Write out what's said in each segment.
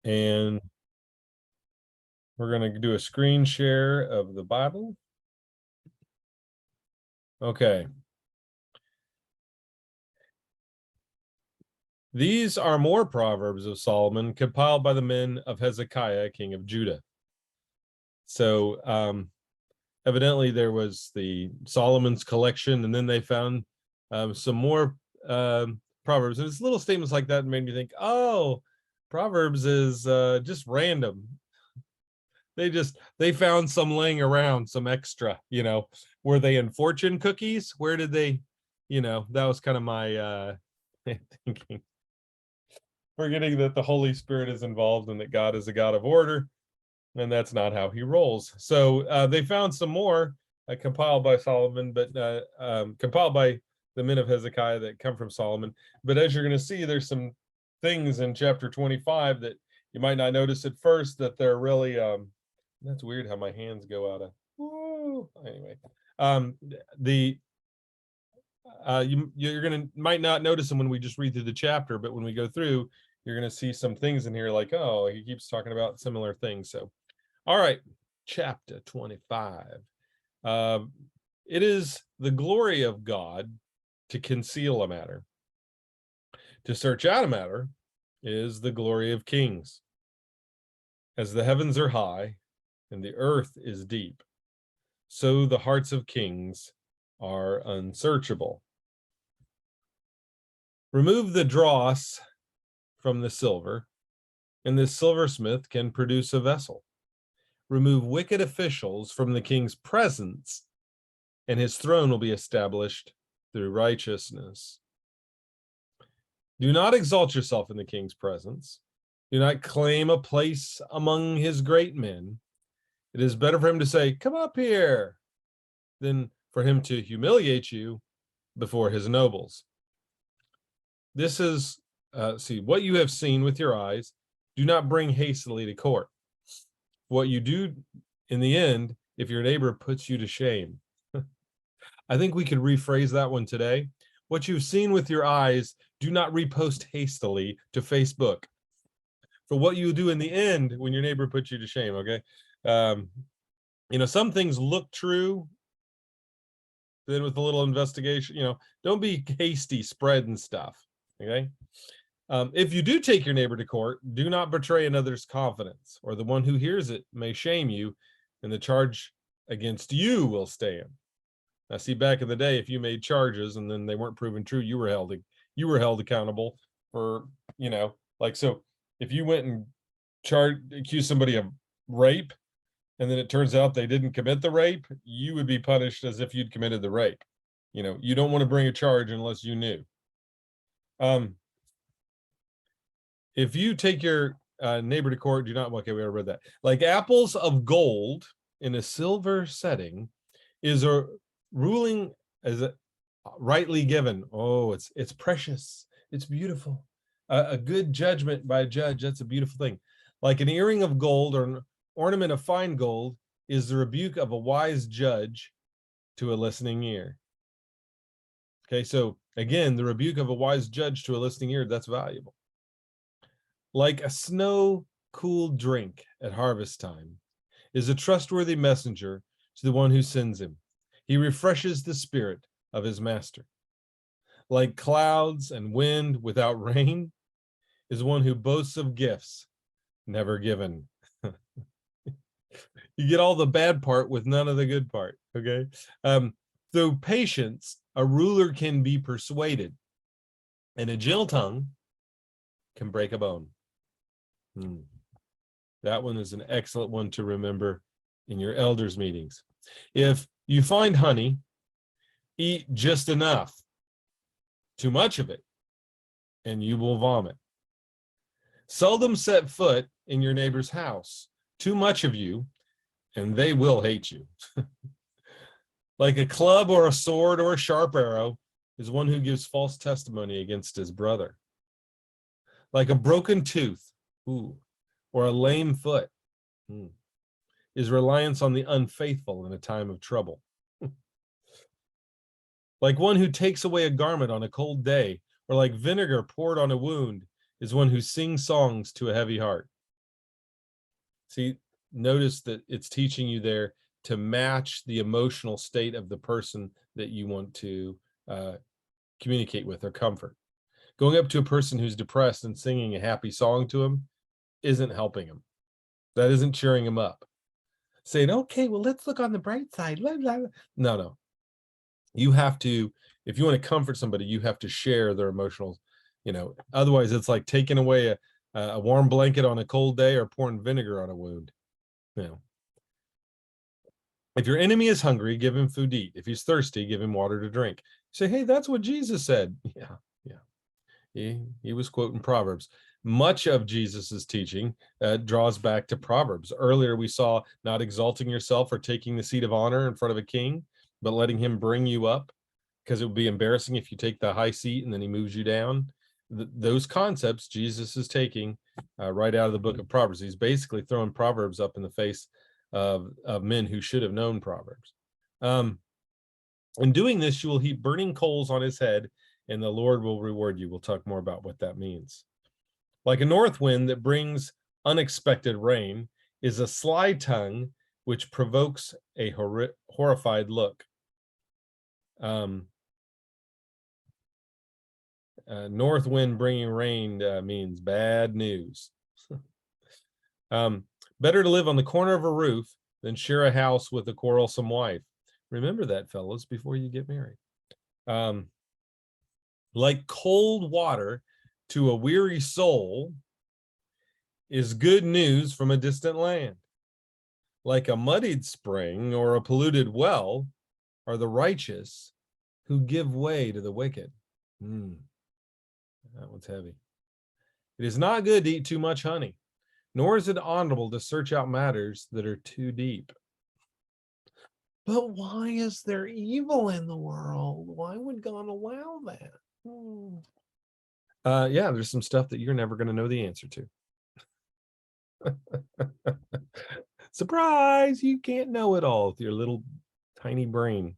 And we're going to do a screen share of the Bible. Okay. These are more Proverbs of Solomon compiled by the men of Hezekiah, king of Judah. So evidently there was the Solomon's collection, and then they found some more Proverbs. And it's little statements like that made me think, oh, Proverbs is just random. They found some laying around, some extra, were they in fortune cookies? Where did they, that was kind of my thinking. Forgetting that the Holy Spirit is involved and that God is a God of order, and that's not how he rolls. So they found some more compiled by Solomon, but compiled by the men of Hezekiah that come from Solomon. But as you're going to see, there's some things in chapter 25 that you might not notice at first, that they're really, that's weird how my hands go out of, woo. Anyway, you're going to might not notice them when we just read through the chapter, but when we go through, you're going to see some things in here like, oh, he keeps talking about similar things. So, all right, chapter 25. It is the glory of God to conceal a matter. To search out a matter is the glory of kings. As the heavens are high and the earth is deep, so the hearts of kings are unsearchable. Remove the dross from the silver, and the silversmith can produce a vessel. Remove wicked officials from the king's presence, and his throne will be established through righteousness. Do not exalt yourself in the king's presence. Do not claim a place among his great men. It is better for him to say, "Come up here," than for him to humiliate you before his nobles. This is, what you have seen with your eyes, do not bring hastily to court. What you do in the end, if your neighbor puts you to shame. I think we could rephrase that one today. What you've seen with your eyes, do not repost hastily to Facebook. For what you do in the end when your neighbor puts you to shame, okay? Some things look true. Then with a little investigation, don't be hasty spreading stuff, okay? If you do take your neighbor to court, do not betray another's confidence, or the one who hears it may shame you, and the charge against you will stand. Now, see, back in the day, if you made charges and then they weren't proven true, you were held accountable for, so if you went and accused somebody of rape, and then it turns out they didn't commit the rape, you would be punished as if you'd committed the rape. You don't want to bring a charge unless you knew. If you take your neighbor to court, do not, okay, we already read that. Like apples of gold in a silver setting is a ruling as a rightly given. Oh, it's precious. It's beautiful. A good judgment by a judge, that's a beautiful thing. Like an earring of gold or an ornament of fine gold is the rebuke of a wise judge to a listening ear. Okay, so again, the rebuke of a wise judge to a listening ear, that's valuable. Like a snow-cooled drink at harvest time is a trustworthy messenger to the one who sends him. He refreshes the spirit of his master. Like clouds and wind without rain is one who boasts of gifts never given. You get all the bad part with none of the good part, okay? Through patience, a ruler can be persuaded, and a gentle tongue can break a bone. That one is an excellent one to remember in your elders' meetings. If you find honey, eat just enough. Too much of it, and you will vomit. Seldom set foot in your neighbor's house. Too much of you, and they will hate you. Like a club or a sword or a sharp arrow is one who gives false testimony against his brother. Like a broken tooth, or a lame foot, is reliance on the unfaithful in a time of trouble. Like one who takes away a garment on a cold day, or like vinegar poured on a wound, is one who sings songs to a heavy heart. See, notice that it's teaching you there to match the emotional state of the person that you want to communicate with or comfort. Going up to a person who's depressed and singing a happy song to him isn't helping him. That isn't cheering him up. Saying, okay, well, let's look on the bright side. Blah, blah, blah. No. You have to, if you want to comfort somebody, you have to share their emotional, otherwise it's like taking away a warm blanket on a cold day or pouring vinegar on a wound. If your enemy is hungry, give him food to eat. If he's thirsty, give him water to drink. Say, hey, that's what Jesus said. Yeah. He was quoting Proverbs. Much of Jesus's teaching draws back to Proverbs. Earlier, we saw not exalting yourself or taking the seat of honor in front of a king, but letting him bring you up, because it would be embarrassing if you take the high seat and then he moves you down. Those concepts Jesus is taking right out of the book of Proverbs. He's basically throwing Proverbs up in the face of men who should have known Proverbs. In doing this, you will heap burning coals on his head, and the Lord will reward you. We'll talk more about what that means. Like a north wind that brings unexpected rain is a sly tongue which provokes a horrified look. North wind bringing rain means bad news. Better to live on the corner of a roof than share a house with a quarrelsome wife. Remember that, fellas, before you get married. Like cold water to a weary soul is good news from a distant land. Like a muddied spring or a polluted well are the righteous who give way to the wicked. That one's heavy. It is not good to eat too much honey, nor is it honorable to search out matters that are too deep. But why is there evil in the world? Why would God allow that? Yeah, there's some stuff that you're never going to know the answer to. Surprise, you can't know it all with your little tiny brain.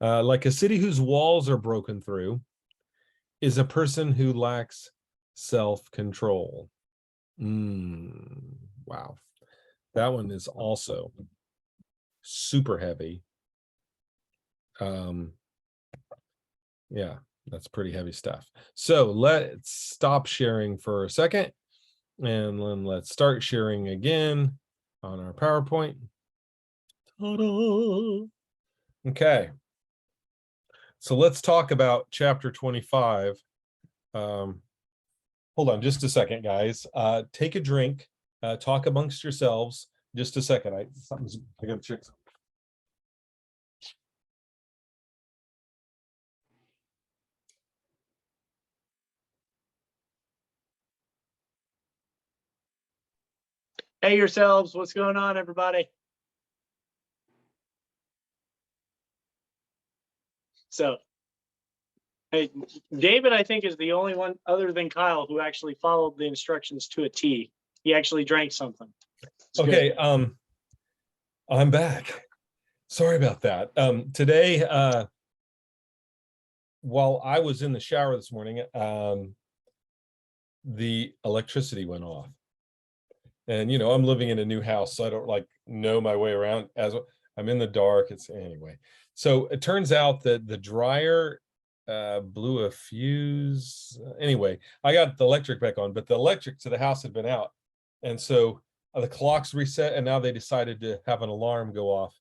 Like a city whose walls are broken through is a person who lacks self-control. Wow. That one is also super heavy. Yeah, that's pretty heavy stuff. So let's stop sharing for a second, and then let's start sharing again on our PowerPoint. Ta-da! Okay. So let's talk about chapter 25. Hold on just a second, guys. Take a drink, talk amongst yourselves. Just a second. I gotta check something. Hey yourselves, what's going on, everybody? So, hey, David, I think, is the only one other than Kyle who actually followed the instructions to a T. He actually drank something. It's okay, good. I'm back. Sorry about that. Today, while I was in the shower this morning, the electricity went off. And, I'm living in a new house, so I don't know my way around as I'm in the dark. Anyway. So it turns out that the dryer blew a fuse. Anyway, I got the electric back on, but the electric to the house had been out. And so the clocks reset, and now they decided to have an alarm go off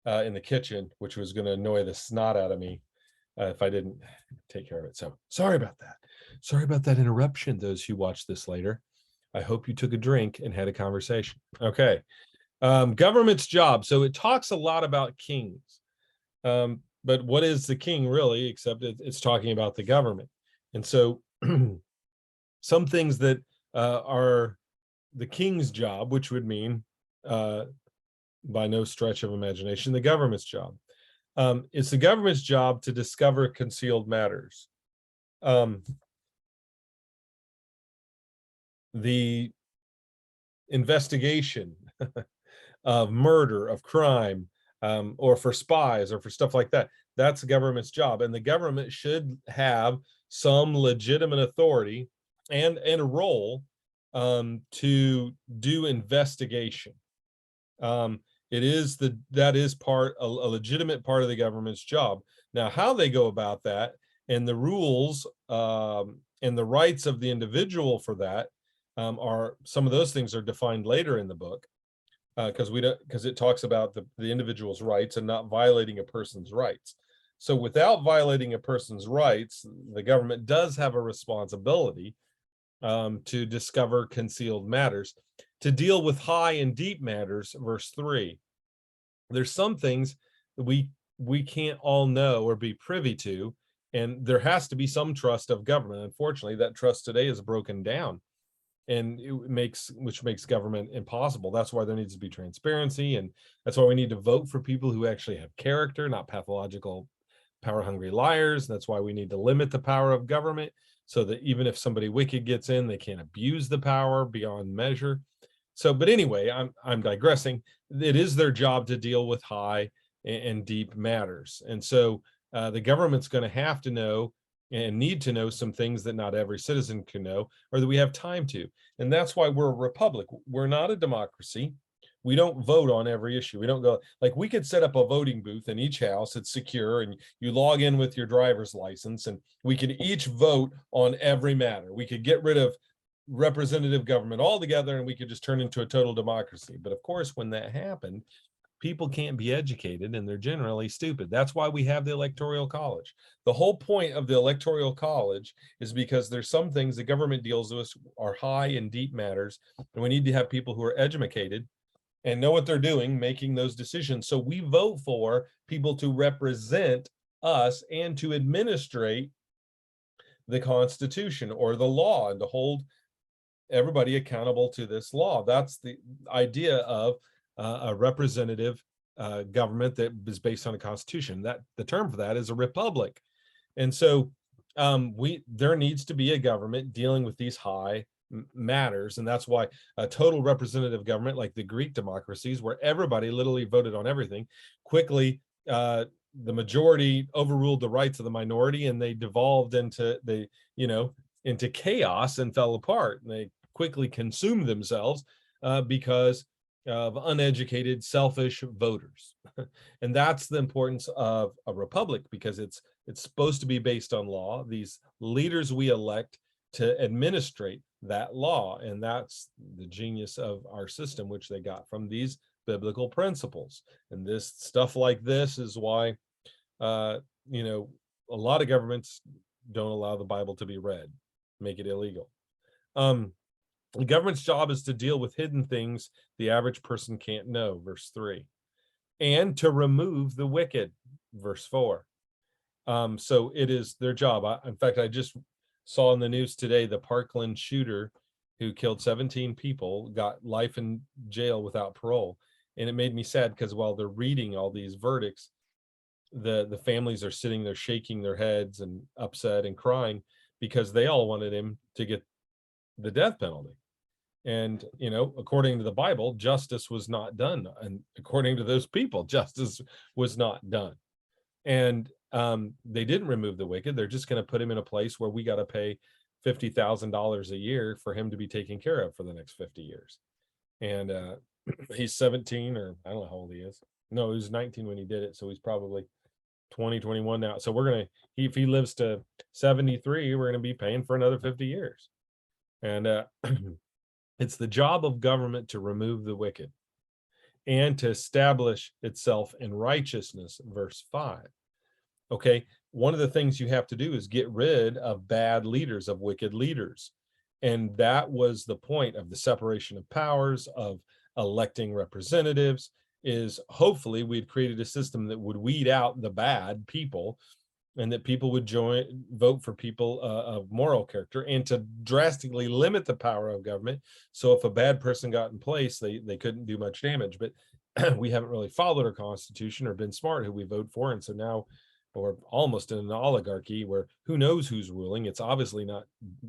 in the kitchen, which was going to annoy the snot out of me if I didn't take care of it. So sorry about that. Sorry about that interruption, those who watch this later. I hope you took a drink and had a conversation. Okay. Government's job. So it talks a lot about kings. But what is the king really, except it's talking about the government. And so some things that are the king's job, which would mean by no stretch of imagination, the government's job. It's the government's job to discover concealed matters. The investigation of murder, of crime, or for spies or for stuff like that, that's the government's job. And the government should have some legitimate authority and a role to do investigation. That is a legitimate part of the government's job. Now, how they go about that and the rules and the rights of the individual for that are some of those things are defined later in the book, because it talks about the individual's rights and not violating a person's rights. So without violating a person's rights, the government does have a responsibility to discover concealed matters, to deal with high and deep matters. Verse 3. There's some things that we can't all know or be privy to, and there has to be some trust of government. Unfortunately, that trust today is broken down, and which makes government impossible. That's why there needs to be transparency, and that's why we need to vote for people who actually have character, not pathological, power-hungry liars. That's why we need to limit the power of government, so that even if somebody wicked gets in, they can't abuse the power beyond measure. So, but anyway, I'm digressing. It is their job to deal with high and deep matters, and so the government's going to have to know and need to know some things that not every citizen can know, or that we have time to. And that's why we're a republic. We're not a democracy. We don't vote on every issue. We don't go, like, we could set up a voting booth in each house. It's secure, and you log in with your driver's license, and we could each vote on every matter. We could get rid of representative government altogether, and we could just turn into a total democracy. But of course, when that happened, people can't be educated, and they're generally stupid. That's why we have the Electoral College. The whole point of the Electoral College is because there's some things the government deals with are high and deep matters, and we need to have people who are educated and know what they're doing, making those decisions. So we vote for people to represent us and to administrate the Constitution or the law, and to hold everybody accountable to this law. That's the idea of a representative government that is based on a constitution. That the term for that is a republic. And so there needs to be a government dealing with these high matters, and that's why a total representative government like the Greek democracies, where everybody literally voted on everything, quickly the majority overruled the rights of the minority, and they devolved into into chaos and fell apart, and they quickly consumed themselves because of uneducated, selfish voters. And that's the importance of a republic, because it's supposed to be based on law. These leaders we elect to administrate that law, and that's the genius of our system, which they got from these biblical principles. And this stuff like this is why a lot of governments don't allow the Bible to be read, make it illegal. The government's job is to deal with hidden things the average person can't know, verse 3, and to remove the wicked, verse 4. So it is their job. In fact, I just saw in the news today the Parkland shooter who killed 17 people got life in jail without parole. And it made me sad, because while they're reading all these verdicts, the families are sitting there shaking their heads and upset and crying, because they all wanted him to get the death penalty. And, according to the Bible, justice was not done. And according to those people, justice was not done. And they didn't remove the wicked. They're just going to put him in a place where we got to pay $50,000 a year for him to be taken care of for the next 50 years. And he's 17, or I don't know how old he is. No, he was 19 when he did it. So he's probably 20, 21 now. So if he lives to 73, we're going to be paying for another 50 years. And it's the job of government to remove the wicked and to establish itself in righteousness, verse 5. Okay, one of the things you have to do is get rid of bad leaders, of wicked leaders. And that was the point of the separation of powers, of electing representatives, is hopefully we'd created a system that would weed out the bad people, and that people would vote for people of moral character, and to drastically limit the power of government. So if a bad person got in place, they couldn't do much damage. But we haven't really followed our Constitution or been smart who we vote for. And so now we're almost in an oligarchy where who knows who's ruling. It's obviously not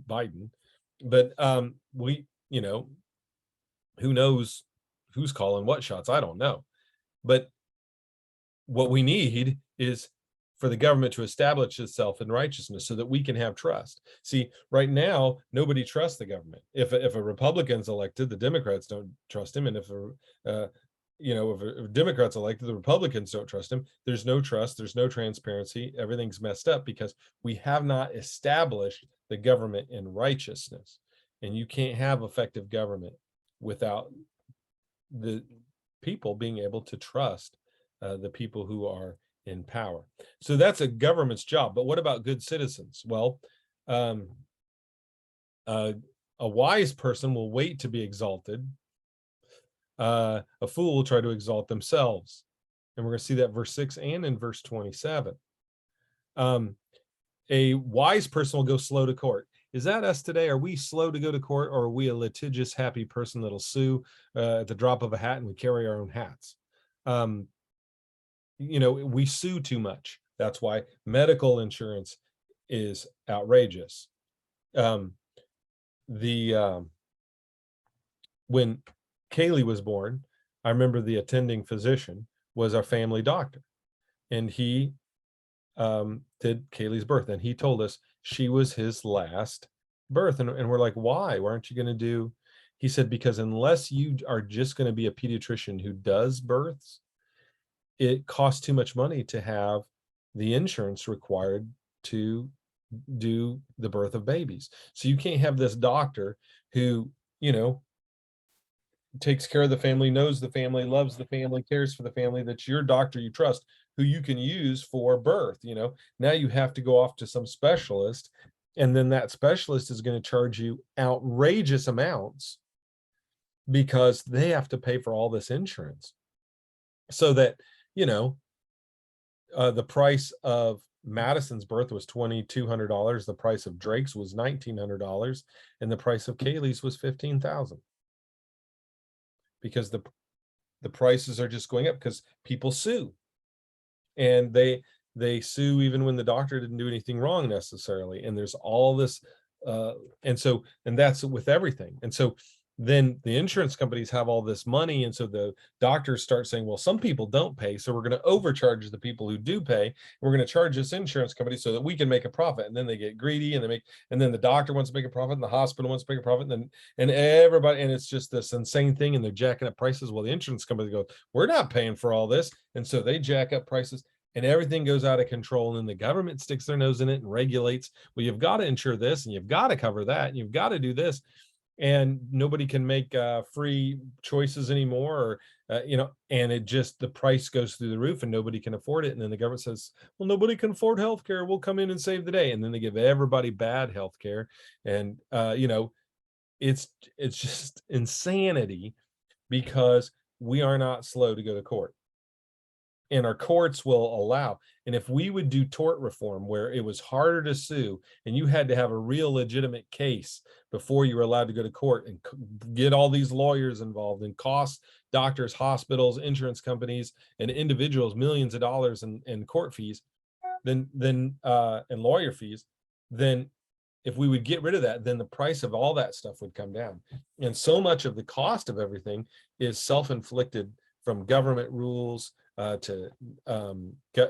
Biden, but who knows who's calling what shots? I don't know. But what we need is for the government to establish itself in righteousness so that we can have trust. See, right now, nobody trusts the government. If a Republican's elected, the Democrats don't trust him. And if a Democrat's elected, the Republicans don't trust him. There's no trust. There's no transparency. Everything's messed up because we have not established the government in righteousness. And you can't have effective government without the people being able to trust the people who are in power. So that's a government's job. But what about good citizens? Well, a wise person will wait to be exalted. A fool will try to exalt themselves. And we're going to see that verse 6 and in verse 27. A wise person will go slow to court. Is that us today? Are we slow to go to court, or are we a litigious, happy person that'll sue at the drop of a hat, and we carry our own hats? We sue too much. That's why medical insurance is outrageous. When Kaylee was born, I remember the attending physician was our family doctor, and he did Kaylee's birth, and he told us she was his last birth. And we're like, why aren't you going to do? He said, because unless you are just going to be a pediatrician who does births, it costs too much money to have the insurance required to do the birth of babies. So you can't have this doctor who, takes care of the family, knows the family, loves the family, cares for the family, that's your doctor you trust, who you can use for birth. Now you have to go off to some specialist, and then that specialist is going to charge you outrageous amounts because they have to pay for all this insurance. So that, the price of Madison's birth was $2,200. The price of Drake's was $1,900, and the price of Kaylee's was $15,000. Because the prices are just going up because people sue, and they sue even when the doctor didn't do anything wrong necessarily. And there's all this, and that's with everything. And so then the insurance companies have all this money, and so the doctors start saying, well, some people don't pay, so we're going to overcharge the people who do pay. We're going to charge this insurance company so that we can make a profit. And then they get greedy, and then the doctor wants to make a profit, and the hospital wants to make a profit, and everybody, and it's just this insane thing, and they're jacking up prices. Well, the insurance company goes, we're not paying for all this, and so they jack up prices, and everything goes out of control. And then the government sticks their nose in it and regulates, well, you've got to insure this, and you've got to cover that, and you've got to do this. And nobody can make free choices anymore, and the price goes through the roof, and nobody can afford it. And then the government says, well, nobody can afford healthcare, we'll come in and save the day. And then they give everybody bad healthcare. And it's just insanity, because we are not slow to go to court, and our courts will allow. And if we would do tort reform where it was harder to sue, and you had to have a real legitimate case before you were allowed to go to court, and get all these lawyers involved, and cost doctors, hospitals, insurance companies, and individuals millions of dollars in court fees, and lawyer fees, then if we would get rid of that, then the price of all that stuff would come down. And so much of the cost of everything is self-inflicted, from government rules to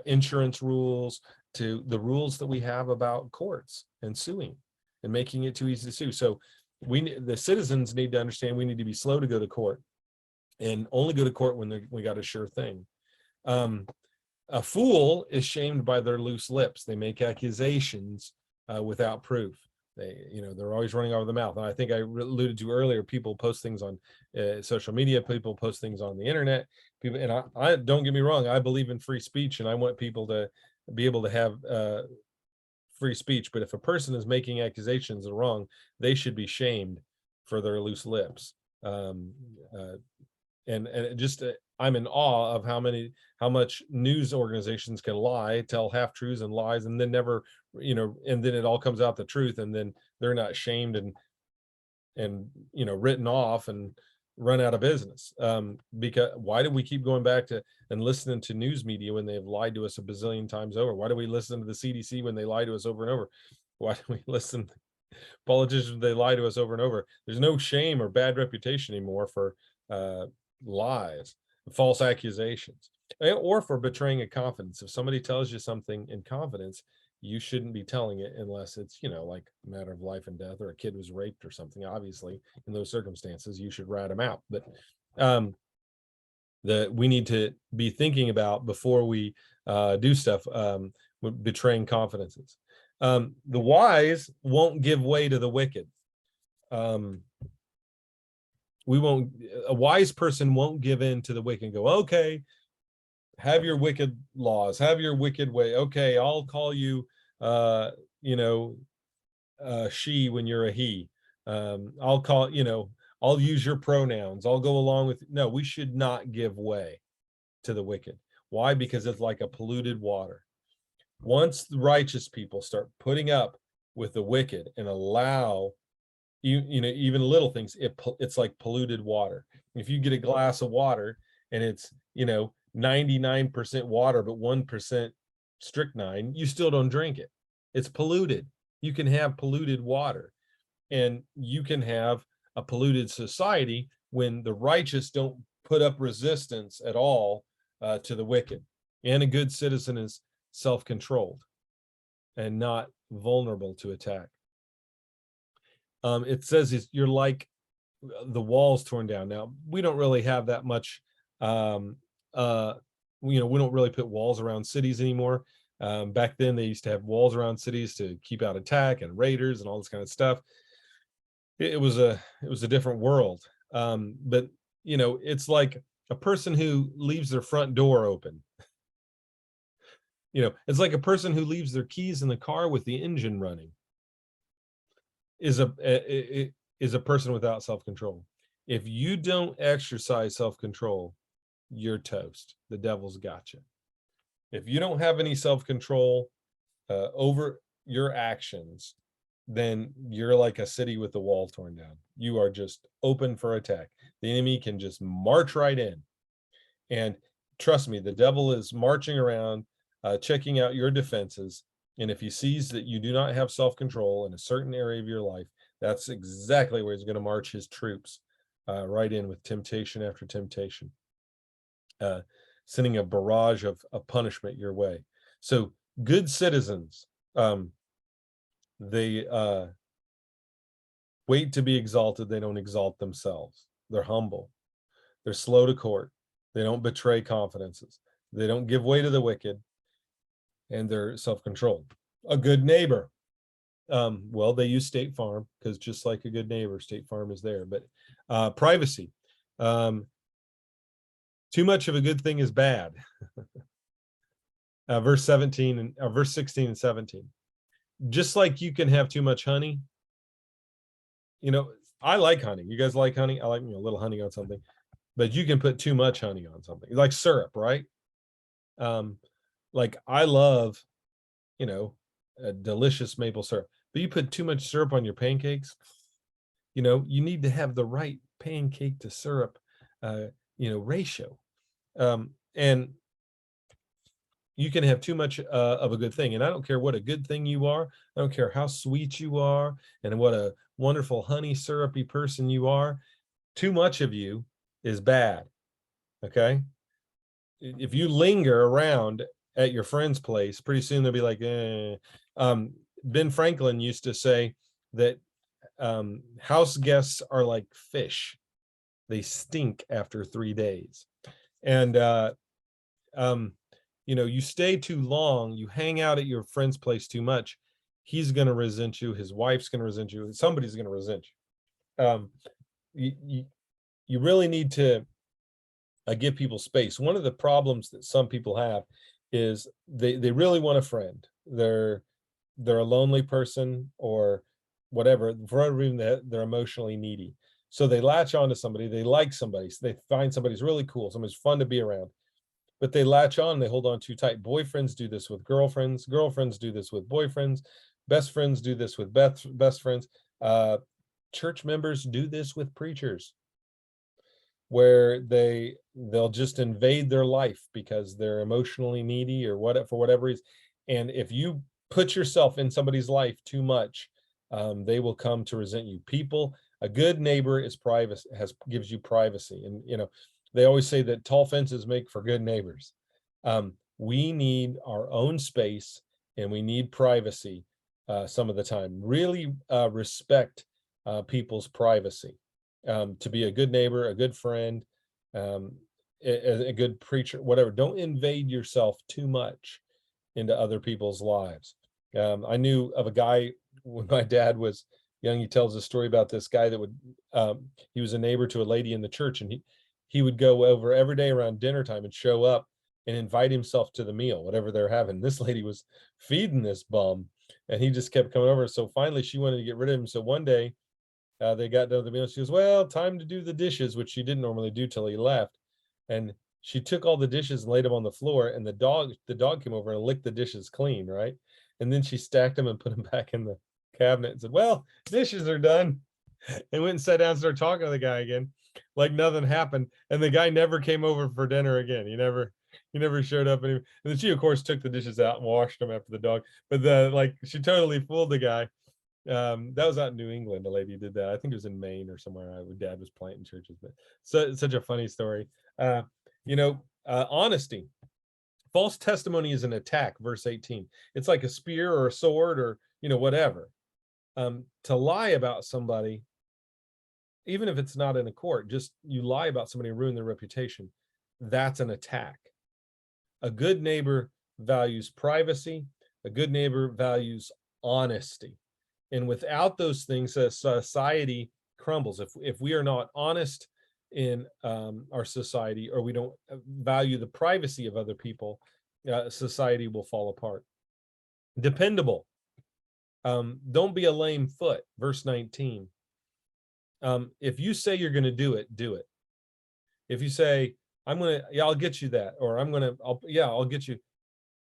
insurance rules, to the rules that we have about courts and suing, and making it too easy to sue. So the citizens need to understand we need to be slow to go to court, and only go to court when we got a sure thing. A fool is shamed by their loose lips. They make accusations without proof. They're always running over the mouth. And I think I alluded to earlier, people post things on social media, people post things on the internet. People, and I don't get me wrong, I believe in free speech, and I want people to be able to have free speech. But if a person is making accusations that are wrong, they should be shamed for their loose lips. I'm in awe of how much news organizations can lie, tell half truths and lies, and then never, and then it all comes out the truth, and then they're not shamed and written off and run out of business. Because why do we keep going back to and listening to news media when they've lied to us a bazillion times over? Why do we listen to the CDC when they lie to us over and over? Why do we listen to politicians? They lie to us over and over. There's no shame or bad reputation anymore for lies, false accusations. or for betraying a confidence. If somebody tells you something in confidence, you shouldn't be telling it unless it's, like a matter of life and death, or a kid was raped or something. Obviously, in those circumstances, you should rat them out. But that we need to be thinking about before we do stuff with betraying confidences. The wise won't give way to the wicked. A wise person won't give in to the wicked and go, okay, have your wicked laws, have your wicked way. Okay, I'll call you, she when you're a he. I'll call, I'll use your pronouns. I'll go along with. No, we should not give way to the wicked. Why? Because it's like a polluted water. Once the righteous people start putting up with the wicked and allow even little things, it's like polluted water. If you get a glass of water and it's 99% water but 1% strychnine, you still don't drink it. It's polluted. You can have polluted water, and you can have a polluted society when the righteous don't put up resistance at all to the wicked. And a good citizen is self-controlled and not vulnerable to attack. It says you're like the walls torn down. Now, we don't really have that much. We don't really put walls around cities anymore. Back then, they used to have walls around cities to keep out attack and raiders and all this kind of stuff. It was a different world. But it's like a person who leaves their front door open. It's like a person who leaves their keys in the car with the engine running. Is a person without self-control. If you don't exercise self-control, you're toast. The devil's got you. If you don't have any self-control over your actions, then you're like a city with the wall torn down. You are just open for attack. The enemy can just march right in. And trust me, the devil is marching around, checking out your defenses. And if he sees that you do not have self-control in a certain area of your life, that's exactly where he's going to march his troops right in with temptation after temptation, sending a barrage of punishment your way. So good citizens, they wait to be exalted. They don't exalt themselves. They're humble. They're slow to court. They don't betray confidences. They don't give way to the wicked. And they're self-controlled. A good neighbor. Well, they use State Farm because just like a good neighbor, State Farm is there. But privacy. Too much of a good thing is bad. Verse 16 and 17. Just like you can have too much honey. I like honey. You guys like honey? I like a little honey on something. But you can put too much honey on something. Like syrup, right? Like I love, a delicious maple syrup. But you put too much syrup on your pancakes, you need to have the right pancake to syrup, ratio. And you can have too much of a good thing. And I don't care what a good thing you are. I don't care how sweet you are and what a wonderful honey syrupy person you are. Too much of you is bad. Okay. If you linger around at your friend's place, pretty soon they'll be like, Ben Franklin used to say that house guests are like fish. They stink after 3 days. And, you stay too long, you hang out at your friend's place too much, he's going to resent you. His wife's going to resent you. Somebody's going to resent you. You really need to give people space. One of the problems that some people have is they really want a friend. They're a lonely person or whatever, for whatever reason they're emotionally needy. So they latch on to somebody, they like somebody, so they find somebody's really cool, somebody's fun to be around, but they latch on, they hold on too tight. Boyfriends do this with girlfriends, girlfriends do this with boyfriends, best friends do this with best friends. Church members do this with preachers, where they'll just invade their life because they're emotionally needy or for whatever reason. And if you put yourself in somebody's life too much, they will come to resent you. A good neighbor is gives you privacy. And they always say that tall fences make for good neighbors. We need our own space and we need privacy some of the time. Really respect people's privacy. To be a good neighbor, a good friend, a good preacher, whatever. Don't invade yourself too much into other people's lives. I knew of a guy when my dad was young. He tells a story about this guy that would, he was a neighbor to a lady in the church, and he would go over every day around dinner time and show up and invite himself to the meal, whatever they're having. This lady was feeding this bum, and he just kept coming over. So finally, she wanted to get rid of him. So one day, they got done with the meal. She goes, "Well, time to do the dishes," which she didn't normally do till he left. And she took all the dishes and laid them on the floor, and the dog came over and licked the dishes clean, right? And then she stacked them and put them back in the cabinet and said, "Well, dishes are done." And went and sat down and started talking to the guy again, like nothing happened. And the guy never came over for dinner again. He never showed up. And then she, of course, took the dishes out and washed them after the dog. But she totally fooled the guy. That was out in New England. A lady did that. I think it was in Maine or somewhere. Dad was planting churches, but such a funny story. Honesty. False testimony is an attack. Verse 18. It's like a spear or a sword or whatever. To lie about somebody, even if it's not in a court, just you lie about somebody and ruin their reputation. That's an attack. A good neighbor values privacy. A good neighbor values honesty. And without those things, society crumbles. If we are not honest in our society, or we don't value the privacy of other people, society will fall apart. Dependable. Don't be a lame foot. Verse 19. If you say you're going to do it, do it. If you say, I'll get you that, or I'll get you.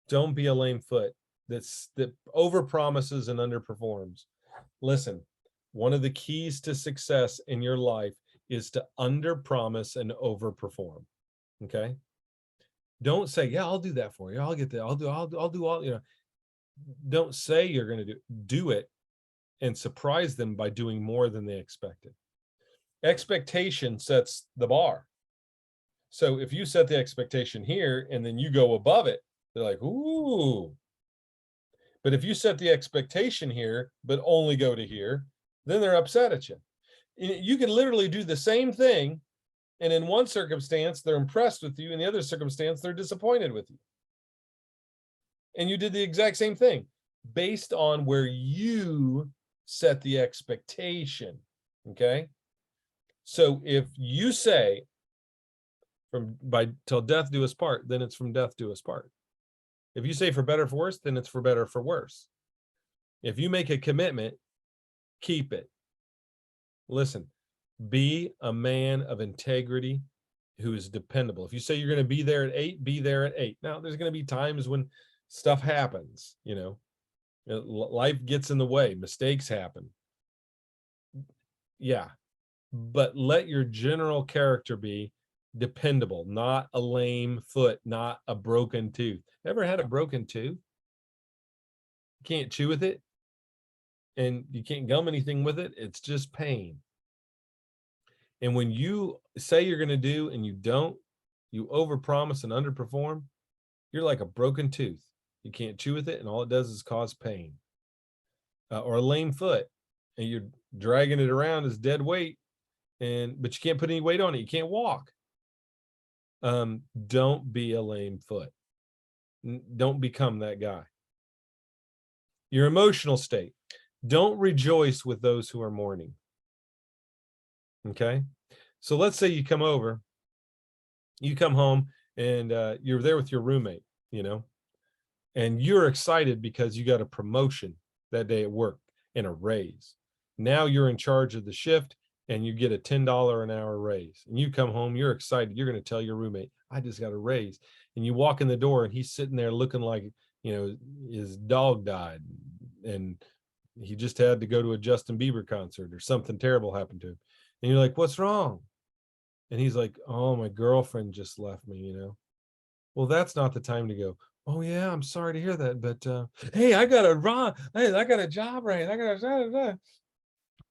Don't be a lame foot that overpromises and underperforms. Listen, one of the keys to success in your life is to underpromise and overperform. Okay. Don't say, "Yeah, I'll do that for you. I'll get that. I'll do all, Don't say you're going to do it and surprise them by doing more than they expected. Expectation sets the bar. So if you set the expectation here and then you go above it, they're like, "Ooh." But if you set the expectation here, but only go to here, then they're upset at you. You can literally do the same thing, and in one circumstance, they're impressed with you. In the other circumstance, they're disappointed with you. And you did the exact same thing based on where you set the expectation. Okay. So if you say till death do us part, then it's from death do us part. If you say for better for worse, then it's for better for worse. If you make a commitment, keep it. Listen, be a man of integrity who is dependable. If you say you're going to be there at 8, be there at 8. Now, there's going to be times when stuff happens, life gets in the way, mistakes happen. Yeah, but let your general character be dependable, not a lame foot, not a broken tooth. Ever had a broken tooth? You can't chew with it and you can't gum anything with it. It's just pain. And when you say you're going to do and you don't, you overpromise and underperform, you're like a broken tooth. You can't chew with it, and all it does is cause pain. Or a lame foot, and you're dragging it around as dead weight, but you can't put any weight on it. You can't walk. Don't be a lame foot. Don't become that guy. Your emotional state. Don't rejoice with those who are mourning. Okay. So let's say you come home, and you're there with your roommate, and you're excited because you got a promotion that day at work and a raise. Now you're in charge of the shift and you get a $10 an hour raise. And you come home, you're excited. You're going to tell your roommate, "I just got a raise." And you walk in the door and he's sitting there looking like, his dog died and he just had to go to a Justin Bieber concert or something terrible happened to him. And you're like, "What's wrong?" And he's like, "Oh, my girlfriend just left me, Well, that's not the time to go, "Oh yeah, I'm sorry to hear that, but hey, I got a job right.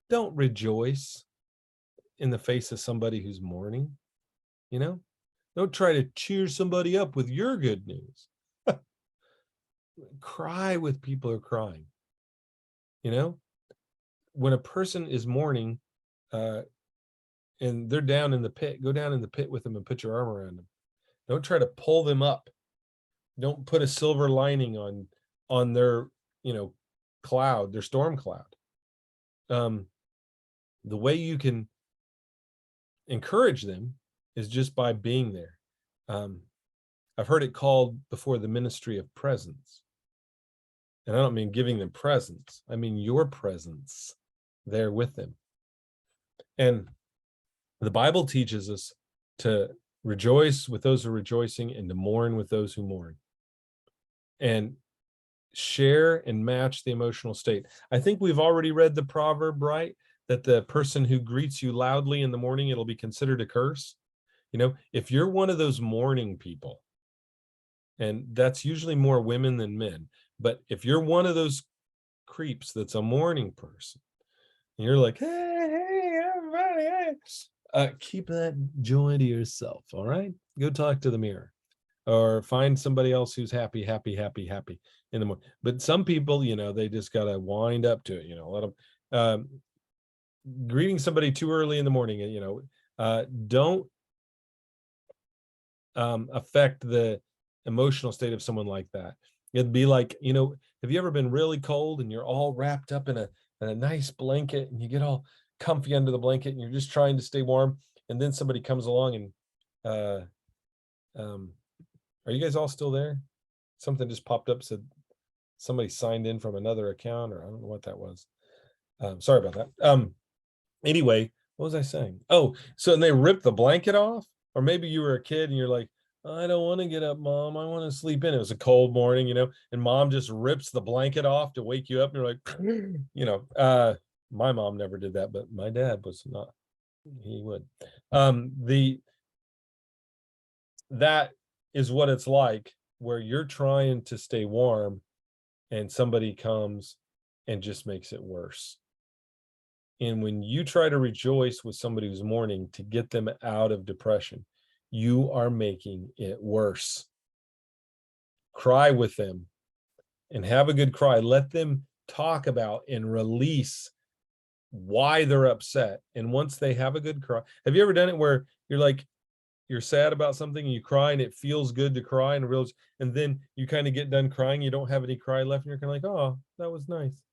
Don't rejoice in the face of somebody who's mourning, Don't try to cheer somebody up with your good news. Cry with people who are crying. You know, when a person is mourning, and they're down in the pit, go down in the pit with them and put your arm around them. Don't try to pull them up. Don't put a silver lining on their, cloud, their storm cloud. The way you can encourage them is just by being there. I've heard it called before the ministry of presence. And I don't mean giving them presents. I mean your presence there with them. And the Bible teaches us to rejoice with those who are rejoicing and to mourn with those who mourn. And share and match the emotional state. I think we've already read the proverb, right? That the person who greets you loudly in the morning, it'll be considered a curse. If you're one of those mourning people, and that's usually more women than men, but if you're one of those creeps that's a mourning person, and you're like, hey, everybody, hey, keep that joy to yourself, all right? Go talk to the mirror. Or find somebody else who's happy in the morning. But some people, they just got to wind up to it, let them, greeting somebody too early in the morning, don't affect the emotional state of someone like that. It'd be like, have you ever been really cold and you're all wrapped up in a nice blanket and you get all comfy under the blanket and you're just trying to stay warm, and then somebody comes along and are you guys all still there? Something just popped up, said somebody signed in from another account, or I don't know what that was. Sorry about that. Anyway, what was I saying? Oh, so they ripped the blanket off, or maybe you were a kid and you're like, I don't want to get up, Mom. I want to sleep in. It was a cold morning, and Mom just rips the blanket off to wake you up, and you're like, my mom never did that, but my dad was not. He would. That is what it's like, where you're trying to stay warm and somebody comes and just makes it worse. And when you try to rejoice with somebody who's mourning to get them out of depression, you are making it worse. Cry with them and have a good cry. Let them talk about and release why they're upset. And once they have a good cry, have you ever done it where you're sad about something and you cry and it feels good to cry and then you kind of get done crying, you don't have any cry left, and you're kind of like, oh, that was nice.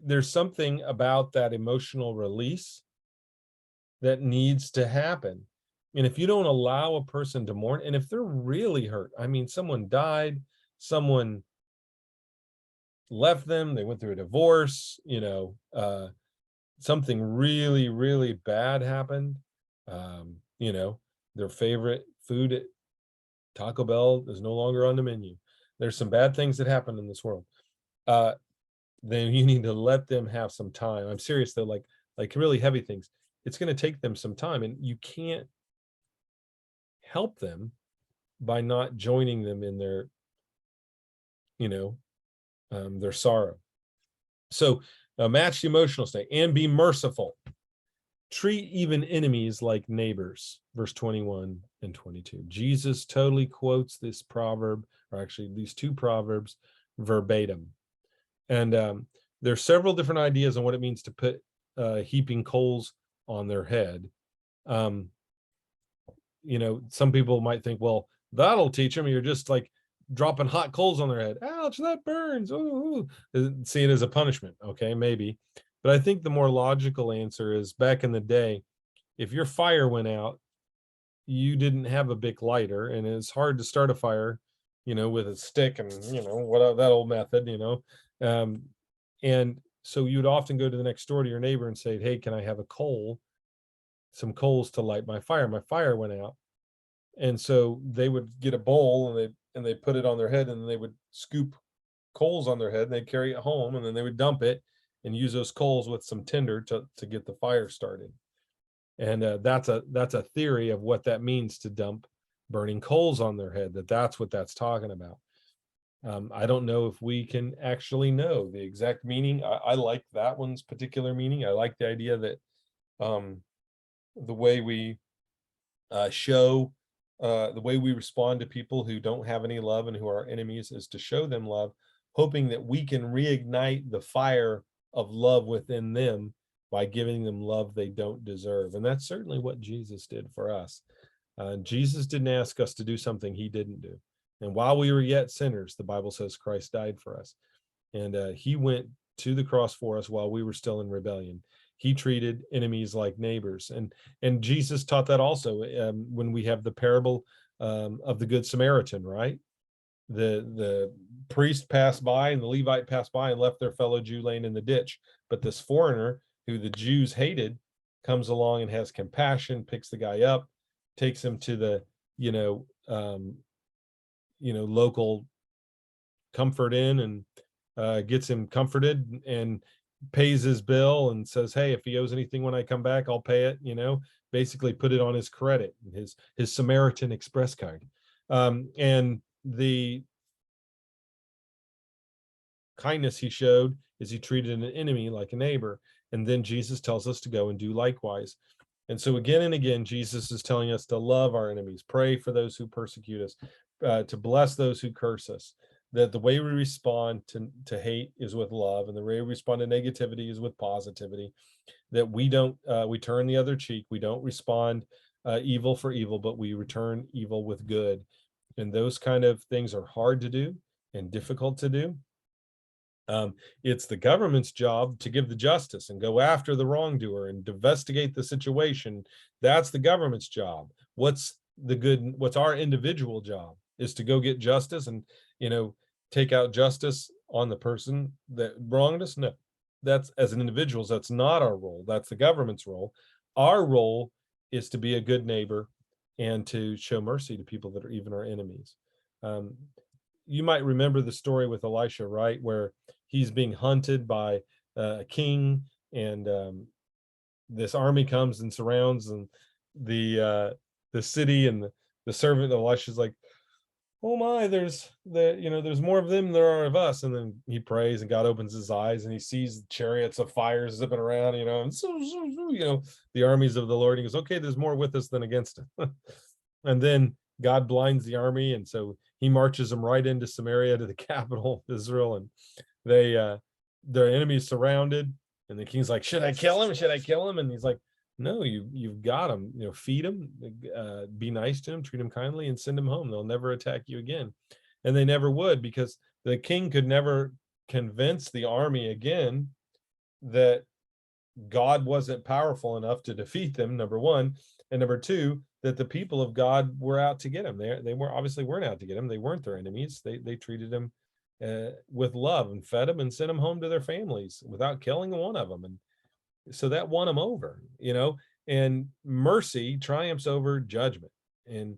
There's something about that emotional release that needs to happen. And if you don't allow a person to mourn, and if they're really hurt, I mean, someone died, someone left them, they went through a divorce, something really, really bad happened. Their favorite food at Taco Bell is no longer on the menu. There's some bad things that happen in this world. Then you need to let them have some time. I'm serious though, like really heavy things. It's going to take them some time, and you can't help them by not joining them in their, their sorrow. So match the emotional state and be merciful. Treat even enemies like neighbors, verse 21 and 22. Jesus totally quotes this proverb, or actually these two proverbs, verbatim. And there's several different ideas on what it means to put heaping coals on their head. Some people might think, well, that'll teach them. You're just like dropping hot coals on their head. Ouch, that burns. Ooh. See it as a punishment. Okay, maybe. But I think the more logical answer is, back in the day, if your fire went out, you didn't have a big lighter, and it's hard to start a fire, with a stick and, what that old method, and so you'd often go to the next door to your neighbor and say, hey, can I have some coals to light my fire? My fire went out. And so they would get a bowl and they put it on their head, and then they would scoop coals on their head and they'd carry it home, and then they would dump it and use those coals with some tinder to get the fire started. And that's a theory of what that means, to dump burning coals on their head, that's what that's talking about. I don't know if we can actually know the exact meaning. I like that one's particular meaning. I like the idea that the way we show the way we respond to people who don't have any love and who are our enemies is to show them love, hoping that we can reignite the fire of love within them by giving them love they don't deserve. And that's certainly what Jesus did for us. Jesus didn't ask us to do something he didn't do. And while we were yet sinners, the Bible says Christ died for us. And he went to the cross for us while we were still in rebellion. He treated enemies like neighbors. And Jesus taught that also when we have the parable of the Good Samaritan, right? The priest passed by and the Levite passed by and left their fellow Jew laying in the ditch. But this foreigner who the Jews hated comes along and has compassion, picks the guy up, takes him to the, local comfort inn and gets him comforted and pays his bill and says, hey, if he owes anything when I come back, I'll pay it, basically put it on his credit, his Samaritan Express card. And the kindness he showed is he treated an enemy like a neighbor. And then Jesus tells us to go and do likewise. And so again and again, Jesus is telling us to love our enemies, pray for those who persecute us, to bless those who curse us, that the way we respond to hate is with love, and the way we respond to negativity is with positivity, that we don't, we turn the other cheek. We don't respond evil for evil, but we return evil with good. And those kind of things are hard to do and difficult to do. It's the government's job to give the justice and go after the wrongdoer and investigate the situation. That's the government's job. What's our individual job is to go get justice and, take out justice on the person that wronged us. No, that's, as an individuals, that's not our role. That's the government's role. Our role is to be a good neighbor and to show mercy to people that are even our enemies. You might remember the story with Elisha, right? Where he's being hunted by a king, and this army comes and surrounds and the city, and the servant Elisha's like, oh my, there's more of them than there are of us. And then he prays and God opens his eyes and he sees chariots of fire zipping around, and the armies of the Lord. He goes, okay, there's more with us than against us. And then God blinds the army, and so he marches them right into Samaria, to the capital of Israel, and their enemies surrounded, and the king's like, should I kill him? Should I kill him? And he's like, no, you've got him. Feed him, be nice to him, treat him kindly, and send him home. They'll never attack you again. And they never would, because the king could never convince the army again that God wasn't powerful enough to defeat them, number one, and number two, that the people of God were out to get him. They weren't out to get him. They weren't their enemies. They treated him with love and fed them and sent them home to their families without killing one of them. And so that won them over, and mercy triumphs over judgment. And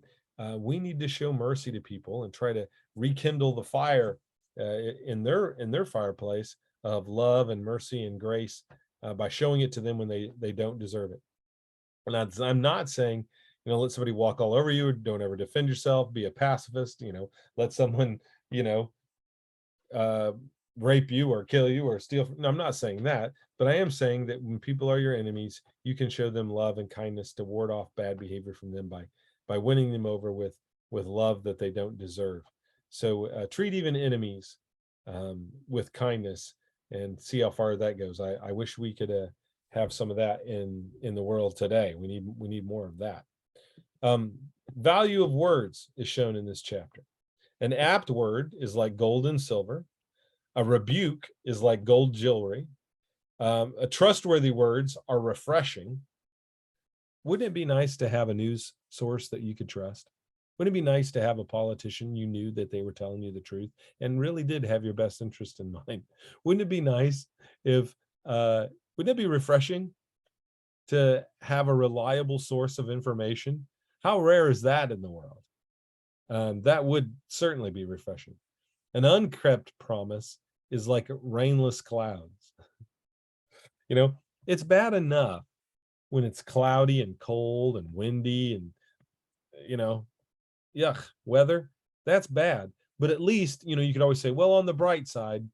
we need to show mercy to people and try to rekindle the fire in their fireplace of love and mercy and grace by showing it to them when they don't deserve it. And I'm not saying, let somebody walk all over you, don't ever defend yourself, be a pacifist, let someone, rape you or kill you or steal. No, I'm not saying that, but I am saying that when people are your enemies, you can show them love and kindness to ward off bad behavior from them by winning them over with love that they don't deserve. So treat even enemies with kindness and see how far that goes. I wish we could have some of that in the world today. We need more of that. Value of words is shown in this chapter. An apt word is like gold and silver. A rebuke is like gold jewelry. A trustworthy words are refreshing. Wouldn't it be nice to have a news source that you could trust? Wouldn't it be nice to have a politician you knew that they were telling you the truth and really did have your best interest in mind? Wouldn't it be nice if, wouldn't it be refreshing to have a reliable source of information? How rare is that in the world? That would certainly be refreshing. An unkept promise is like rainless clouds. It's bad enough when it's cloudy and cold and windy and, yuck, weather. That's bad. But at least, you could always say, well, on the bright side,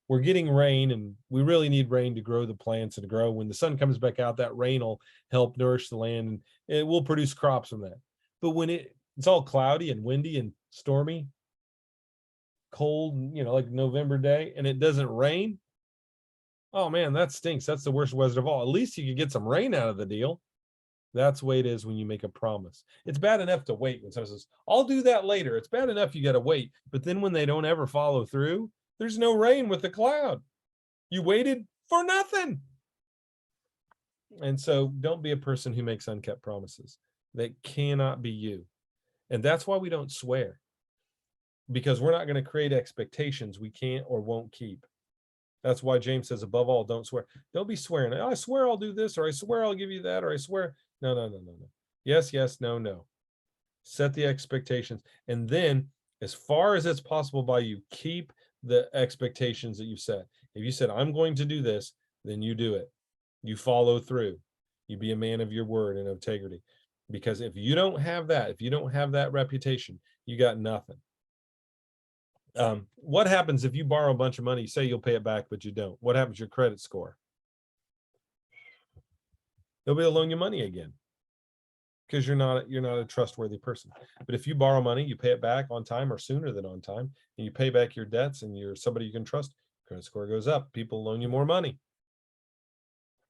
we're getting rain and we really need rain to grow the plants and to grow. When the sun comes back out, that rain will help nourish the land and it will produce crops from that. But when it's all cloudy and windy and stormy, cold, like November day, and it doesn't rain, oh man, that stinks. That's the worst weather of all. At least you could get some rain out of the deal. That's the way it is when you make a promise. It's bad enough to wait when someone says, I'll do that later. It's bad enough you got to wait. But then when they don't ever follow through, there's no rain with the cloud. You waited for nothing. And so don't be a person who makes unkept promises. That cannot be you. And that's why we don't swear, because we're not going to create expectations we can't or won't keep. That's why James says, above all, don't swear. Don't be swearing. I swear I'll do this, or I swear I'll give you that, or I swear. No. Yes, no. Set the expectations. And then, as far as it's possible by you, keep the expectations that you've set. If you said, I'm going to do this, then you do it. You follow through. You be a man of your word and integrity. Because if you don't have that reputation, you got nothing. What happens if you borrow a bunch of money, you say you'll pay it back, but you don't? What happens to your credit score? They'll be able to loan you money again, because you're not a trustworthy person. But if you borrow money, you pay it back on time or sooner than on time, and you pay back your debts, and you're somebody you can trust, credit score goes up. People loan you more money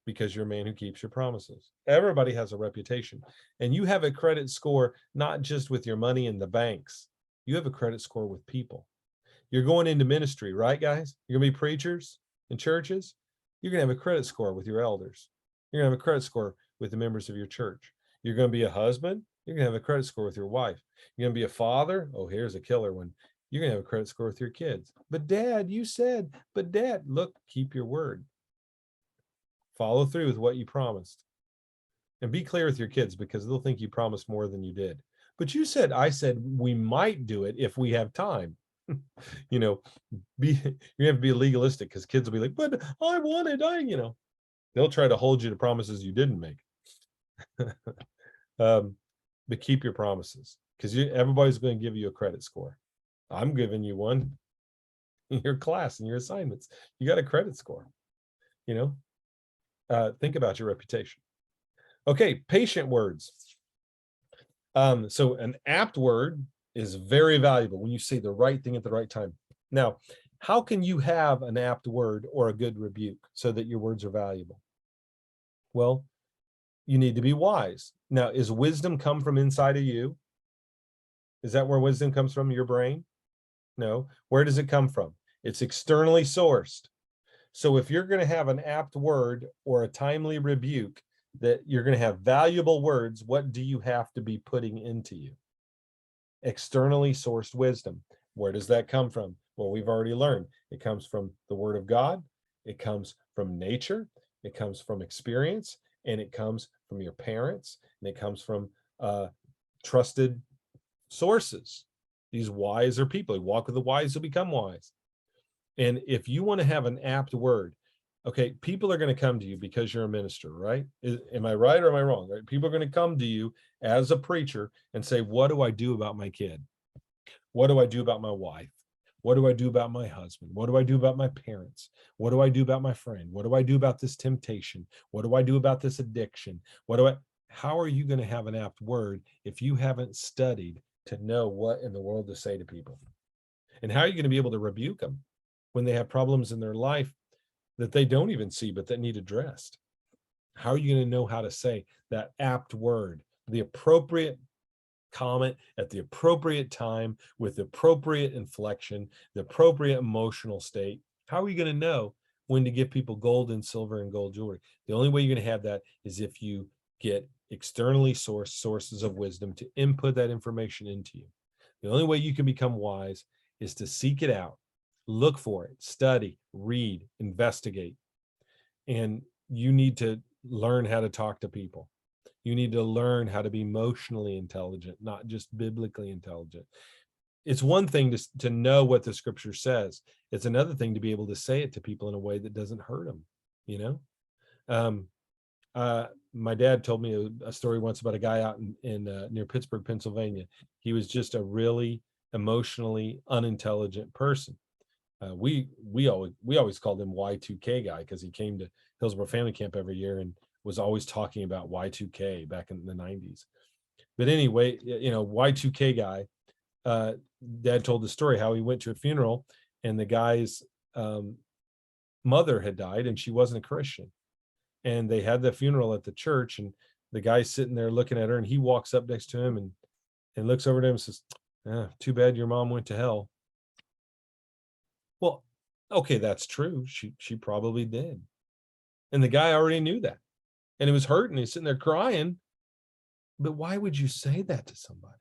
because you're a man who keeps your promises. Everybody has a reputation, and you have a credit score not just with your money in the banks. You have a credit score with people. You're going into ministry, right, guys? You're gonna be preachers in churches. You're gonna have a credit score with your elders. You're gonna have a credit score with the members of your church. You're gonna be a husband. You're gonna have a credit score with your wife. You're gonna be a father. Oh, here's a killer one. You're gonna have a credit score with your kids. But Dad, you said, but Dad, look, keep your word. Follow through with what you promised. And be clear with your kids, because they'll think you promised more than you did. But you said, I said, we might do it if we have time. You have to be legalistic, because kids will be like, but I wanted, they'll try to hold you to promises you didn't make. But keep your promises, because everybody's going to give you a credit score. I'm giving you one in your class and your assignments. You got a credit score. Think about your reputation. Okay, patient words. So an apt word is very valuable when you say the right thing at the right time. Now, how can you have an apt word or a good rebuke so that your words are valuable? Well, you need to be wise. Now, is wisdom come from inside of you? Is that where wisdom comes from? Your brain? No. Where does it come from? It's externally sourced. So if you're going to have an apt word or a timely rebuke, that you're going to have valuable words, what do you have to be putting into you? Externally sourced wisdom. Where does that come from? Well, we've already learned it comes from the word of God. It comes from nature. It comes from experience, and it comes from your parents, and it comes from trusted sources. These wiser people, you walk with the wise, you'll become wise. And if you want to have an apt word, okay, people are going to come to you because you're a minister, right? Am I right or am I wrong? Right? People are going to come to you as a preacher and say, what do I do about my kid? What do I do about my wife? What do I do about my husband? What do I do about my parents? What do I do about my friend? What do I do about this temptation? What do I do about this addiction? How are you going to have an apt word if you haven't studied to know what in the world to say to people? And how are you going to be able to rebuke them when they have problems in their life that they don't even see, but that need addressed? How are you going to know how to say that apt word, the appropriate comment at the appropriate time with the appropriate inflection, the appropriate emotional state? How are you going to know when to give people gold and silver and gold jewelry? The only way you're going to have that is if you get externally sourced sources of wisdom to input that information into you. The only way you can become wise is to seek it out, look for it, study, read, investigate. And you need to learn how to talk to people. You need to learn how to be emotionally intelligent, not just biblically intelligent. It's one thing to know what the scripture says. It's another thing to be able to say it to people in a way that doesn't hurt them. My dad told me a story once about a guy out in near Pittsburgh, Pennsylvania. He was just a really emotionally unintelligent person. We always called him Y2K guy, because he came to Hillsborough Family Camp every year and was always talking about Y2K back in the 90s. But anyway, Y2K guy, Dad told the story how he went to a funeral and the guy's mother had died and she wasn't a Christian. And they had the funeral at the church, and the guy's sitting there looking at her, and he walks up next to him and looks over to him and says, too bad your mom went to hell. Well, okay, that's true. She probably did. And the guy already knew that. And it was hurting. He's sitting there crying. But why would you say that to somebody?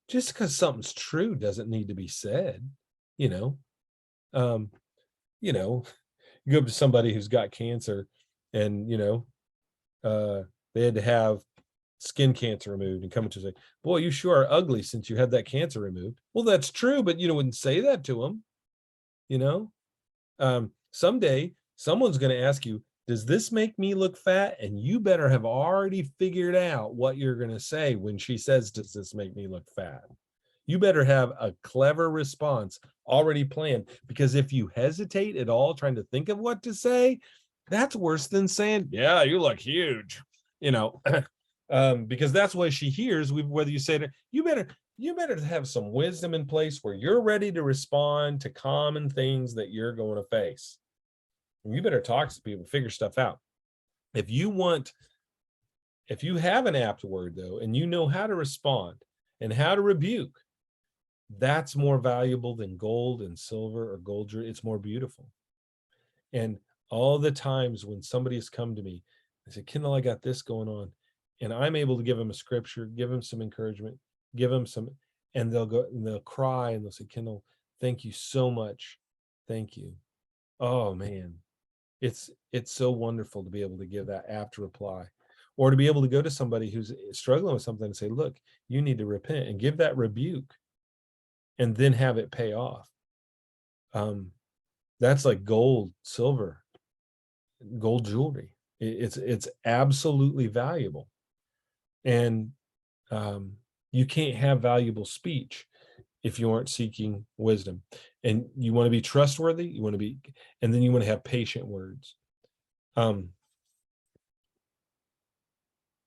Just because something's true doesn't need to be said, you know. You go up to somebody who's got cancer and, they had to have skin cancer removed and come to say, boy, you sure are ugly since you had that cancer removed. Well, that's true, but you wouldn't say that to them, someday someone's going to ask you, does this make me look fat? And you better have already figured out what you're going to say when she says, does this make me look fat? You better have a clever response already planned, because if you hesitate at all trying to think of what to say, that's worse than saying, yeah, you look huge, because that's what she hears. Whether you say to, you better have some wisdom in place where you're ready to respond to common things that you're going to face. And you better talk to people, figure stuff out. If you have an apt word though, and you know how to respond and how to rebuke, that's more valuable than gold and silver or gold jewelry. It's more beautiful. And all the times when somebody has come to me, I say, Kendall, I got this going on. And I'm able to give them a scripture, give them some encouragement, give them some, and they'll go and they'll cry and they'll say, Kendall, thank you so much. Thank you. Oh man, it's so wonderful to be able to give that apt reply, or to be able to go to somebody who's struggling with something and say, look, you need to repent, and give that rebuke and then have it pay off. That's like gold, silver, gold jewelry. It's absolutely valuable. And you can't have valuable speech if you aren't seeking wisdom. And you want to be trustworthy, and then you want to have patient words.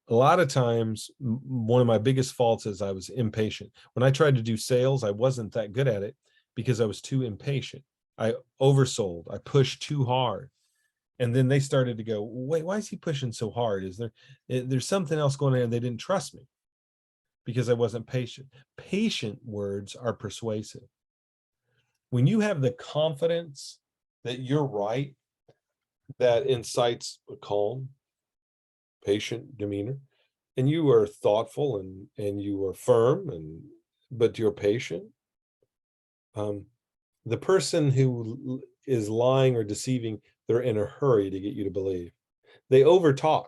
A lot of times, one of my biggest faults is I was impatient. When I tried to do sales, I wasn't that good at it because I was too impatient. I oversold. I pushed too hard. And then they started to go, wait, why is he pushing so hard? There's something else going on? And they didn't trust me because I wasn't patient. Patient words are persuasive. When you have the confidence that you're right, that incites a calm, patient demeanor, and you are thoughtful and you are firm, but you're patient. The person who is lying or deceiving, they're in a hurry to get you to believe. They overtalk.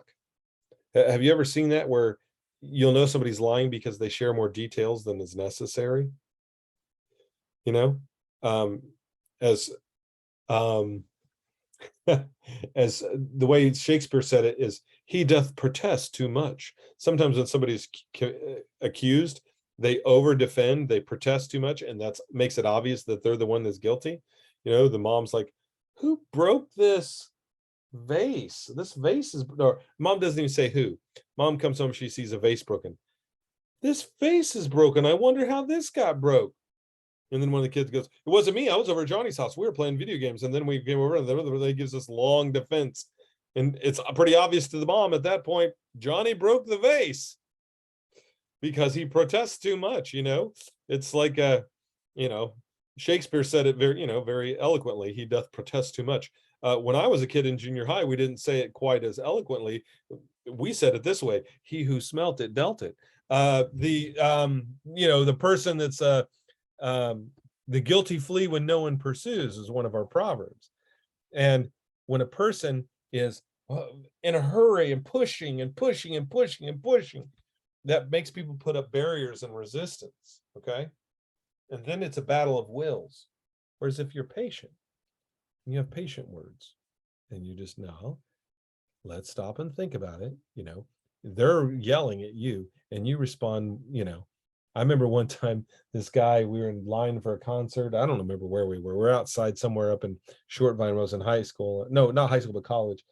Have you ever seen that, where you'll know somebody's lying because they share more details than is necessary? As as the way Shakespeare said it is, he doth protest too much. Sometimes when somebody's accused, they over defend, they protest too much, and that makes it obvious that they're the one that's guilty. The mom's like, who broke this vase? This vase is, or mom doesn't even say who. Mom comes home, she sees a vase broken. This vase is broken. I wonder how this got broke. And then one of the kids goes, it wasn't me. I was over at Johnny's house. We were playing video games. And then we came over and they gives us long defense. And it's pretty obvious to the mom at that point, Johnny broke the vase because he protests too much. It's like, Shakespeare said it very eloquently. He doth protest too much. When I was a kid in junior high, we didn't say it quite as eloquently. We said it this way: he who smelt it dealt it. The person that's the guilty flee when no one pursues is one of our proverbs. And when a person is in a hurry and pushing and pushing and pushing and pushing, that makes people put up barriers and resistance. Okay. And then it's a battle of wills. Whereas if you're patient, you have patient words, and you just know, let's stop and think about it. They're yelling at you and you respond. I remember one time this guy, we were in line for a concert. I don't remember where we were. We're outside somewhere up in Short Vine. I was in high school. No, not high school, but college.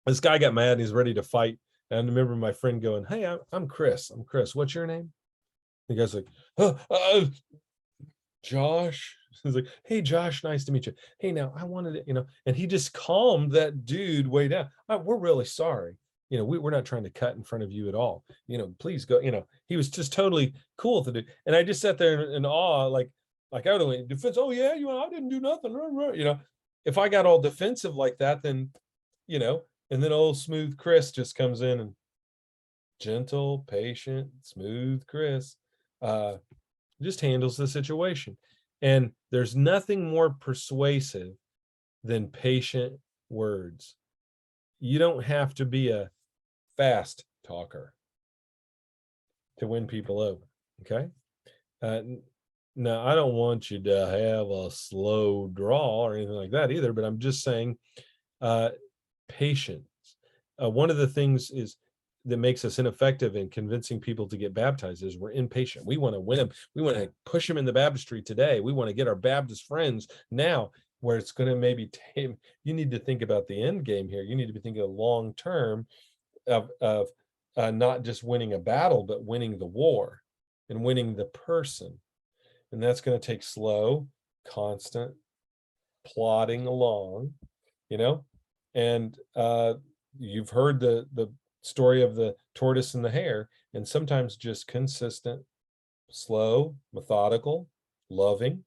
This guy got mad and he's ready to fight And I remember my friend going, "Hey, I'm Chris. I'm Chris. What's your name?" The guy's like, Josh. He's like, "Hey, Josh, nice to meet you. Hey, now I wanted to, and he just calmed that dude way down. We're really sorry. We're not trying to cut in front of you at all. Please go." He was just totally cool with it. And I just sat there in awe, like I would have went defense. "Oh yeah, I didn't do nothing." If I got all defensive like that, then, and then old smooth Chris just comes in and gentle, patient, smooth Chris. Uh, just handles the situation. And there's nothing more persuasive than patient words. You don't have to be a fast talker to win people over. Okay. Uh, Now, I don't want you to have a slow draw or anything like that either, but I'm just saying, uh, patience. One of the things is that makes us ineffective in convincing people to get baptized is we're impatient. We want to win them. We want to push them in the baptistry today. We want to get our Baptist friends now, where it's going to maybe take, you need to think about the end game here. You need to be thinking of long term of not just winning a battle, but winning the war and winning the person. And that's going to take slow, constant plodding along, you know, and you've heard the story of the tortoise and the hare, and sometimes just consistent, slow, methodical, loving,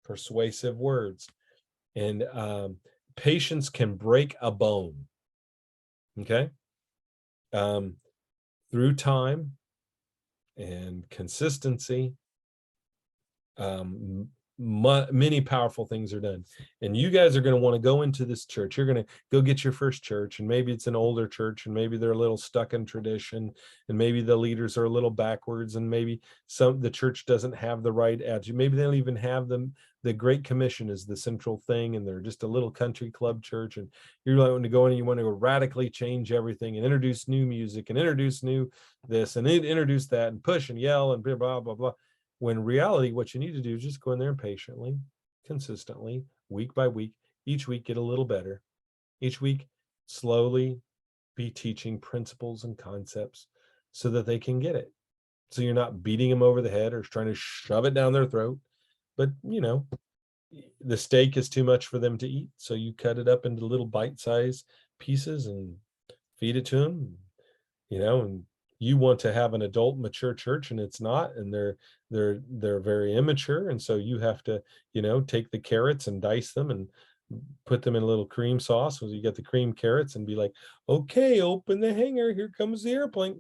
persuasive words. And patience can break a bone. Okay. um, Through time and consistency, many powerful things are done. And you guys are going to want to go into this church. You're going to go get your first church, and maybe it's an older church, and maybe they're a little stuck in tradition, and maybe the leaders are a little backwards, and maybe the church doesn't have the right attitude. Maybe they don't even have the Great Commission is the central thing, and they're just a little country club church, and you're like to go in and you want to radically change everything and introduce new music and introduce new this and introduce that and push and yell and blah blah blah blah. When in reality, what you need to do is just go in there and patiently, consistently, week by week, each week get a little better. Each week, slowly be teaching principles and concepts so that they can get it. So you're not beating them over the head or trying to shove it down their throat. But, the steak is too much for them to eat. So you cut it up into little bite-sized pieces and feed it to them, and you want to have an adult mature church, and it's not, and they're very immature, and so you have to take the carrots and dice them and put them in a little cream sauce. So you get the cream carrots and be like, "Okay, open the hanger, here comes the airplane."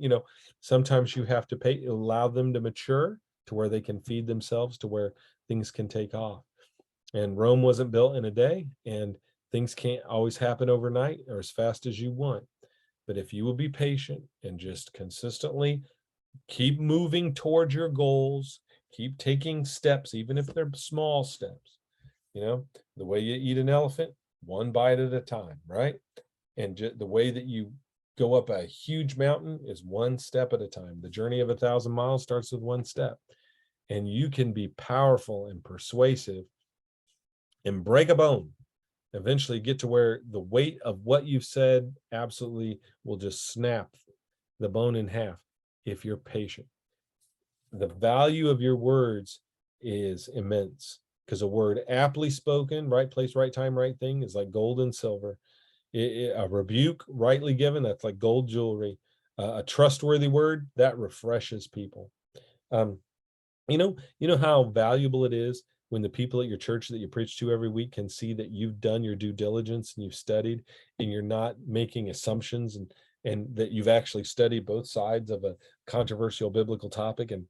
Sometimes you have to allow them to mature to where they can feed themselves, to where things can take off. And Rome wasn't built in a day, and things can't always happen overnight or as fast as you want. But if you will be patient and just consistently keep moving towards your goals, keep taking steps, even if they're small steps, the way you eat an elephant, one bite at a time, right? And the way that you go up a huge mountain is one step at a time. The journey of 1,000 miles starts with one step. And you can be powerful and persuasive and break a bone, eventually get to where the weight of what you've said absolutely will just snap the bone in half if you're patient. The value of your words is immense, because a word aptly spoken, right place, right time, right thing, is like gold and silver. A rebuke rightly given, that's like gold jewelry. A trustworthy word that refreshes people. Um, you know how valuable it is when the people at your church that you preach to every week can see that you've done your due diligence and you've studied, and you're not making assumptions, and that you've actually studied both sides of a controversial biblical topic, and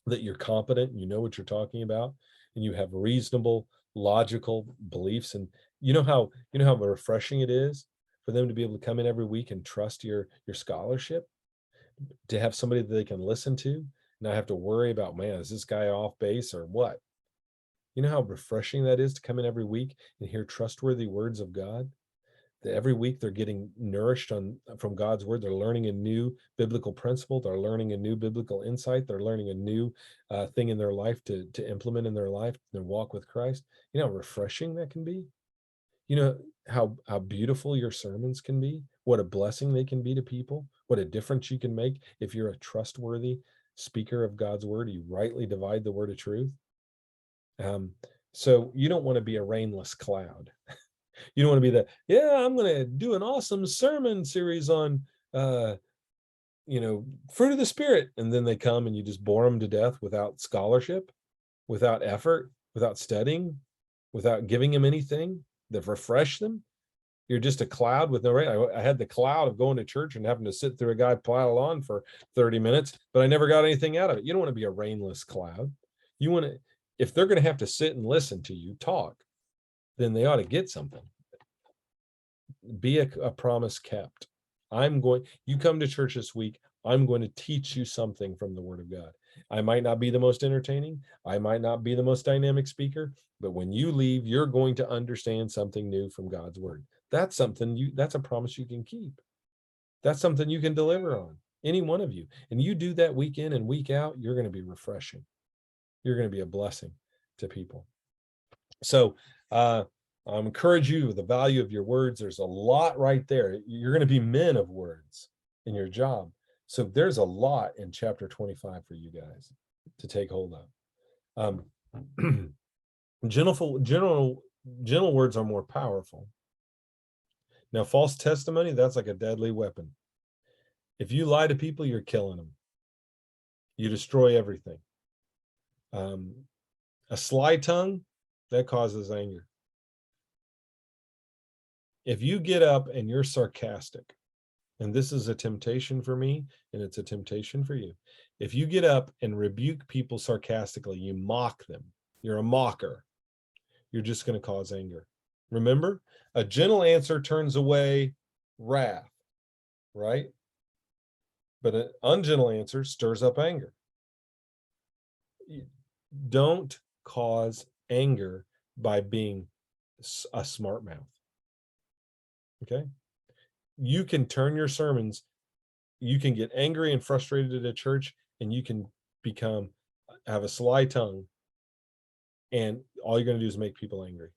that you're competent and you know what you're talking about, and you have reasonable, logical beliefs. And you know how refreshing it is for them to be able to come in every week and trust your scholarship, to have somebody that they can listen to, not have to worry about, man, is this guy off base or what? You know how refreshing that is to come in every week and hear trustworthy words of God? That every week they're getting nourished from God's word. They're learning a new biblical principle. They're learning a new biblical insight. They're learning a new thing in their life to implement in their life and walk with Christ. You know how refreshing that can be? You know how beautiful your sermons can be? What a blessing they can be to people? what a difference you can make if you're a trustworthy speaker of God's word. You rightly divide the word of truth. So you don't want to be a rainless cloud. You don't want to be I'm going to do an awesome sermon series on, fruit of the Spirit. And then they come and you just bore them to death without scholarship, without effort, without studying, without giving them anything that refresh them. You're just a cloud with no rain. I had the cloud of going to church and having to sit through a guy plow on for 30 minutes, but I never got anything out of it. You don't want to be a rainless cloud. You want to, if they're going to have to sit and listen to you talk, then they ought to get something. Be a promise kept. You come to church this week, I'm going to teach you something from the Word of God. I might not be the most entertaining. I might not be the most dynamic speaker, but when you leave, you're going to understand something new from God's Word. That's that's a promise you can keep. That's something you can deliver on, any one of you. And you do that week in and week out, you're going to be refreshing. You're going to be a blessing to people. So, I encourage you with the value of your words. There's a lot right there. You're going to be men of words in your job. So there's a lot in chapter 25 for you guys to take hold of. Gentle words are more powerful. Now, false testimony, that's like a deadly weapon. If you lie to people, you're killing them. You destroy everything. A sly tongue, that causes anger. If you get up and you're sarcastic, and this is a temptation for me, and it's a temptation for you. If you get up and rebuke people sarcastically, you mock them, you're a mocker, you're just going to cause anger. Remember, a gentle answer turns away wrath, right? But an ungentle answer stirs up anger. Don't cause anger by being a smart mouth. Okay? You can turn your sermons, you can get angry and frustrated at a church, and you can have a sly tongue, and all you're going to do is make people angry.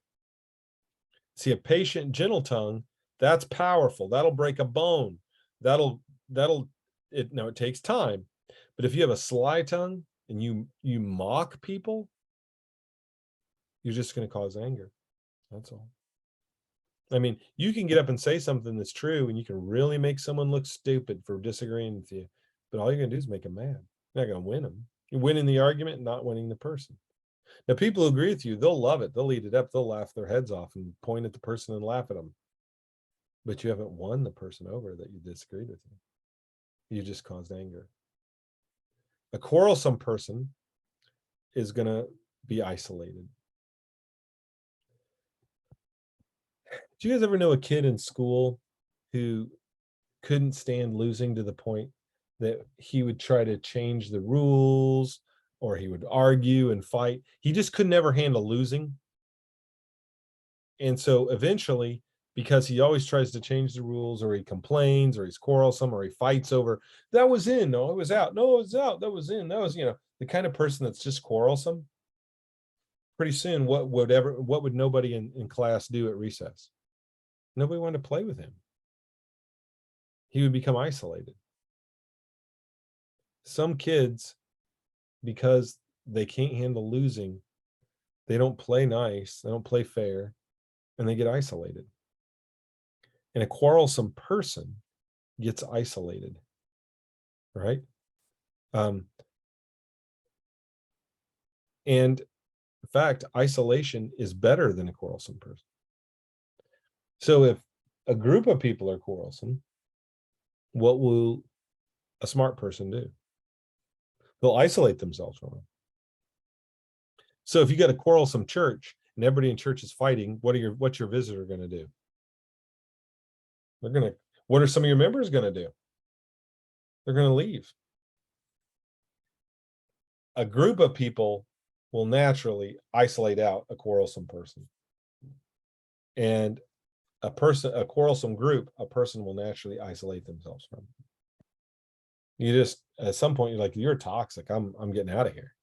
See, a patient, gentle tongue, that's powerful. That'll break a bone. It takes time. But if you have a sly tongue and you mock people, you're just going to cause anger. That's all. I mean, you can get up and say something that's true, and you can really make someone look stupid for disagreeing with you. But all you're going to do is make them mad. You're not going to win them. You're winning the argument, not winning the person. Now, people who agree with you, they'll love it. They'll eat it up. They'll laugh their heads off and point at the person and laugh at them. But you haven't won the person over that you disagreed with you. You just caused anger. A quarrelsome person is going to be isolated. Do you guys ever know a kid in school who couldn't stand losing to the point that he would try to change the rules, or he would argue and fight? He just could never handle losing. And so eventually, because he always tries to change the rules, or he complains, or he's quarrelsome, or he fights over, that was in, no, it was out, no, it was out, that was in, that was, the kind of person that's just quarrelsome, pretty soon, what would nobody in class do at recess? Nobody wanted to play with him. He would become isolated. Some kids, because they can't handle losing, they don't play nice, they don't play fair, and they get isolated. And a quarrelsome person gets isolated, right? And in fact, isolation is better than a quarrelsome person. So if a group of people are quarrelsome, what will a smart person do? They'll isolate themselves from them. So if you got a quarrelsome church and everybody in church is fighting, what's your visitor going to do? What are some of your members going to do? They're going to leave. A group of people will naturally isolate out a quarrelsome person. And a quarrelsome group, a person will naturally isolate themselves from. You just, at some point, you're like, you're toxic. I'm getting out of here.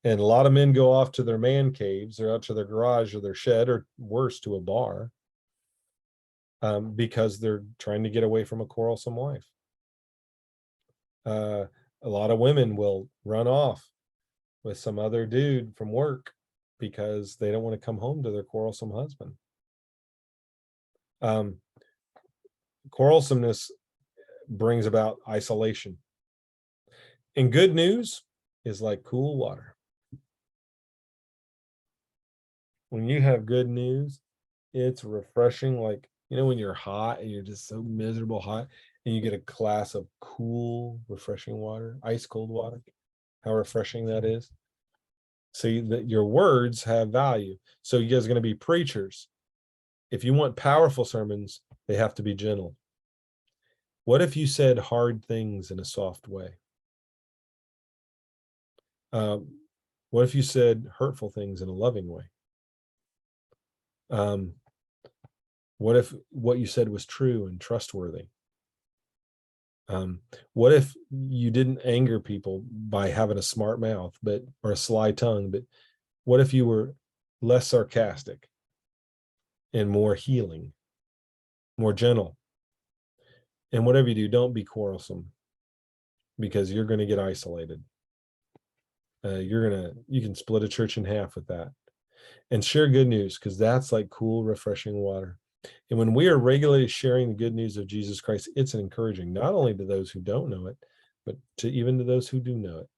And a lot of men go off to their man caves, or out to their garage or their shed, or worse, to a bar, because they're trying to get away from a quarrelsome wife. A lot of women will run off with some other dude from work because they don't want to come home to their quarrelsome husband. Quarrelsomeness brings about isolation. And good news is like cool water. When you have good news, it's refreshing. Like, when you're hot and you're just so miserable hot, and you get a glass of cool, refreshing water, ice cold water, how refreshing that is. See that your words have value. So you guys are going to be preachers. If you want powerful sermons, they have to be gentle. What if you said hard things in a soft way? What if you said hurtful things in a loving way? What if what you said was true and trustworthy? What if you didn't anger people by having a smart mouth, or a sly tongue, but what if you were less sarcastic and more healing, more gentle? And whatever you do, don't be quarrelsome, because you're going to get isolated. You can split a church in half with that. And share good news, because that's like cool, refreshing water. And when we are regularly sharing the good news of Jesus Christ, it's encouraging, not only to those who don't know it, but even to those who do know it.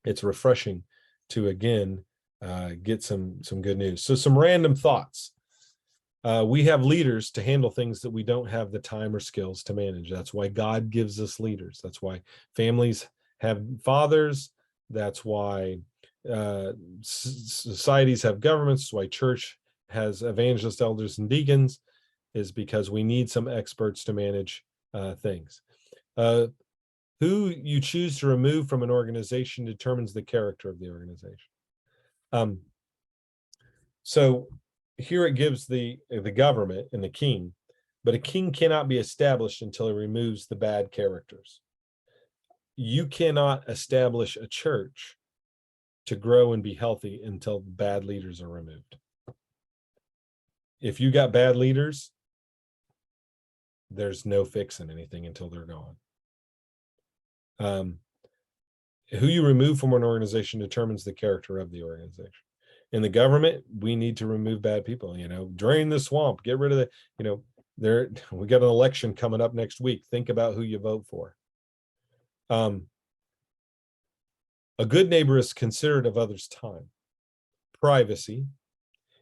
It's refreshing to, again, get some good news. So some random thoughts. We have leaders to handle things that we don't have the time or skills to manage. That's why God gives us leaders. That's why families have fathers. That's why societies have governments. That's why church has evangelists, elders, and deacons, is because we need some experts to manage things. Who you choose to remove from an organization determines the character of the organization. So here it gives the government and the king, but a king cannot be established until he removes the bad characters. You cannot establish a church to grow and be healthy until bad leaders are removed. If you got bad leaders, there's no fixing anything until they're gone. Who you remove from an organization determines the character of the organization. In the government, we need to remove bad people, drain the swamp, get rid of the, we got an election coming up next week. Think about who you vote for. A good neighbor is considerate of others' time, privacy,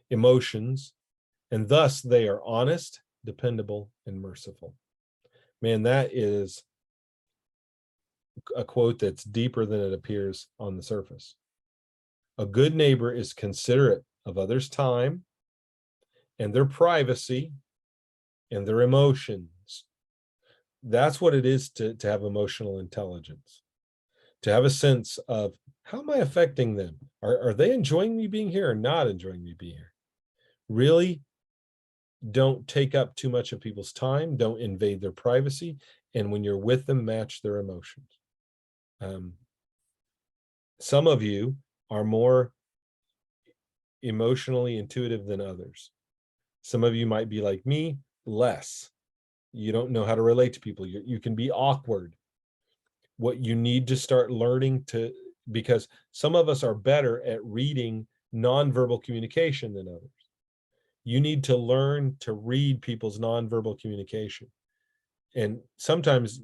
emotions, and thus they are honest, dependable, and merciful. Man, that is a quote that's deeper than it appears on the surface. A good neighbor is considerate of others' time and their privacy and their emotions. That's what it is to have emotional intelligence, to have a sense of, how am I affecting them? Are they enjoying me being here or not enjoying me being here? Really don't take up too much of people's time. Don't invade their privacy. And when you're with them, match their emotions. Some of you are more emotionally intuitive than others. Some of you might be like me, less. You don't know how to relate to people. You can be awkward. What you need to start learning because some of us are better at reading nonverbal communication than others. You need to learn to read people's nonverbal communication. And sometimes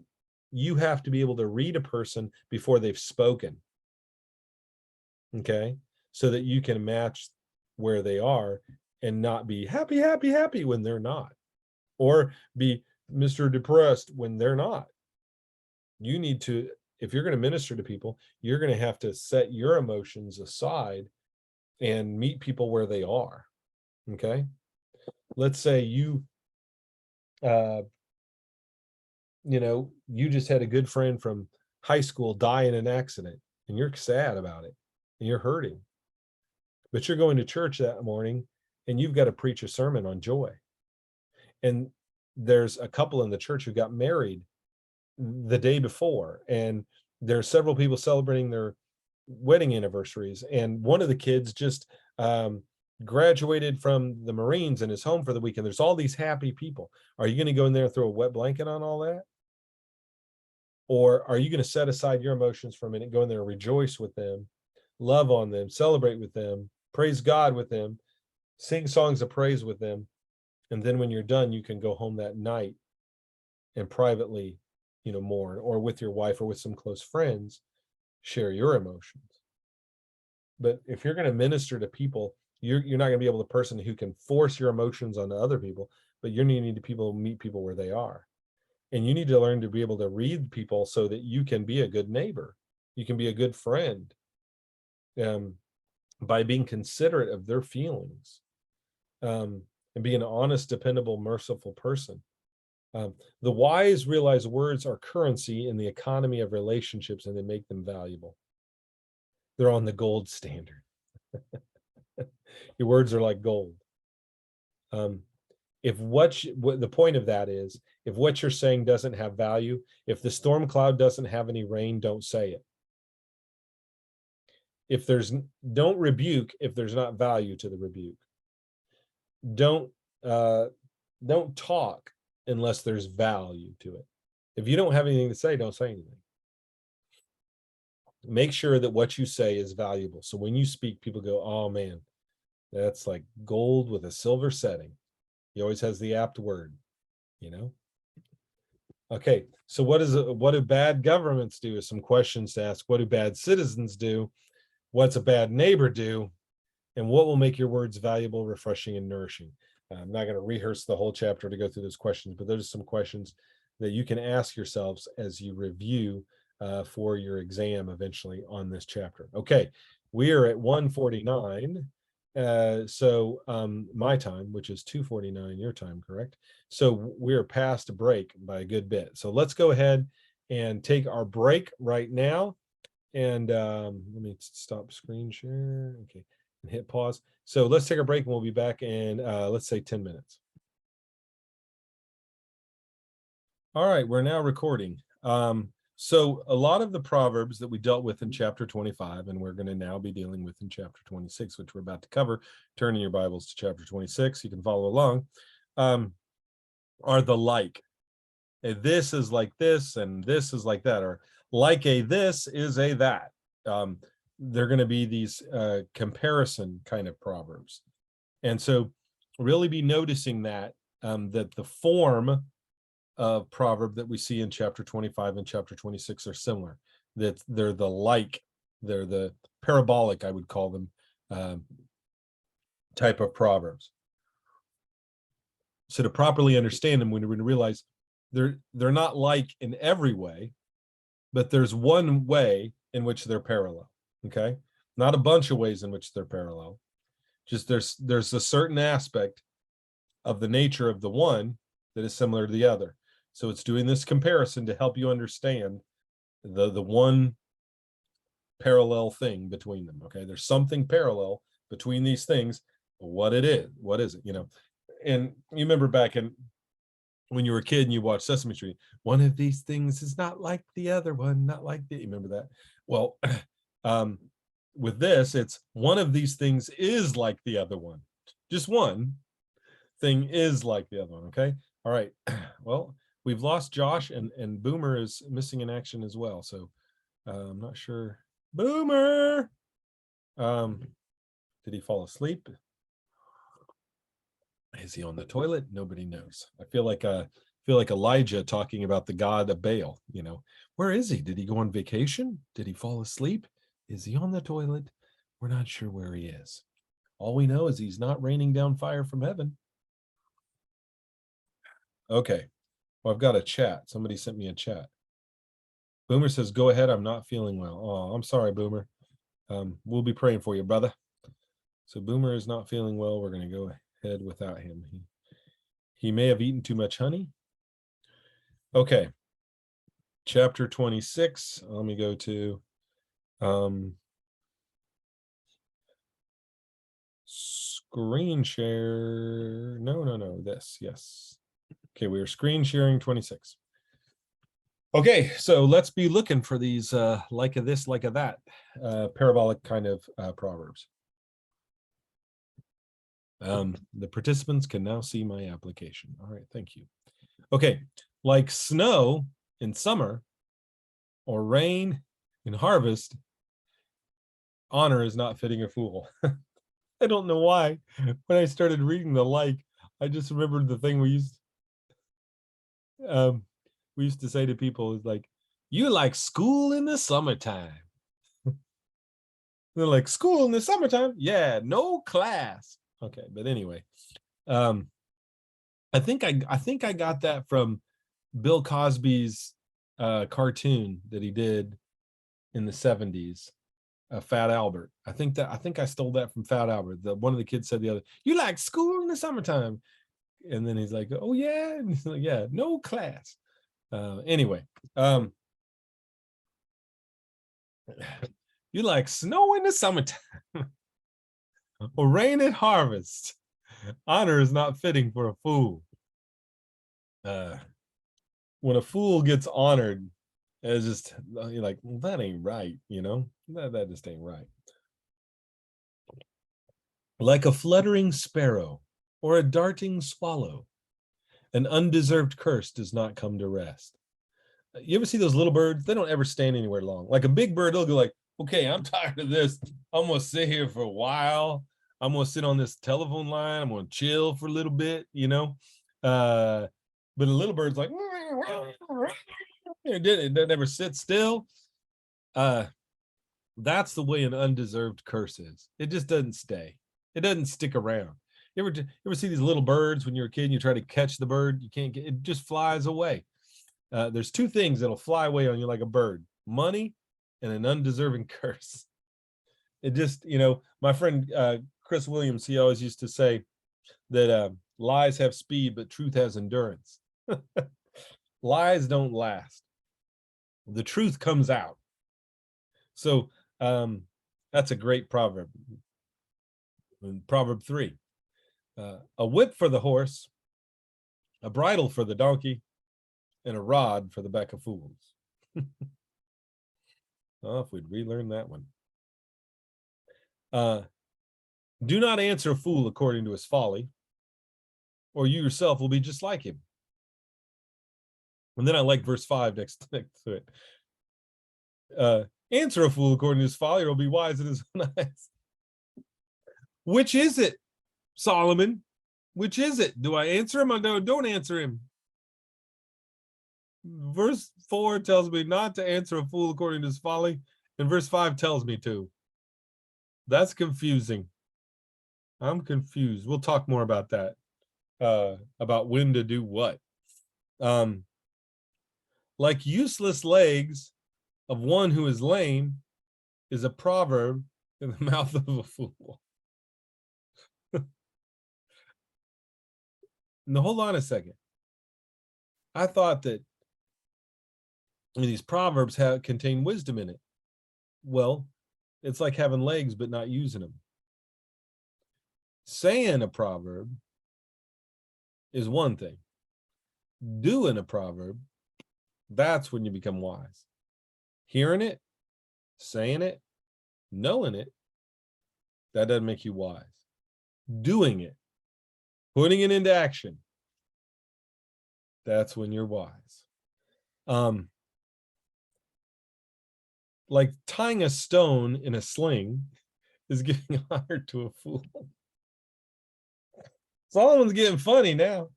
you have to be able to read a person before they've spoken. Okay? So that you can match where they are and not be happy, happy, happy when they're not, or be Mr. Depressed when they're not. You need to, if you're going to minister to people, you're going to have to set your emotions aside and meet people where they are. Okay? Let's say you just had a good friend from high school die in an accident, and you're sad about it and you're hurting, but you're going to church that morning and you've got to preach a sermon on joy. And there's a couple in the church who got married the day before, and there's several people celebrating their wedding anniversaries, and one of the kids just graduated from the Marines and is home for the weekend. There's all these happy people. Are you going to go in there and throw a wet blanket on all that? Or are you going to set aside your emotions for a minute, go in there and rejoice with them, love on them, celebrate with them, praise God with them, sing songs of praise with them, and then when you're done, you can go home that night and privately, mourn, or with your wife or with some close friends, share your emotions. But if you're going to minister to people, you're not going to be able to be the person who can force your emotions onto other people, but you need to meet people where they are. And you need to learn to be able to read people so that you can be a good neighbor. You can be a good friend by being considerate of their feelings, and be an honest, dependable, merciful person. The wise realize words are currency in the economy of relationships, and they make them valuable. They're on the gold standard. Your words are like gold. If the point of that is, if what you're saying doesn't have value, if the storm cloud doesn't have any rain, don't say it. Don't rebuke if there's not value to the rebuke. Don't talk unless there's value to it. If you don't have anything to say, don't say anything. Make sure that what you say is valuable. So when you speak, people go, oh man, that's like gold with a silver setting. He always has the apt word, Okay, so what do bad governments do? Is some questions to ask. What do bad citizens do? What's a bad neighbor do? And what will make your words valuable, refreshing, and nourishing? I'm not going to rehearse the whole chapter to go through those questions, but those are some questions that you can ask yourselves as you review for your exam eventually on this chapter. Okay, we are at 149. So my time, which is 2:49 your time, correct? So we're past a break by a good bit. So let's go ahead and take our break right now. And let me stop screen share. Okay, and hit pause. So let's take a break and we'll be back in, let's say 10 minutes. All right, we're now recording. So a lot of the Proverbs that we dealt with in chapter 25, and we're going to now be dealing with in chapter 26, which we're about to cover. Turn in your Bibles to chapter 26. You can follow along. Are the like. This is like this, and this is like that, or like a this is a that. They're going to be these comparison kind of proverbs. And so really be noticing that the form of proverb that we see in chapter 25 and chapter 26 are similar, that they're the like, they're the parabolic, I would call them, type of proverbs. So to properly understand them, we're going to realize they're not like in every way, but there's one way in which they're parallel. Okay, not a bunch of ways in which they're parallel. Just there's a certain aspect of the nature of the one that is similar to the other. So it's doing this comparison to help you understand the one parallel thing between them. Okay, there's something parallel between these things. What is it? And you remember back in when you were a kid and you watched Sesame Street, one of these things is not like the other one, not like the. You remember that? Well, with this, it's one of these things is like the other one. Just one thing is like the other one. Okay. All right. Well, we've lost Josh, and Boomer is missing in action as well. So I'm not sure. Boomer. Did he fall asleep? Is he on the toilet? Nobody knows. I feel like Elijah talking about the god of Baal. Where is he? Did he go on vacation? Did he fall asleep? Is he on the toilet? We're not sure where he is. All we know is he's not raining down fire from heaven. Okay. Well, I've got a chat. Somebody sent me a chat. Boomer says, go ahead. I'm not feeling well. Oh, I'm sorry, Boomer. We'll be praying for you, brother. So Boomer is not feeling well. We're going to go ahead without him. He may have eaten too much honey. Okay. Chapter 26. Let me go to screen share. No. This. Yes. Okay. We are screen sharing 26. Okay. So let's be looking for these like a this, like a that parabolic kind of proverbs. The participants can now see my application. All right. Thank you. Okay. Like snow in summer or rain and harvest, honor is not fitting a fool. I don't know why. When I started reading the like, I just remembered the thing we used to say to people is like, you like school in the summertime. They're like, school in the summertime? Yeah, no class. Okay, but anyway, I think I got that from Bill Cosby's cartoon that he did in the 70s. Fat Albert. I think I stole that from Fat Albert. One of the kids said the other, you like school in the summertime? And then he's like, oh yeah, and he's like, yeah, no class. Anyway, you like snow in the summertime or rain at harvest. Honor is not fitting for a fool. When a fool gets honored, it's just, you're like, well, that ain't right, that just ain't right. Like a fluttering sparrow or a darting swallow, an undeserved curse does not come to rest. You ever see those little birds? They don't ever stand anywhere long. Like a big bird, they'll go like, okay, I'm tired of this. I'm going to sit here for a while. I'm going to sit on this telephone line. I'm going to chill for a little bit, but a little bird's like, it never sits still. That's the way an undeserved curse is. It just doesn't stay. It doesn't stick around. You ever see these little birds when you're a kid and you try to catch the bird? You can't get it, just flies away. There's two things that'll fly away on you like a bird: money and an undeserving curse. It just, my friend Chris Williams, he always used to say that lies have speed, but truth has endurance. Lies don't last. The truth comes out. So that's a great proverb. In Proverb 3, a whip for the horse, a bridle for the donkey, and a rod for the back of fools. Oh, if we'd relearn that one. Do not answer a fool according to his folly, or you yourself will be just like him. And then I like verse 5 next to it. Answer a fool according to his folly, or he'll be wise in his own eyes. Which is it, Solomon? Which is it? Do I answer him or don't answer him? Verse 4 tells me not to answer a fool according to his folly, and verse 5 tells me to. That's confusing. I'm confused. We'll talk more about that, about when to do what. Like useless legs of one who is lame is a proverb in the mouth of a fool. Now, hold on a second. I thought that these proverbs contain wisdom in it. Well, it's like having legs but not using them. Saying a proverb is one thing. Doing a proverb, that's when you become wise. Hearing it, saying it, knowing it, that doesn't make you wise. Doing it, putting it into action, that's when you're wise. Like tying a stone in a sling is giving honor to a fool. Solomon's getting funny now.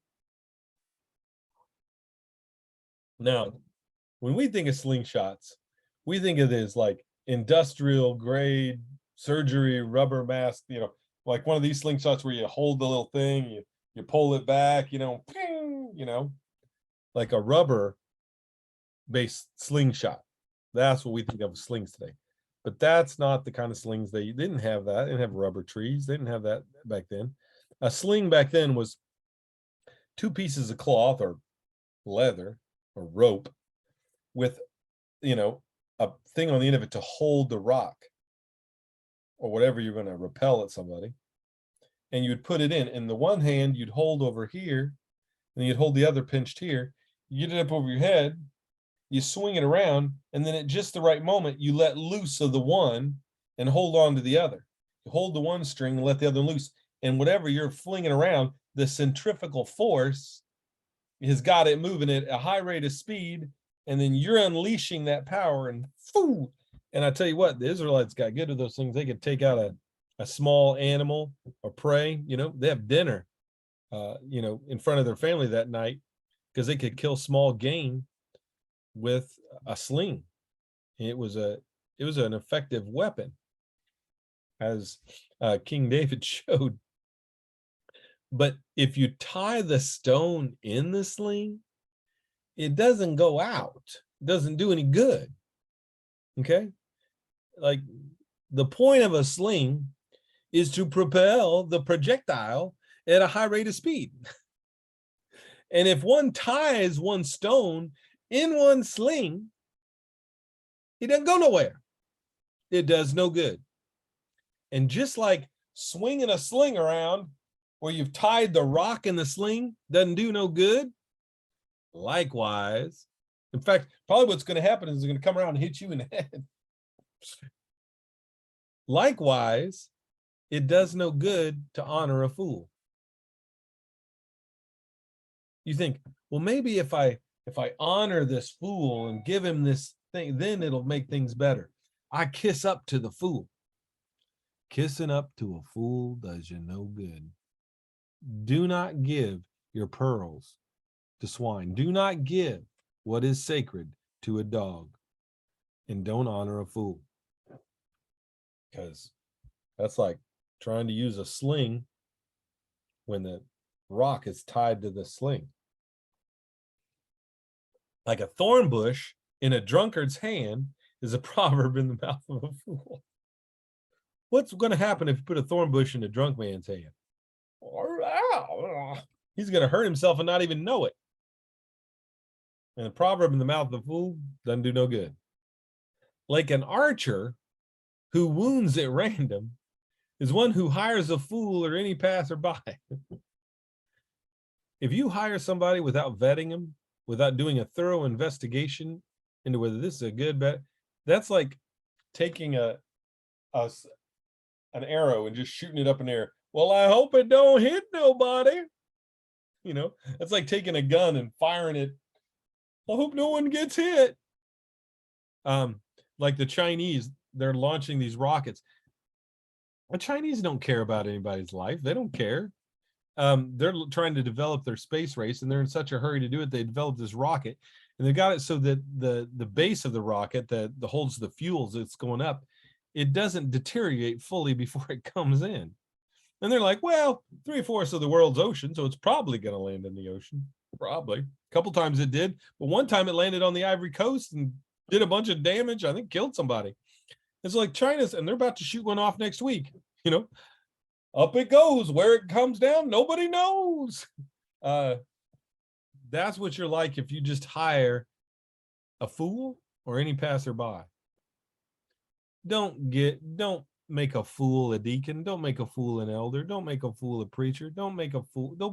Now, when we think of slingshots, we think of this like industrial grade surgery rubber mask, like one of these slingshots where you hold the little thing, you pull it back, ping, like a rubber based slingshot. That's what we think of as slings today. But that's not the kind of slings they didn't have. That they didn't have rubber trees. They didn't have that back then. A sling back then was two pieces of cloth or leather or rope with, a thing on the end of it to hold the rock or whatever you're going to repel at somebody. And you'd put it in. In the one hand, you'd hold over here, and you'd hold the other pinched here. You get it up over your head, you swing it around, and then at just the right moment, you let loose of the one and hold on to the other. You hold the one string and let the other loose. And whatever you're flinging around, the centrifugal force has got it moving at a high rate of speed, and then you're unleashing that power, and foo. And I tell you what, the Israelites got good with those things. They could take out a small animal or prey. They have dinner, in front of their family that night, because they could kill small game with a sling. It was an effective weapon, as King David showed. But if you tie the stone in the sling, it doesn't go out. It doesn't do any good. Okay? Like, the point of a sling is to propel the projectile at a high rate of speed. And if one ties one stone in one sling, it doesn't go nowhere. It does no good. And just like swinging a sling around where you've tied the rock in the sling doesn't do no good, likewise, in fact, probably what's going to happen is it's going to come around and hit you in the head. Likewise, it does no good to honor a fool. You think, well, maybe if I honor this fool and give him this thing, then it'll make things better. I kiss up to the fool. Kissing up to a fool does you no good. Do not give your pearls to swine. Do not give what is sacred to a dog. And don't honor a fool. Because that's like trying to use a sling when the rock is tied to the sling. Like a thorn bush in a drunkard's hand is a proverb in the mouth of a fool. What's going to happen if you put a thorn bush in a drunk man's hand? He's going to hurt himself and not even know it. And a proverb in the mouth of a fool doesn't do no good. Like an archer who wounds at random is one who hires a fool or any passerby. If you hire somebody without vetting him, without doing a thorough investigation into whether this is a good bet, that's like taking an arrow and just shooting it up in the air. Well, I hope it don't hit nobody. That's like taking a gun and firing it. I hope no one gets hit. Like the Chinese, they're launching these rockets. The Chinese don't care about anybody's life. They don't care. They're trying to develop their space race, and they're in such a hurry to do it. They developed this rocket, and they got it so that the base of the rocket that holds the fuels that's going up, it doesn't deteriorate fully before it comes in. And they're like, well, 3/4 of the world's ocean, so it's probably going to land in the ocean. Probably. A couple times it did, but one time it landed on the Ivory Coast and did a bunch of damage. I think killed somebody. It's like China's, and they're about to shoot one off next week. Up it goes. Where it comes down, nobody knows. That's what you're like if you just hire a fool or any passerby. Don't make a fool a deacon. Don't make a fool an elder. Don't make a fool a preacher. Don't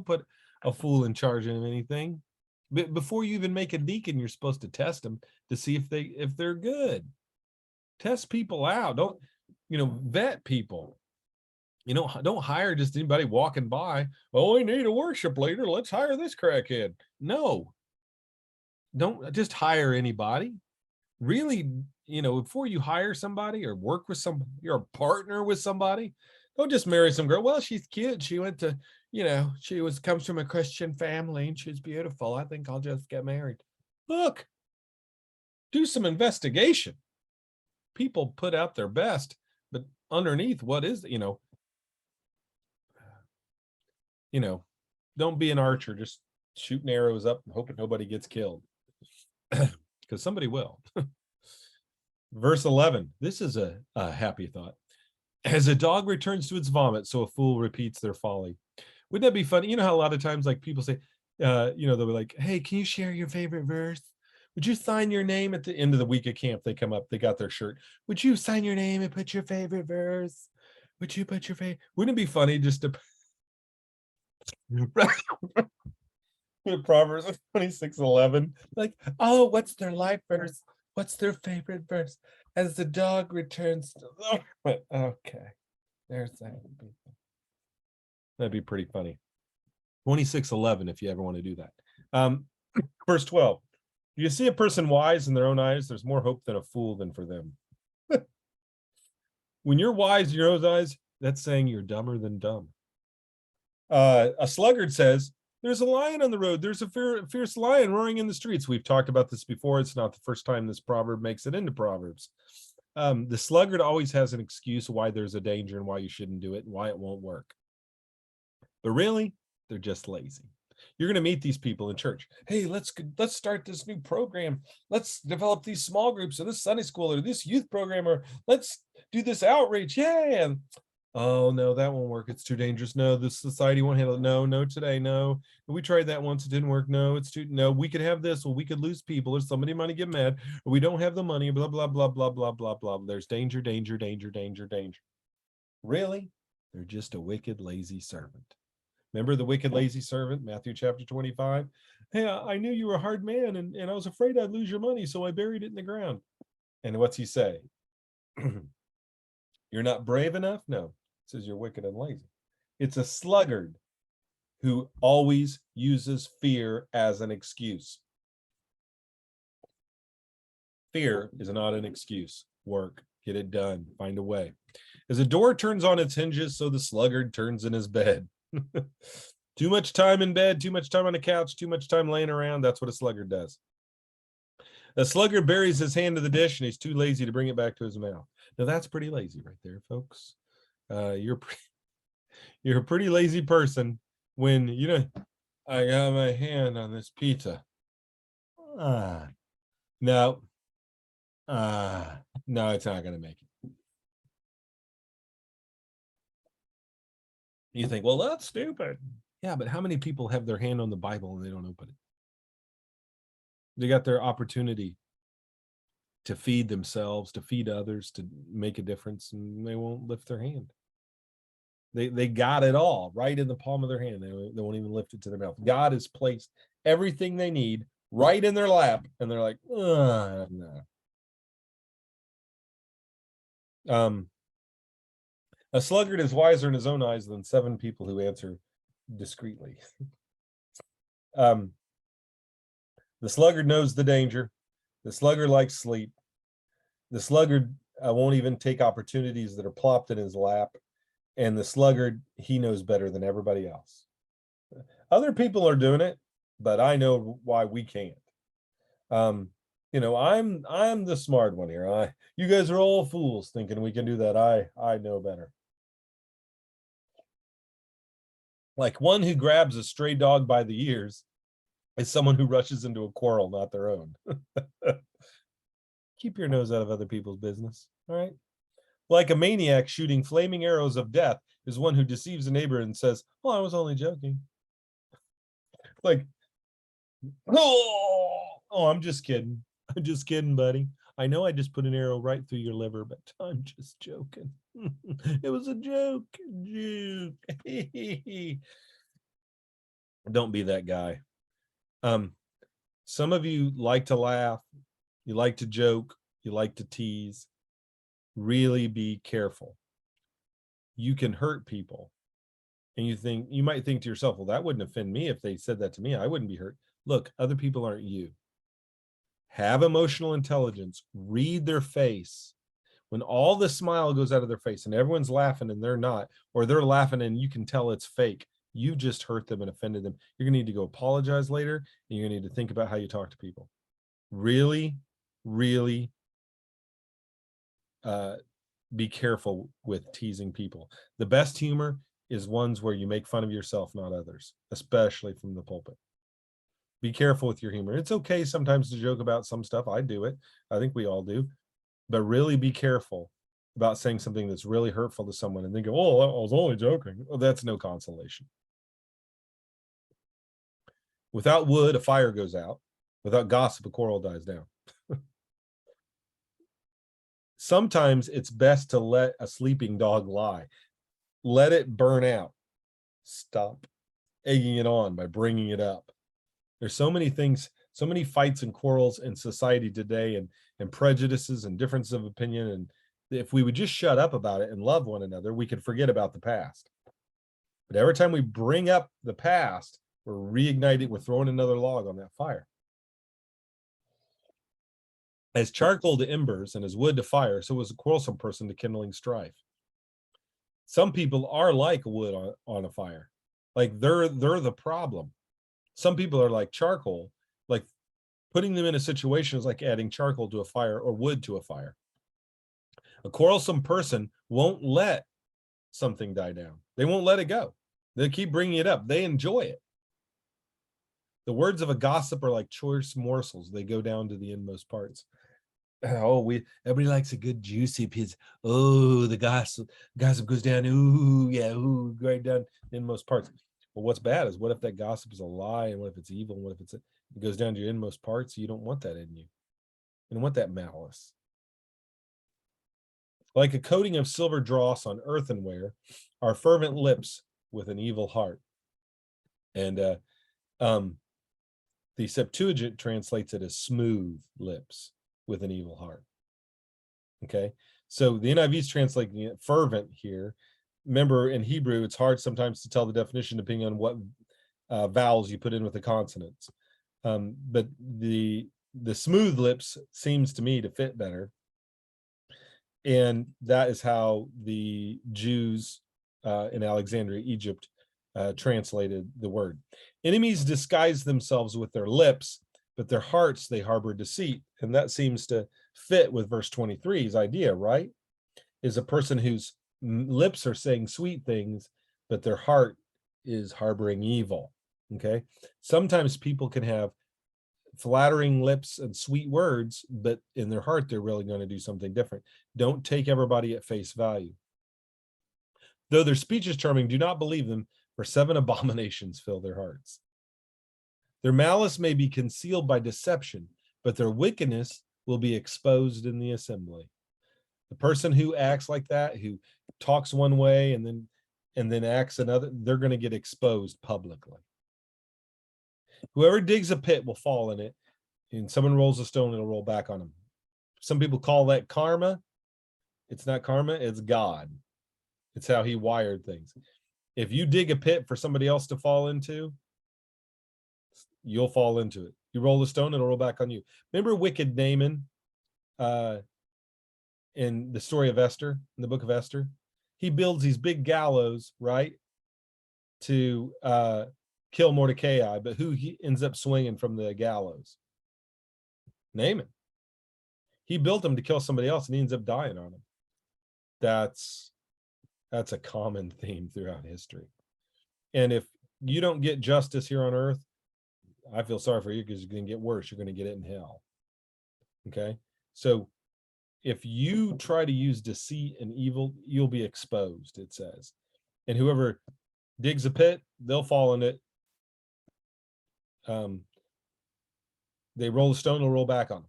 put a fool in charge of anything. But before you even make a deacon, you're supposed to test them to see if they're good. Test people out. Don't, vet people. Don't hire just anybody walking by. Oh, we need a worship leader. Let's hire this crackhead. No. Don't just hire anybody. Really, before you hire somebody or work with somebody, you're a partner with somebody, don't just marry some girl. Well, she's cute. She went to, comes from a Christian family and she's beautiful. I think I'll just get married. Look, do some investigation. People put out their best, but underneath, what is, don't be an archer, just shooting arrows up and hoping nobody gets killed. Because somebody will. Verse 11. This is a happy thought. As a dog returns to its vomit, so a fool repeats their folly. Wouldn't that be funny? You know how a lot of times like people say, they'll be like, hey, can you share your favorite verse? Would you sign your name at the end of the week of camp? They come up, they got their shirt. Would you sign your name and put your favorite verse? Would you put your favorite? Wouldn't it be funny just to Proverbs 26:11, like, oh, what's their life verse? What's their favorite verse? As the dog returns to okay, there's that. That'd be pretty funny. 26:11, if you ever want to do that. Verse 12. You see a person wise in their own eyes, there's more hope than a fool than for them. When you're wise in your own eyes, that's saying you're dumber than dumb. A sluggard says, there's a lion on the road. There's a fierce lion roaring in the streets. We've talked about this before. It's not the first time this proverb makes it into Proverbs. The sluggard always has an excuse why there's a danger and why you shouldn't do it and why it won't work. But really, they're just lazy. You're going to meet these people in church. Hey, let's start this new program. Let's develop these small groups or this Sunday school or this youth program, or let's do this outreach. Yeah. And, oh no, that won't work. It's too dangerous. No, the society won't handle it. No, today, no. We tried that once. It didn't work. No, it's too, no, we could have this. Well, we could lose people or somebody might get mad or we don't have the money, blah, blah, blah, blah, blah, blah, blah. There's danger, danger, danger, danger, danger. Really? They're just a wicked, lazy servant. Remember the wicked, lazy servant, Matthew chapter 25? Hey, I knew you were a hard man and I was afraid I'd lose your money, so I buried it in the ground. And what's he say? You're not brave enough? No, it says you're wicked and lazy. It's a sluggard who always uses fear as an excuse. Fear is not an excuse. Work, get it done, find a way. As a door turns on its hinges, so the sluggard turns in his bed. Too much time in bed, too much time on the couch, too much time laying around. That's what a sluggard does. A sluggard buries his hand in the dish and he's too lazy to bring it back to his mouth. Now that's pretty lazy right there, folks. You're a pretty lazy person when I got my hand on this pizza. No, it's not going to make it. You think, well, that's stupid. Yeah, but how many people have their hand on the Bible and they don't open it? They got their opportunity to feed themselves, to feed others, to make a difference, and they won't lift their hand. They got it all right in the palm of their hand. They won't even lift it to their mouth. God has placed everything they need right in their lap, and they're like, no. A sluggard is wiser in his own eyes than 7 people who answer discreetly. The sluggard knows the danger. The sluggard likes sleep. The sluggard won't even take opportunities that are plopped in his lap. And the sluggard, he knows better than everybody else. Other people are doing it, but I know why we can't. I'm the smart one here. You guys are all fools thinking we can do that. I know better. Like one who grabs a stray dog by the ears is someone who rushes into a quarrel, not their own. Keep your nose out of other people's business, all right? Like a maniac shooting flaming arrows of death is one who deceives a neighbor and says, "Oh, I was only joking." Like, I'm just kidding. I'm just kidding, buddy. I know I just put an arrow right through your liver, but I'm just joking. It was a joke. Don't be that guy. Some of you like to laugh, you like to joke, you like to tease. Really be careful. You can hurt people. And you might think to yourself, well, that wouldn't offend me if they said that to me. I wouldn't be hurt. Look, other people aren't you. Have emotional intelligence. Read their face. When all the smile goes out of their face and everyone's laughing and they're not, or they're laughing and you can tell it's fake, you just hurt them and offended them. You're going to need to go apologize later, and you're going to need to think about how you talk to people. Really, really be careful with teasing people. The best humor is ones where you make fun of yourself, not others, especially from the pulpit. Be careful with your humor. It's okay sometimes to joke about some stuff. I do it. I think we all do. But really be careful about saying something that's really hurtful to someone and then go, oh, I was only joking. Well, that's no consolation. Without wood, a fire goes out. Without gossip, a quarrel dies down. Sometimes it's best to let a sleeping dog lie. Let it burn out. Stop egging it on by bringing it up. There's so many things, so many fights and quarrels in society today, and prejudices and differences of opinion. And if we would just shut up about it and love one another, we could forget about the past. But every time we bring up the past, we're reigniting, we're throwing another log on that fire. As charcoal to embers and as wood to fire, so was a quarrelsome person to kindling strife. Some people are like wood on a fire. Like they're the problem. Some people are like charcoal, like putting them in a situation is like adding charcoal to a fire or wood to a fire. A quarrelsome person won't let something die down. They won't let it go. They keep bringing it up. They enjoy it. The words of a gossip are like choice morsels. They go down to the inmost parts. Oh, everybody likes a good juicy piece. Oh, the gossip goes down. Ooh, yeah, ooh, right down the inmost parts. Well, what's bad is what if that gossip is a lie, and what if it's evil, and what if it goes down to your inmost parts? You don't want that in you. You don't want that malice. Like a coating of silver dross on earthenware, are fervent lips with an evil heart. And the Septuagint translates it as smooth lips with an evil heart. Okay, so the NIV is translating it fervent here. Remember, in Hebrew, it's hard sometimes to tell the definition depending on what vowels you put in with the consonants. But the smooth lips seems to me to fit better. And that is how the Jews in Alexandria, Egypt, translated the word. Enemies disguise themselves with their lips, but their hearts they harbor deceit. And that seems to fit with verse 23's idea, right? Is a person whose lips are saying sweet things, but their heart is harboring evil. Okay. Sometimes people can have flattering lips and sweet words, but in their heart, they're really going to do something different. Don't take everybody at face value. Though their speech is charming, do not believe them, for 7 abominations fill their hearts. Their malice may be concealed by deception, but their wickedness will be exposed in the assembly. The person who acts like that, who talks one way and then acts another, they're going to get exposed publicly. Whoever digs a pit will fall in it, and someone rolls a stone, it'll roll back on them. Some people call that karma. It's not karma, it's God. It's how he wired things. If you dig a pit for somebody else to fall into, you'll fall into it. You roll a stone, it'll roll back on you. Remember wicked Naaman in the story of Esther, in the book of Esther? He builds these big gallows, right, to kill Mordecai, but who he ends up swinging from the gallows? Naaman. He built them to kill somebody else, and he ends up dying on them. That's a common theme throughout history. And if you don't get justice here on earth, I feel sorry for you, because you're going to get worse. You're going to get it in hell. Okay? So if you try to use deceit and evil, you'll be exposed, it says. And whoever digs a pit, they'll fall in it. They roll a stone, they'll roll back on them.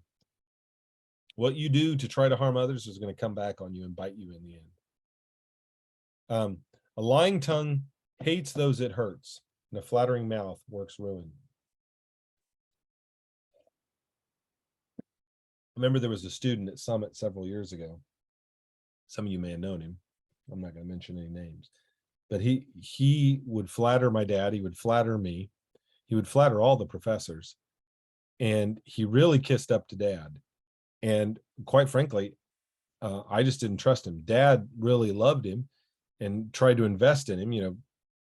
What you do to try to harm others is going to come back on you and bite you in the end. A lying tongue hates those it hurts, and a flattering mouth works ruin. I remember there was a student at Summit several years ago. Some of you may have known him. I'm not going to mention any names. But he would flatter my dad. He would flatter me. He would flatter all the professors. And he really kissed up to Dad. And quite frankly, I just didn't trust him. Dad really loved him and tried to invest in him,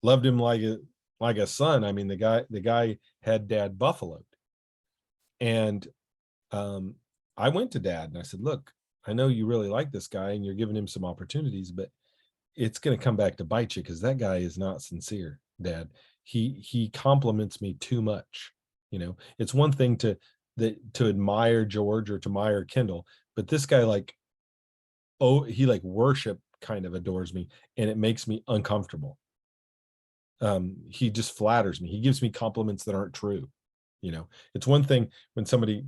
loved him like a son. I mean, the guy had Dad buffaloed. And I went to Dad and I said, look, I know you really like this guy and you're giving him some opportunities, but it's going to come back to bite you, because that guy is not sincere, Dad. He compliments me too much. It's one thing to admire George or to admire Kendall, but this guy he worship kind of adores me, and it makes me uncomfortable. He just flatters me. He gives me compliments that aren't true. It's one thing when somebody,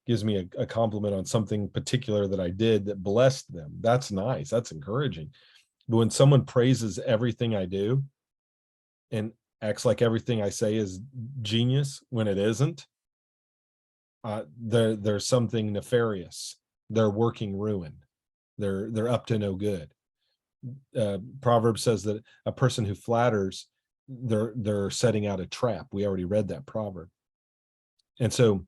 gives me a compliment on something particular that I did that blessed them. That's nice. That's encouraging. But when someone praises everything I do and acts like everything I say is genius when it isn't, there's something nefarious. They're working ruin. They're up to no good. Proverbs says that a person who flatters, they're setting out a trap. We already read that proverb. And so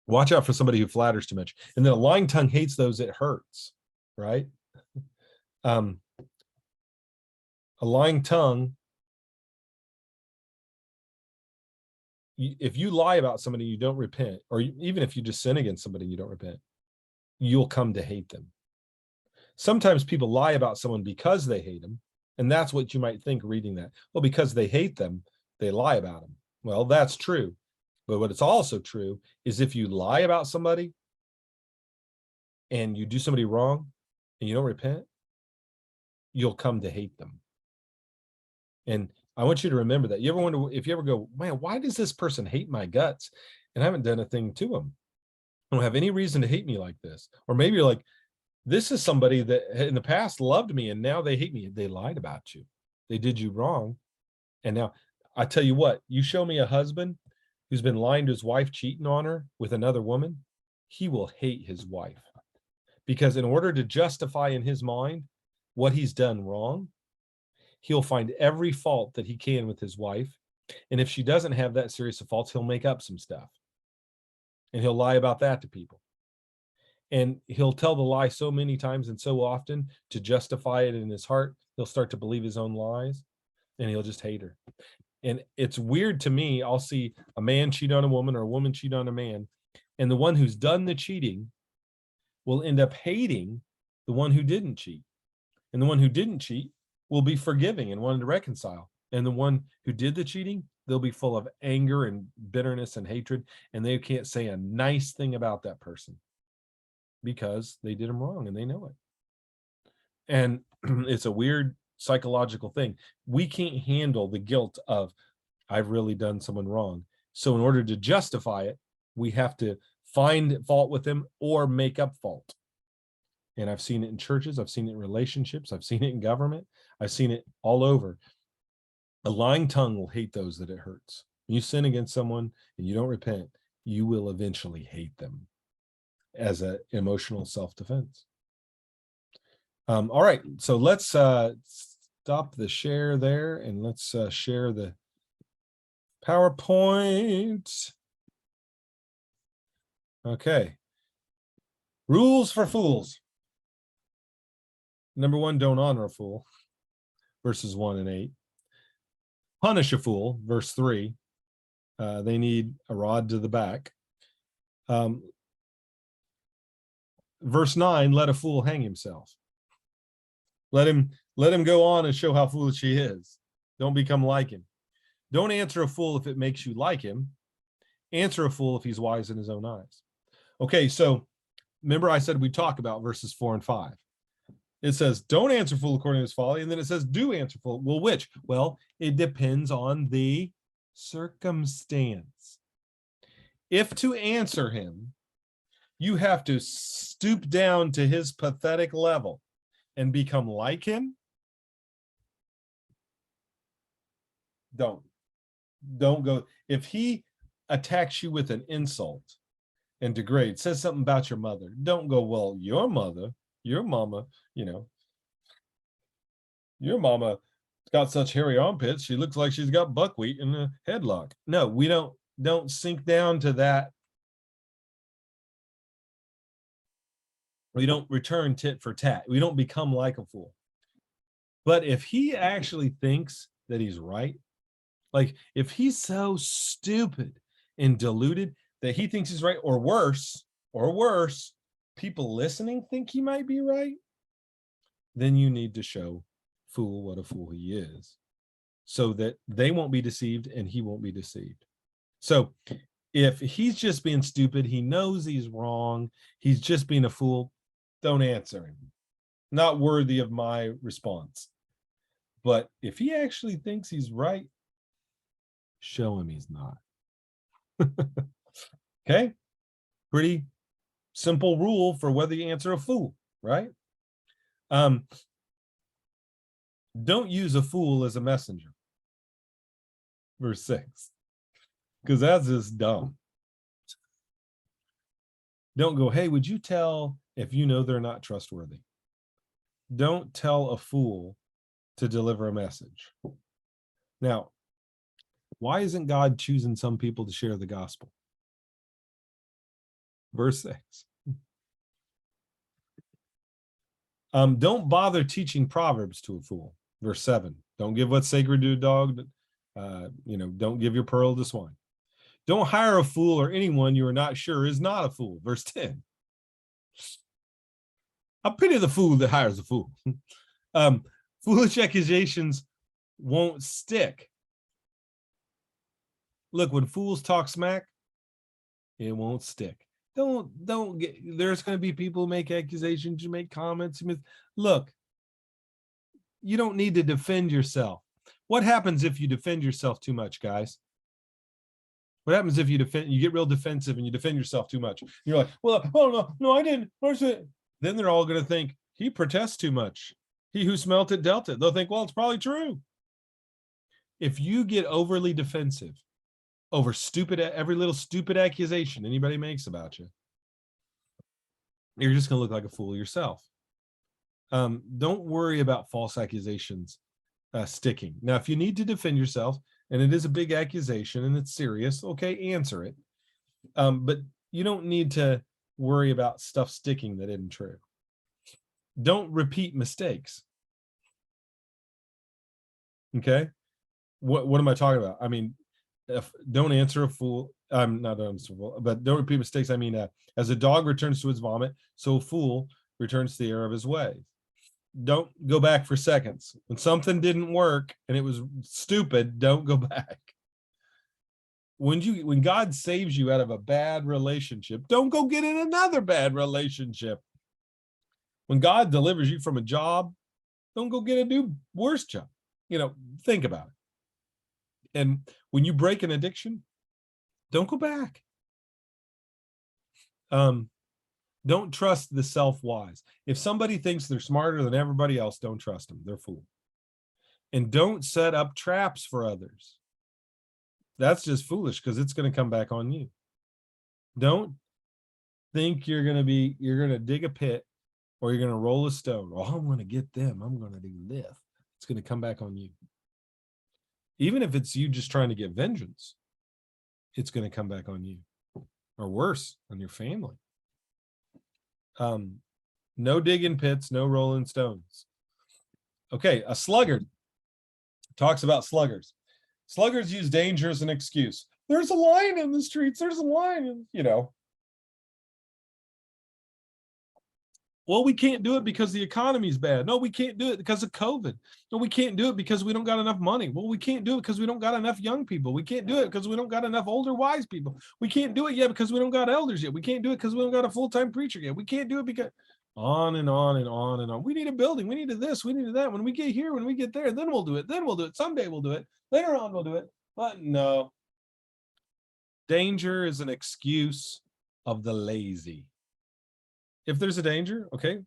Watch out for somebody who flatters too much. And then a lying tongue hates those it hurts, right? A lying tongue, if you lie about somebody, you don't repent, or even if you just sin against somebody, you don't repent, you'll come to hate them. Sometimes people lie about someone because they hate them. And that's what you might think reading that. Well, because they hate them, they lie about them. Well, that's true. But what it's also true is if you lie about somebody and you do somebody wrong and you don't repent, you'll come to hate them. And I want you to remember that. You ever wonder, if you ever go, man, why does this person hate my guts? And I haven't done a thing to them. I don't have any reason to hate me like this. Or maybe you're like, this is somebody that in the past loved me and now they hate me. They lied about you. They did you wrong. And now I tell you what, you show me a husband who's been lying to his wife, cheating on her with another woman, he will hate his wife. Because in order to justify in his mind what he's done wrong, he'll find every fault that he can with his wife. And if she doesn't have that series of faults, he'll make up some stuff. And he'll lie about that to people. And he'll tell the lie so many times and so often to justify it in his heart, he'll start to believe his own lies and he'll just hate her. And it's weird to me. I'll see a man cheat on a woman or a woman cheat on a man, and the one who's done the cheating will end up hating the one who didn't cheat. And the one who didn't cheat will be forgiving and wanting to reconcile. And the one who did the cheating, they'll be full of anger and bitterness and hatred, and they can't say a nice thing about that person because they did them wrong and they know it. And it's a weird psychological thing. We can't handle the guilt of, I've really done someone wrong. So in order to justify it, we have to find fault with them or make up fault. And I've seen it in churches, I've seen it in relationships, I've seen it in government, I've seen it all over. A lying tongue will hate those that it hurts. When you sin against someone and you don't repent, you will eventually hate them as an emotional self-defense. All right, so let's stop the share there and let's share the PowerPoint. Okay. Rules for fools. Number 1, don't honor a fool, verses 1 and 8. Punish a fool, verse 3. They need a rod to the back. Verse 9, let a fool hang himself. Let him go on and show how foolish he is. Don't become like him. Don't answer a fool if it makes you like him. Answer a fool if he's wise in his own eyes. Okay, so remember I said we talk about verses 4 and 5. It says, don't answer fool according to his folly. And then it says, do answer fool. Well, which? Well, it depends on the circumstance. If to answer him, you have to stoop down to his pathetic level and become like him, don't go. If he attacks you with an insult and degrades, says something about your mother, don't go, well, your mother, your mama, your mama got such hairy armpits, she looks like she's got buckwheat in a headlock. No, we don't sink down to that. We don't return tit for tat. We don't become like a fool. But if he actually thinks that he's right, like if he's so stupid and deluded that he thinks he's right, or worse, people listening think he might be right, then you need to show fool what a fool he is so that they won't be deceived and he won't be deceived. So if he's just being stupid, he knows he's wrong, he's just being a fool, don't answer him. Not worthy of my response. But if he actually thinks he's right, show him he's not. Okay? Pretty simple rule for whether you answer a fool, right? Don't use a fool as a messenger. Verse 6. Because that's just dumb. Don't go, hey, would you tell if you know they're not trustworthy? Don't tell a fool to deliver a message. Now, why isn't God choosing some people to share the gospel? Verse 6. Don't bother teaching Proverbs to a fool. Verse 7. Don't give what's sacred to a dog. Don't give your pearl to swine. Don't hire a fool or anyone you are not sure is not a fool. Verse 10. I pity the fool that hires a fool. Foolish accusations won't stick. Look, when fools talk smack, it won't stick. Don't get, there's going to be people who make accusations, you make comments. Look, you don't need to defend yourself. What happens if you defend yourself too much, guys? What happens if you get real defensive and you defend yourself too much? You're like, well, oh no, I didn't. Then they're all going to think he protests too much. He who smelt it dealt it. They'll think, well, it's probably true. If you get overly defensive over every little stupid accusation anybody makes about you, you're just going to look like a fool yourself. Don't worry about false accusations sticking. Now, if you need to defend yourself and it is a big accusation and it's serious, okay, answer it. But you don't need to worry about stuff sticking that isn't true. Don't repeat mistakes. Okay? What am I talking about? I mean, don't answer a fool. I'm not a fool, but don't repeat mistakes. I mean, as a dog returns to its vomit, so a fool returns to the error of his ways. Don't go back for seconds. When something didn't work and it was stupid, don't go back. When God saves you out of a bad relationship, don't go get in another bad relationship. When God delivers you from a job, don't go get a new worse job. Think about it. And when you break an addiction, don't go back. Don't trust the self-wise. If somebody thinks they're smarter than everybody else, don't trust them. They're fools. And don't set up traps for others. That's just foolish because it's going to come back on you. Don't think you're going to dig a pit or you're going to roll a stone. Oh, I'm going to get them. I'm going to do this. It's going to come back on you. Even if it's you just trying to get vengeance, it's going to come back on you, or worse, on your family. No digging pits, no rolling stones. Okay, a sluggard talks about sluggards. Sluggards use danger as an excuse. There's a lion in the streets. There's a lion, Well, we can't do it because the economy's bad. No, we can't do it because of COVID. No, we can't do it because we don't got enough money. Well, we can't do it because we don't got enough young people. We can't do it because we don't got enough older, wise people. We can't do it yet because we don't got elders yet. We can't do it because we don't got a full-time preacher yet. We can't do it because on and on and on and on. We need a building. We need this. We need that. When we get here, when we get there, then we'll do it. Then we'll do it. Someday we'll do it. Later on, we'll do it. But no. Danger is an excuse of the lazy. If there's a danger, okay.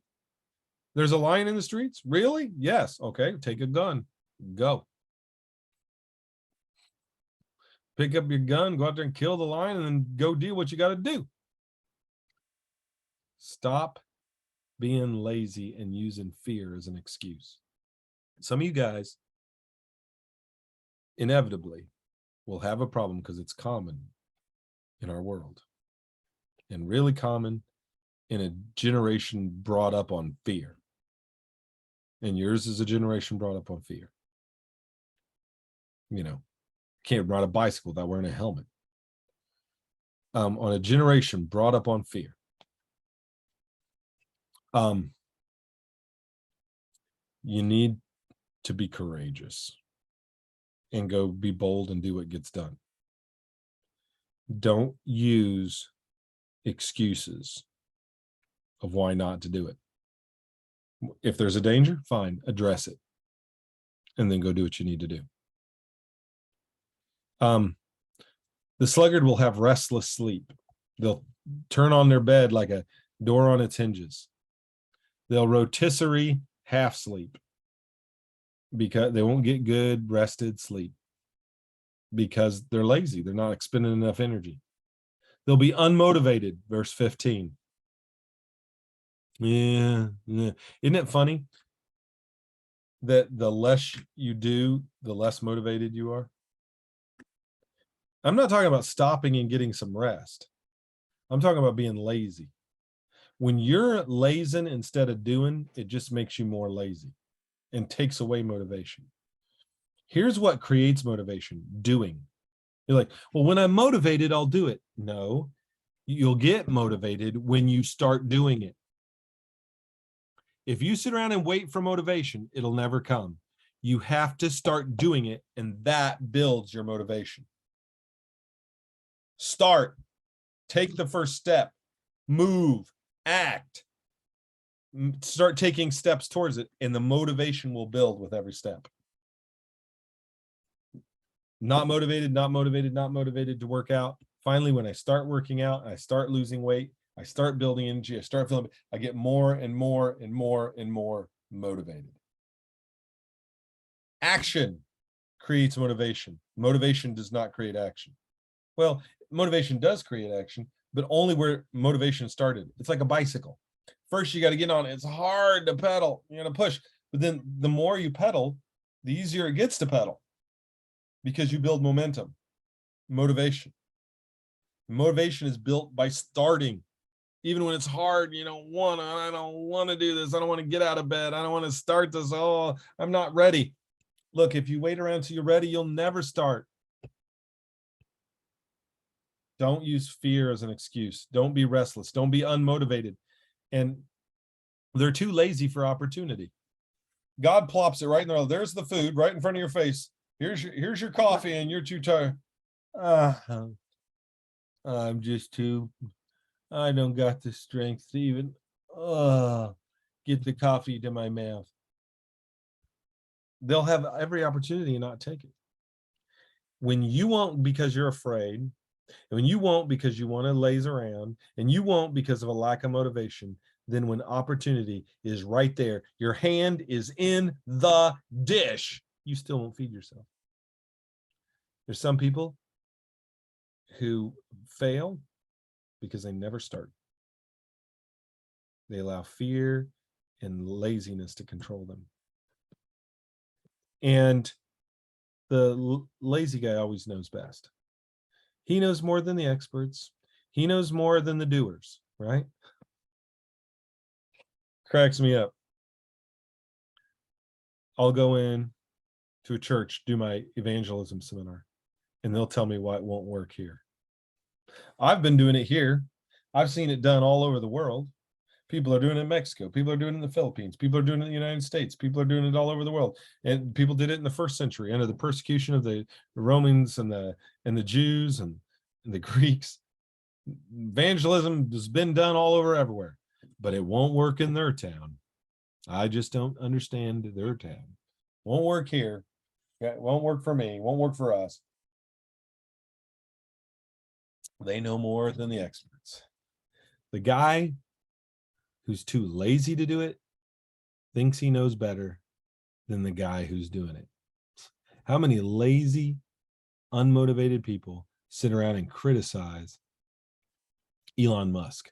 There's a lion in the streets? Really? Yes. Okay, take a gun. Go. Pick up your gun, go out there and kill the lion, and then go do what you got to do. Stop being lazy and using fear as an excuse. Some of you guys inevitably will have a problem because it's common in our world, and really common in a generation brought up on fear. And yours is a generation brought up on fear. Can't ride a bicycle without wearing a helmet. On a generation brought up on fear. You need to be courageous and go be bold and do what gets done. Don't use excuses of why not to do it. If there's a danger, fine, address it, and then go do what you need to do. The sluggard will have restless sleep. They'll turn on their bed like a door on its hinges. They'll rotisserie half sleep because they won't get good rested sleep because they're lazy. They're not expending enough energy. They'll be unmotivated, verse 15. Yeah. Isn't it funny that the less you do, the less motivated you are? I'm not talking about stopping and getting some rest. I'm talking about being lazy. When you're lazing instead of doing, it just makes you more lazy and takes away motivation. Here's what creates motivation: doing. You're like, well, when I'm motivated, I'll do it. No, you'll get motivated when you start doing it. If you sit around and wait for motivation, it'll never come. You have to start doing it, and that builds your motivation. Start, take the first step, move, act, start taking steps towards it, and the motivation will build with every step. Not motivated, not motivated, not motivated to work out. Finally, when I start working out, I start losing weight, I start building energy, I start feeling, I get more and more and more and more motivated. Action creates motivation. Motivation does not create action. Well, motivation does create action, but only where motivation started. It's like a bicycle. First, you got to get on it. It's hard to pedal. You got to push. But then the more you pedal, the easier it gets to pedal because you build momentum, motivation. Motivation is built by starting. Even when it's hard, you don't want to, I don't want to do this. I don't want to get out of bed. I don't want to start this. Oh, I'm not ready. Look, if you wait around till you're ready, you'll never start. Don't use fear as an excuse. Don't be restless. Don't be unmotivated. And they're too lazy for opportunity. God plops it right in there. There's the food right in front of your face. Here's your coffee, and you're too tired. I'm just too, I don't got the strength to even get the coffee to my mouth. They'll have every opportunity and not take it. When you won't because you're afraid, and when you won't because you want to laze around, and you won't because of a lack of motivation, then when opportunity is right there, your hand is in the dish, you still won't feed yourself. There's some people who fail because they never start. They allow fear and laziness to control them. And the lazy guy always knows best. He knows more than the experts. He knows more than the doers, right? Cracks me up. I'll go in to a church, do my evangelism seminar, and they'll tell me why it won't work here. I've been doing it here. I've seen it done all over the world. People are doing it in Mexico. People are doing it in the Philippines. People are doing it in the United States. People are doing it all over the world. And people did it in the first century under the persecution of the Romans and the Jews and the Greeks. Evangelism has been done all over everywhere, but it won't work in their town. I just don't understand their town. Won't work here. It won't work for me. Won't work for us. They know more than the experts. The guy who's too lazy to do it thinks he knows better than the guy who's doing it. How many lazy, unmotivated people sit around and criticize Elon Musk?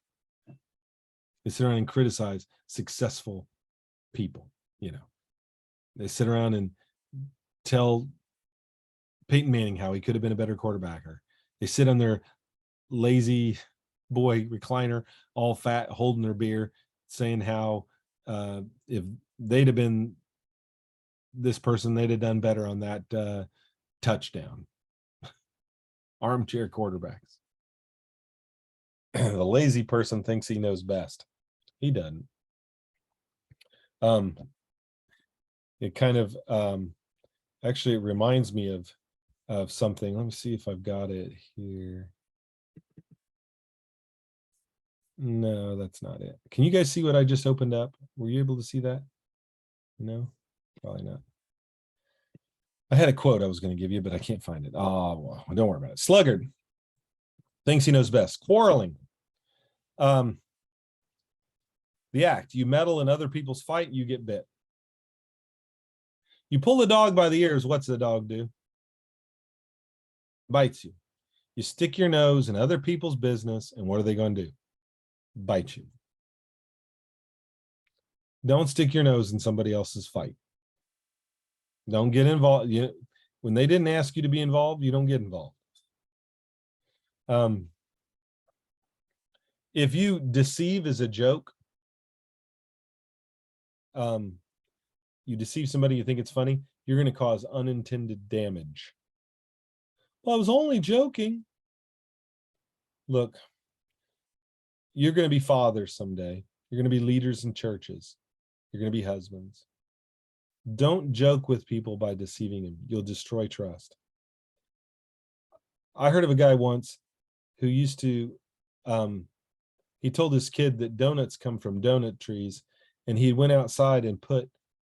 They sit around and criticize successful people. You know, they sit around and tell Peyton Manning how he could have been a better quarterbacker. They sit on their lazy boy recliner, all fat, holding their beer, saying how if they'd have been this person, they'd have done better on that touchdown. Armchair quarterbacks. The lazy person thinks he knows best. He doesn't. It kind of actually it reminds me of something. Let me see if I've got it here. No, that's not it. Can you guys see what I just opened up? Were you able to see that? No, probably not. I had a quote I was going to give you, but I can't find it. Oh, well, don't worry about it. Sluggard thinks he knows best. Quarreling. The act. You meddle in other people's fight, you get bit. You pull the dog by the ears, what's the dog do? Bites you. You stick your nose in other people's business, and what are they going to do? Bite you. Don't stick your nose in somebody else's fight. Don't get involved. When they didn't ask you to be involved, you don't get involved. If you deceive as a joke, you deceive somebody, you think it's funny, you're going to cause unintended damage. Well, I was only joking. Look, you're going to be fathers someday. You're going to be leaders in churches. You're going to be husbands. Don't joke with people by deceiving them. You'll destroy trust. I heard of a guy once who used to, he told his kid that donuts come from donut trees, and he went outside and put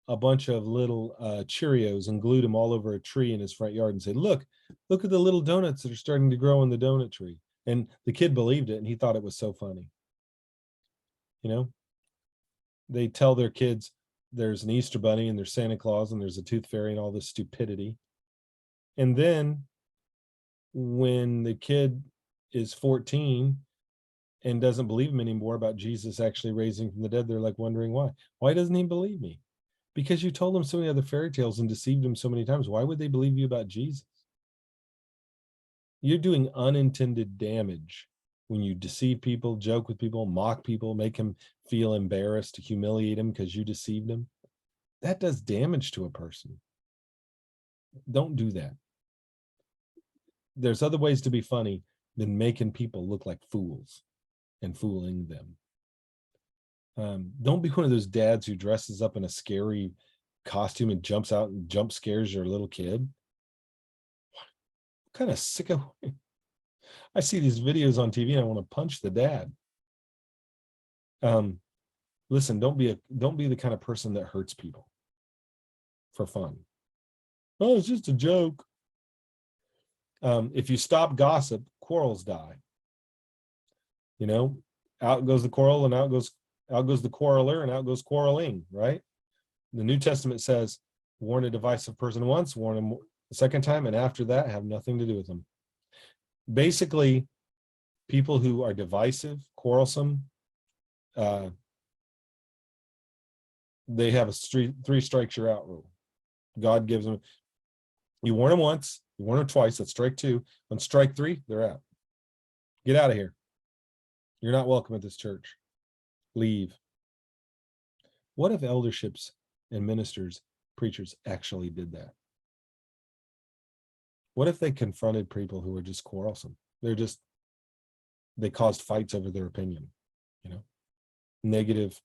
a bunch of little Cheerios and glued them all over a tree in his front yard and said, look at the little donuts that are starting to grow in the donut tree. And the kid believed it, and he thought it was so funny. You know, they tell their kids there's an Easter bunny and there's Santa Claus and there's a tooth fairy and all this stupidity. And then when the kid is 14 and doesn't believe him anymore about Jesus actually raising from the dead, they're like wondering why. Why doesn't he believe me? Because you told them so many other fairy tales and deceived them so many times. Why would they believe you about Jesus? You're doing unintended damage when you deceive people, joke with people, mock people, make them feel embarrassed, humiliate them because you deceived them. That does damage to a person. Don't do that. There's other ways to be funny than making people look like fools and fooling them. Don't be one of those dads who dresses up in a scary costume and jumps out and jump scares your little kid. What kind of sicko? I see these videos on TV and I want to punch the dad. Listen, don't be the kind of person that hurts people for fun. Oh, it's just a joke. If you stop gossip, quarrels die. You know, out goes the quarrel and out goes the quarreler and out goes quarreling, right? The New Testament says, warn a divisive person once, warn him the second time, and after that, have nothing to do with them. Basically, people who are divisive, quarrelsome, they have a three strikes you're out rule. God gives them, you warn them once, you warn them twice, that's strike two. On strike three, they're out. Get out of here. You're not welcome at this church. Leave. What if elderships and ministers, preachers actually did that? What if they confronted people who were just quarrelsome? They caused fights over their opinion, negative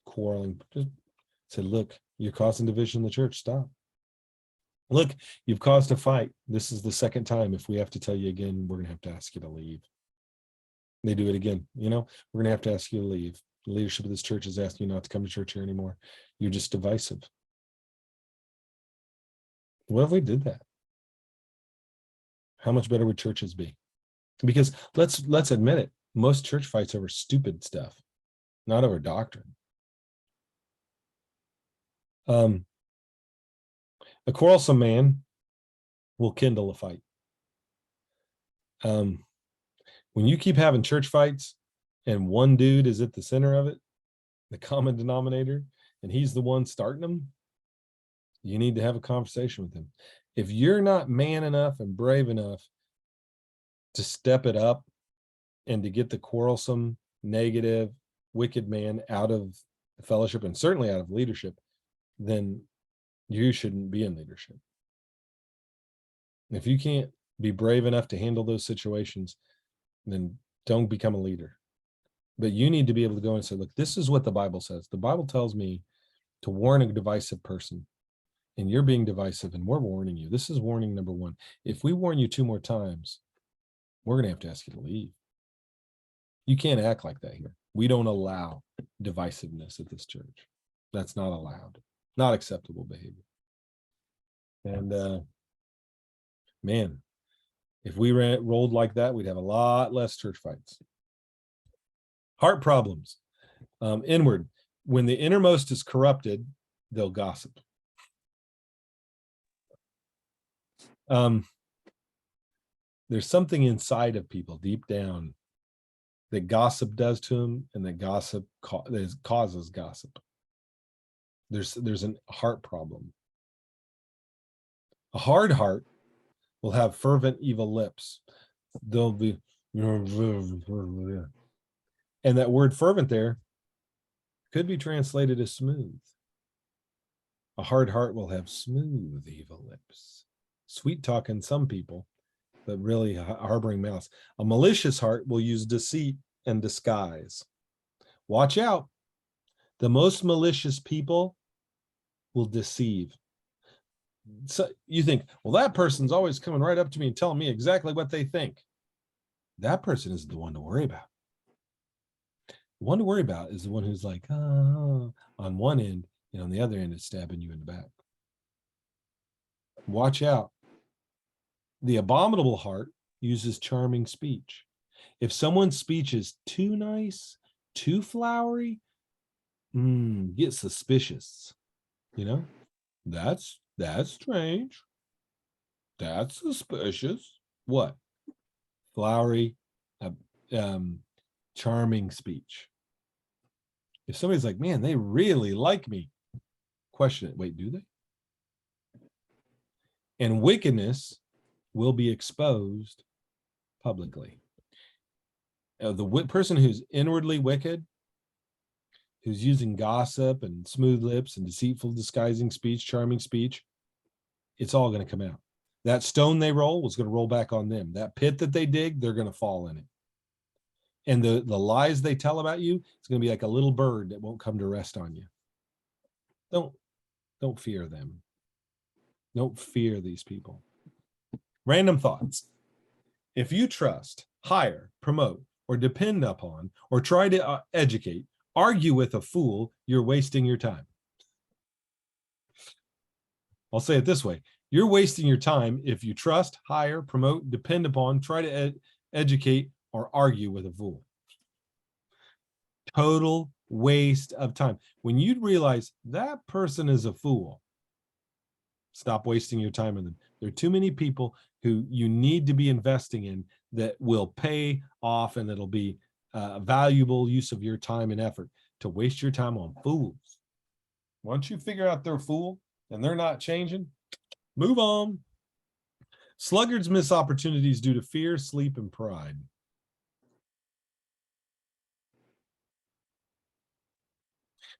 quarreling. Just said, look, you're causing division in the church. Stop. Look, you've caused a fight. This is the second time. If we have to tell you again, we're going to have to ask you to leave. They do it again. We're going to have to ask you to leave. The leadership of this church is asking you not to come to church here anymore. You're just divisive. What if we did that? How much better would churches be? Because let's admit it, most church fights over stupid stuff, not over doctrine. A quarrelsome man will kindle a fight. When you keep having church fights and one dude is at the center of it, the common denominator, and he's the one starting them, you need to have a conversation with him. If you're not man enough and brave enough to step it up and to get the quarrelsome, negative, wicked man out of the fellowship and certainly out of leadership, then you shouldn't be in leadership. If you can't be brave enough to handle those situations, then don't become a leader. But you need to be able to go and say, look, this is what the Bible says. The Bible tells me to warn a divisive person, and you're being divisive, and we're warning you. This is warning number one. If we warn you 2 more times, we're going to have to ask you to leave. You can't act like that here. We don't allow divisiveness at this church. That's not allowed. Not acceptable behavior. And man, if we rolled like that, we'd have a lot less church fights. Heart problems. Inward. When the innermost is corrupted, they'll gossip. There's something inside of people deep down that gossip does to them, and that gossip causes gossip. There's a heart problem. A hard heart will have fervent evil lips. They'll be, And that word fervent there could be translated as smooth. A hard heart will have smooth, evil lips. Sweet talking some people, but really harboring malice. A malicious heart will use deceit and disguise. Watch out. The most malicious people will deceive. So you think, well, that person's always coming right up to me and telling me exactly what they think. That person isn't the one to worry about. The one to worry about is the one who's like, oh, on one end, and on the other end, it's stabbing you in the back. Watch out. The abominable heart uses charming speech. If someone's speech is too nice, too flowery, get suspicious. You know, that's strange. That's suspicious. What? Flowery, charming speech. If somebody's like, man, they really like me, question it. Wait, do they? And wickedness will be exposed publicly. The person who's inwardly wicked, who's using gossip and smooth lips and deceitful disguising speech, charming speech, it's all going to come out. That stone they roll was going to roll back on them. That pit that they dig, they're going to fall in it. And the lies they tell about you, it's going to be like a little bird that won't come to rest on you. Don't fear them. Don't fear these people. Random thoughts. If you trust, hire, promote, or depend upon, or try to educate, argue with a fool, you're wasting your time. I'll say it this way. You're wasting your time if you trust, hire, promote, depend upon, try to educate, or argue with a fool. Total waste of time. When you realize that person is a fool, stop wasting your time on them. There are too many people who you need to be investing in that will pay off, and it'll be a valuable use of your time and effort. To waste your time on fools. Once you figure out they're a fool and they're not changing, move on. Sluggards miss opportunities due to fear, sleep, and pride.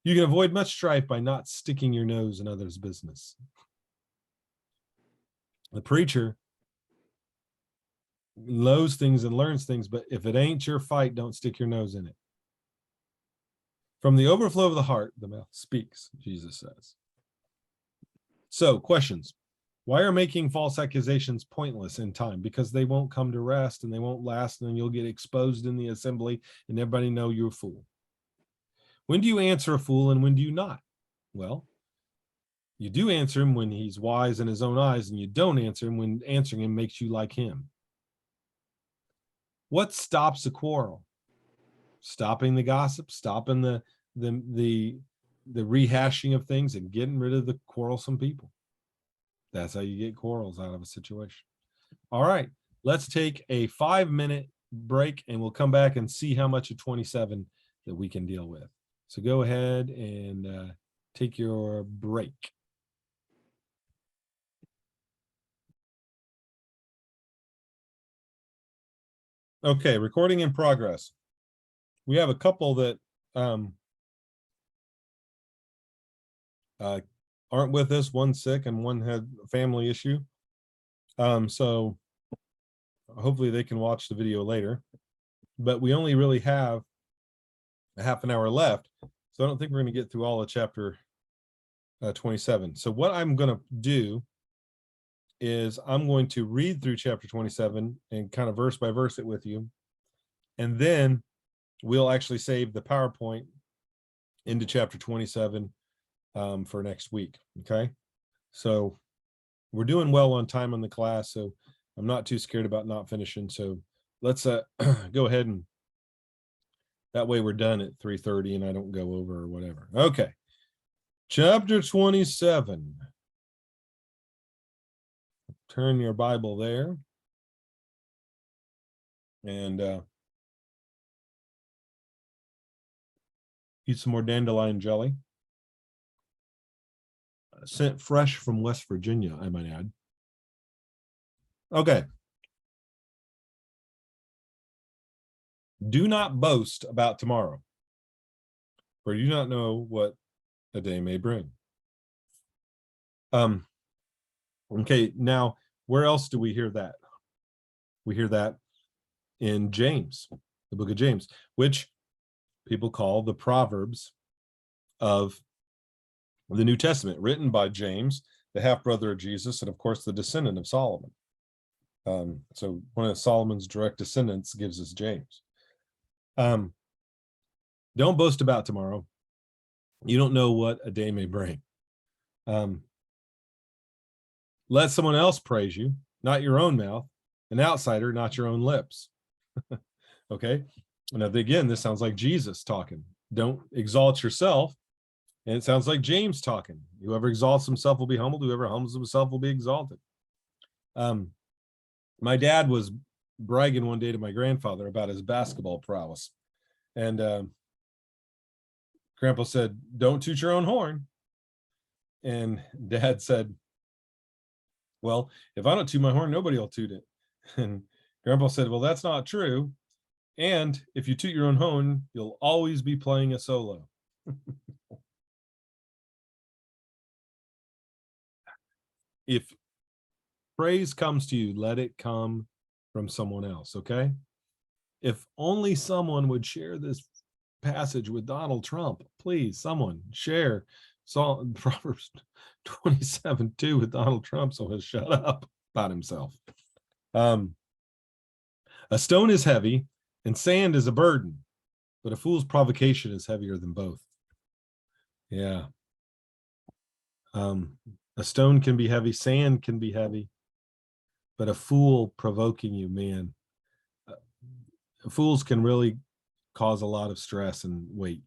You can avoid much strife by not sticking your nose in others' business. The preacher knows things and learns things, but if it ain't your fight, don't stick your nose in it. From the overflow of the heart, the mouth speaks, Jesus says. So, questions. Why are making false accusations pointless in time? Because they won't come to rest and they won't last, and then you'll get exposed in the assembly and everybody know you're a fool. When do you answer a fool and when do you not? Well, you do answer him when he's wise in his own eyes, and you don't answer him when answering him makes you like him. What stops a quarrel? Stopping the gossip, stopping the rehashing of things, and getting rid of the quarrelsome people. That's how you get quarrels out of a situation. All right, let's take a 5-minute break and we'll come back and see how much of 27 that we can deal with. So go ahead and take your break. Okay, recording in progress. We have a couple that aren't with us. One sick and one had a family issue. So hopefully they can watch the video later. But we only really have a half an hour left, so I don't think we're going to get through all of chapter 27. So what I'm going to do is I'm going to read through chapter 27 and kind of verse by verse it with you. And then we'll actually save the PowerPoint into chapter 27 for next week. Okay. So we're doing well on time on the class, so I'm not too scared about not finishing. So let's go ahead, and that way we're done at 3:30 and I don't go over or whatever. Okay. Chapter 27. Turn your Bible there. And eat some more dandelion jelly. Sent fresh from West Virginia, I might add. Okay. Do not boast about tomorrow, for you do not know what a day may bring. Okay, now where else do we hear that? We hear that in James, the book of James, which people call the Proverbs of the New Testament, written by James, the half-brother of Jesus, and of course the descendant of Solomon. So one of Solomon's direct descendants gives us James. Don't boast about tomorrow. You don't know what a day may bring. Let someone else praise you, not your own mouth, an outsider, not your own lips. Okay. Now, again, this sounds like Jesus talking. Don't exalt yourself. And it sounds like James talking. Whoever exalts himself will be humbled. Whoever humbles himself will be exalted. My dad was bragging one day to my grandfather about his basketball prowess. And Grandpa said, "Don't toot your own horn." And Dad said, "Well, if I don't toot my horn, nobody will toot it." And Grandpa said, "Well, that's not true. And if you toot your own horn, you'll always be playing a solo." If praise comes to you, let it come from someone else, okay? If only someone would share this passage with Donald Trump, please, someone share Proverbs 27:2 with Donald Trump so he'll shut up about himself. A stone is heavy and sand is a burden, but a fool's provocation is heavier than both. Yeah. A stone can be heavy, sand can be heavy, but a fool provoking you, man, fools can really cause a lot of stress and weight.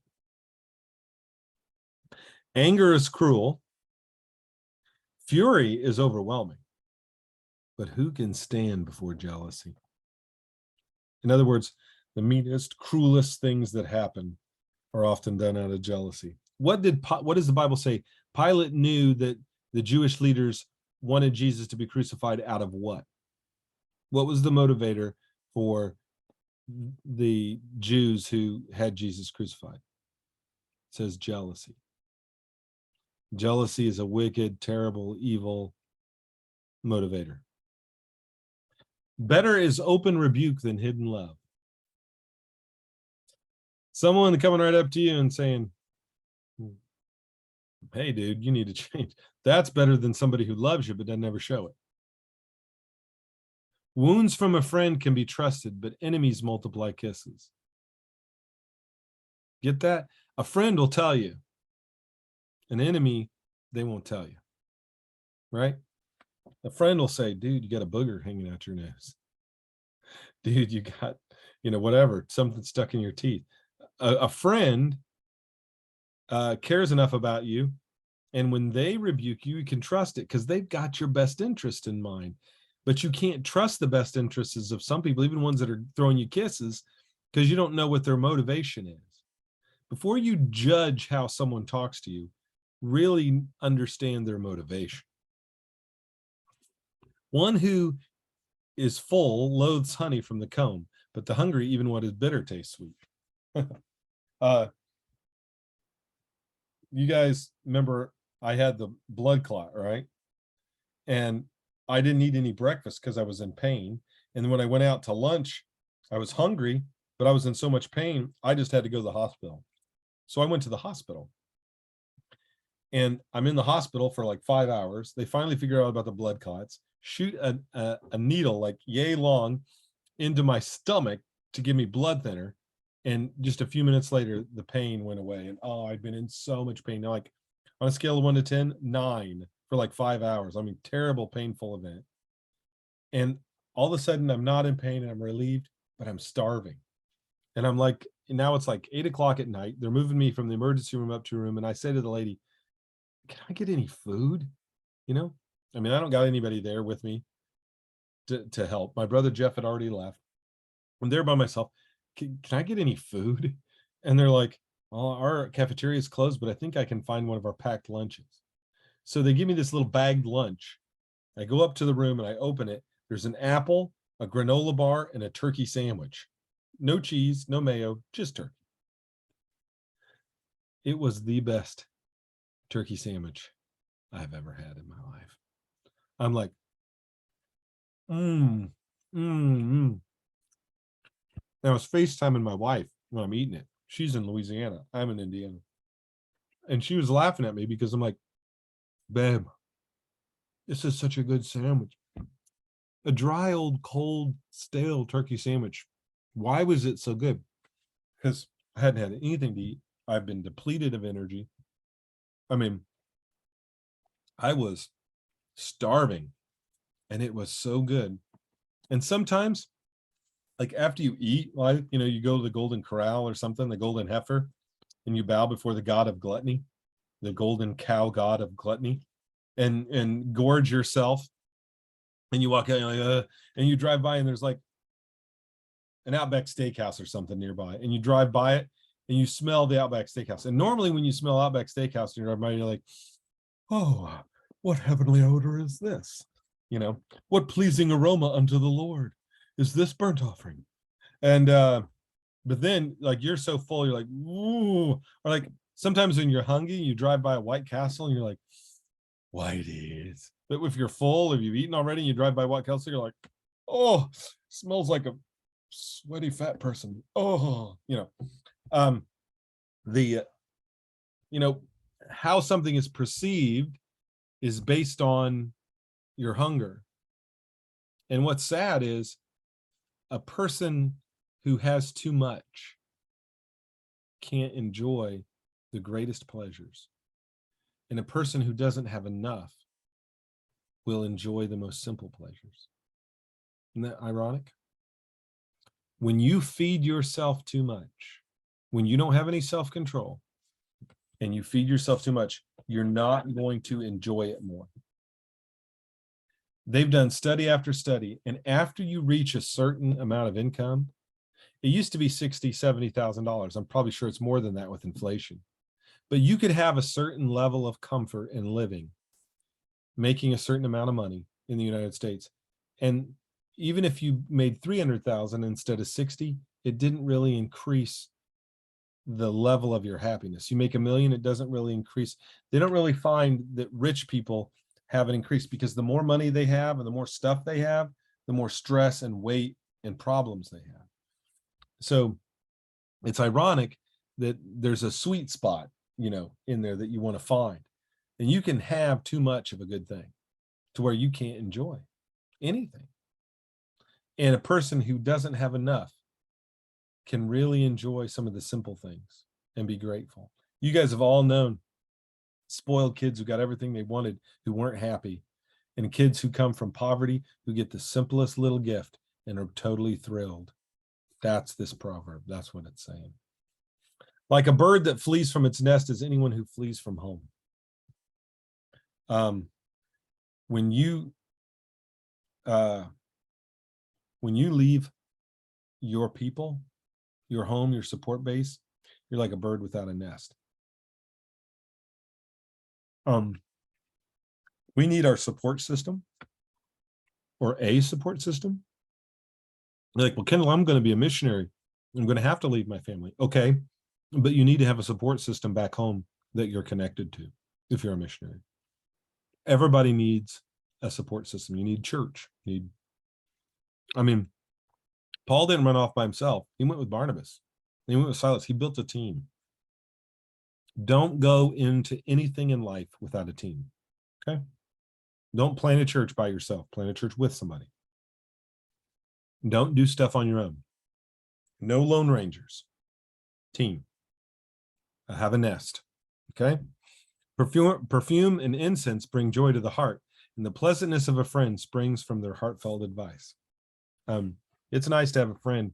Anger is cruel. Fury is overwhelming. But who can stand before jealousy? In other words, the meanest, cruelest things that happen are often done out of jealousy. What does the Bible say? Pilate knew that the Jewish leaders wanted Jesus to be crucified out of what? What was the motivator for the Jews who had Jesus crucified? It says jealousy. Jealousy is a wicked, terrible, evil motivator. Better is open rebuke than hidden love. Someone coming right up to you and saying, "Hey, dude, you need to change." That's better than somebody who loves you but doesn't ever show it. Wounds from a friend can be trusted, but enemies multiply kisses. Get that? A friend will tell you. An enemy, they won't tell you. Right? A friend will say, "Dude, you got a booger hanging out your nose. Dude, you got, whatever, something stuck in your teeth." A friend cares enough about you, and when they rebuke you, you can trust it because they've got your best interest in mind. But you can't trust the best interests of some people, even ones that are throwing you kisses, because you don't know what their motivation is. Before you judge how someone talks to you, really understand their motivation. One who is full loathes honey from the comb, but the hungry, even what is bitter, tastes sweet. You guys remember I had the blood clot, right? And I didn't eat any breakfast because I was in pain. And when I went out to lunch, I was hungry, but I was in so much pain, I just had to go to the hospital. So I went to the hospital. And I'm in the hospital for like 5 hours. They finally figure out about the blood clots, shoot a needle like yay long into my stomach to give me blood thinner. And just a few minutes later, the pain went away. And I'd been in so much pain. Now, like on a scale of 1 to 10, 9 for like 5 hours. I mean, terrible, painful event. And all of a sudden, I'm not in pain and I'm relieved, but I'm starving. And I'm like, now it's like 8 o'clock at night. They're moving me from the emergency room up to a room. And I say to the lady, "Can I get any food?" I mean, I don't got anybody there with me to help. My brother Jeff had already left. I'm there by myself. Can I get any food? And they're like, "Well, our cafeteria is closed, but I think I can find one of our packed lunches." So they give me this little bagged lunch. I go up to the room and I open it. There's an apple, a granola bar, and a turkey sandwich. no cheese, no mayo, just turkey. It was the best turkey sandwich I've ever had in my life. I'm like, mmm, mmm. Now I was FaceTiming my wife when I'm eating it. She's in Louisiana. I'm in Indiana. And she was laughing at me because I'm like, babe, this is such a good sandwich. A dry, old, cold, stale turkey sandwich. Why was it so good? Because I hadn't had anything to eat. I've been depleted of energy. I mean, I was starving and it was so good. And sometimes, like after you eat, like, you know, you go to the Golden Corral or something, the Golden Heifer, and you bow before the god of gluttony, the golden cow god of gluttony, and gorge yourself. And you walk out, you're like, and you drive by and there's like an Outback Steakhouse or something nearby, and you drive by it and you smell the Outback Steakhouse. And normally when you smell Outback Steakhouse and you're by, you're like, oh, what heavenly odor is this? You know, what pleasing aroma unto the Lord is this burnt offering? And but then like you're so full, you're like, ooh, or like sometimes when you're hungry, you drive by a White Castle and you're like, Whitey's. But if you're full, if you've eaten already, you drive by White Castle, you're like, oh, smells like a sweaty fat person. Oh, you know, the you know, how something is perceived is based on your hunger. And what's sad is a person who has too much can't enjoy the greatest pleasures. And a person who doesn't have enough will enjoy the most simple pleasures. Isn't that ironic? When you feed yourself too much, when you don't have any self-control and you feed yourself too much, you're not going to enjoy it more. They've done study after study, and after you reach a certain amount of income, it used to be $60,000, $70,000. I'm probably sure it's more than that with inflation. But you could have a certain level of comfort in living, making a certain amount of money in the United States. And even if you made 300,000 instead of 60, it didn't really increase the level of your happiness. You make $1 million, it doesn't really increase. They don't really find that rich people have an increase, because the more money they have and the more stuff they have, the more stress and weight and problems they have. So it's ironic that there's a sweet spot, you know, in there that you want to find. And you can have too much of a good thing to where you can't enjoy anything. And a person who doesn't have enough can really enjoy some of the simple things and be grateful. You guys have all known spoiled kids who got everything they wanted, who weren't happy, and kids who come from poverty who get the simplest little gift and are totally thrilled. That's this proverb. That's what it's saying. Like a bird that flees from its nest is anyone who flees from home. When you leave your people, your home, your support base, you're like a bird without a nest. We need our support system, or a support system. They're like, well, Kendall, I'm going to be a missionary. I'm going to have to leave my family. Okay, but you need to have a support system back home that you're connected to if you're a missionary. Everybody needs a support system. You need church. Paul didn't run off by himself. He went with Barnabas. He went with Silas. He built a team. Don't go into anything in life without a team. Okay? Don't plan a church by yourself. Plan a church with somebody. Don't do stuff on your own. No Lone Rangers. Team. Have a nest. Okay? Perfume and incense bring joy to the heart, and the pleasantness of a friend springs from their heartfelt advice. It's nice to have a friend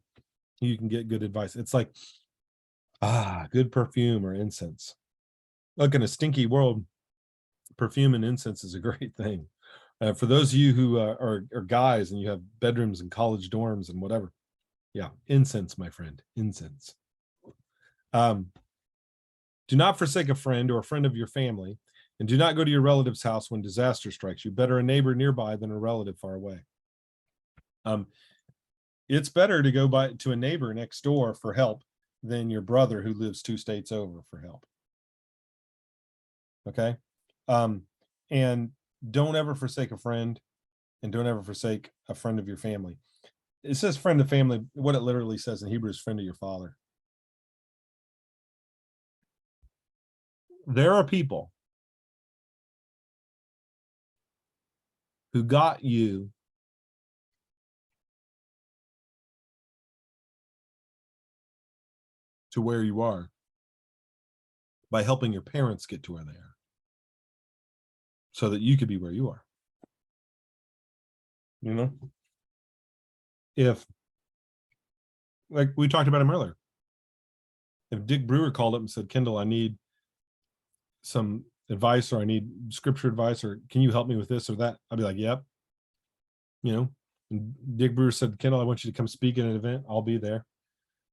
who you can get good advice. It's like, good perfume or incense. Look, in a stinky world, perfume and incense is a great thing. For those of you who are guys and you have bedrooms and college dorms and whatever, yeah, incense, my friend, incense. Do not forsake a friend or a friend of your family, and do not go to your relative's house when disaster strikes you. Better a neighbor nearby than a relative far away. It's better to go to a neighbor next door for help than your brother who lives 2 states over for help. Okay. And don't ever forsake a friend, and don't ever forsake a friend of your family. It says friend of family. What it literally says in Hebrew is friend of your father. There are people who got you to where you are by helping your parents get to where they are so that you could be where you are. You know, if, like we talked about him earlier, if Dick Brewer called up and said, Kendall, I need some advice, or I need scripture advice, or can you help me with this or that? I'd be like, yep. You know, and Dick Brewer said, Kendall, I want you to come speak at an event. I'll be there.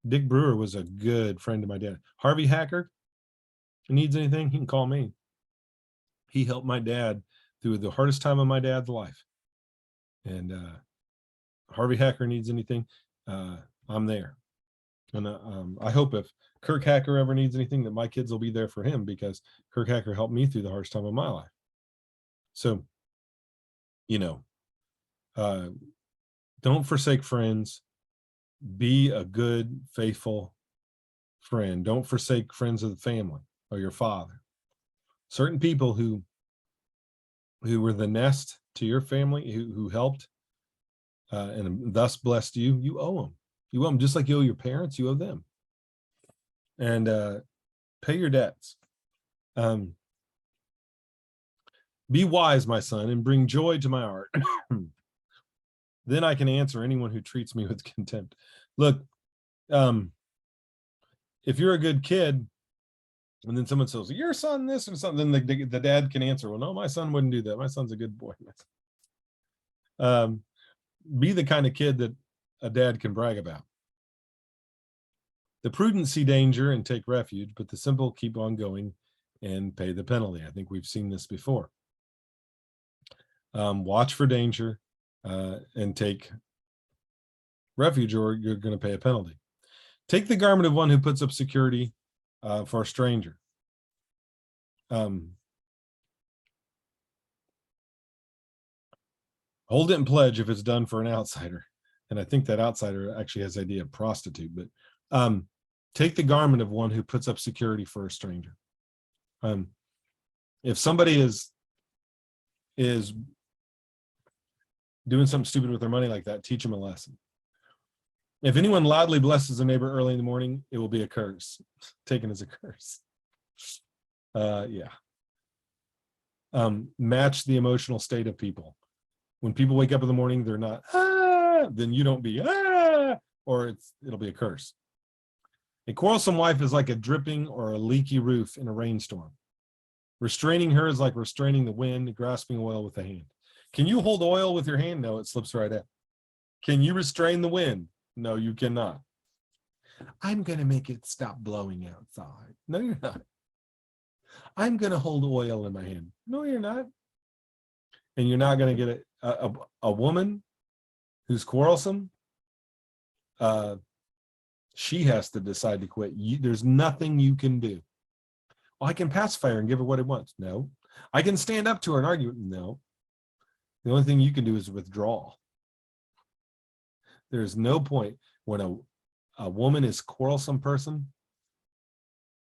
Dick Brewer was a good friend of my dad. Harvey Hacker needs anything, he can call me. He helped my dad through the hardest time of my dad's life. And Harvey Hacker needs anything, I'm there. And I hope if Kirk Hacker ever needs anything, that my kids will be there for him, because Kirk Hacker helped me through the hardest time of my life. So, you know, don't forsake friends. Be a good, faithful friend. Don't forsake friends of the family or your father. Certain people who were the nest to your family, who helped and thus blessed you, you owe them. You owe them just like you owe your parents, you owe them. And pay your debts. Be wise, my son, and bring joy to my heart. Then I can answer anyone who treats me with contempt. Look, if you're a good kid, and then someone says, your son this or something, then the dad can answer, well, no, my son wouldn't do that. My son's a good boy. Be the kind of kid that a dad can brag about. The prudent see danger and take refuge, but the simple keep on going and pay the penalty. I think we've seen this before. Watch for danger and take refuge, or you're going to pay a penalty. Take the garment of one who puts up security for a stranger. Hold it in pledge if it's done for an outsider. And I think that outsider actually has the idea of prostitute, but take the garment of one who puts up security for a stranger. If somebody is doing something stupid with their money like that, teach them a lesson. If anyone loudly blesses a neighbor early in the morning, it will be a curse, taken as a curse. Match the emotional state of people. When people wake up in the morning, they're not, then you don't be, or it'll be a curse. A quarrelsome wife is like a dripping or a leaky roof in a rainstorm. Restraining her is like restraining the wind, grasping oil with the hand. Can you hold oil with your hand? No, it slips right out. Can you restrain the wind? No, you cannot. I'm going to make it stop blowing outside. No, you're not. I'm going to hold oil in my hand. No, you're not. And you're not going to get a woman who's quarrelsome. She has to decide to quit. There's nothing you can do. Well, I can pacify her and give her what he wants. No. I can stand up to her and argue. No. The only thing you can do is withdraw. There's no point when a woman is a quarrelsome person.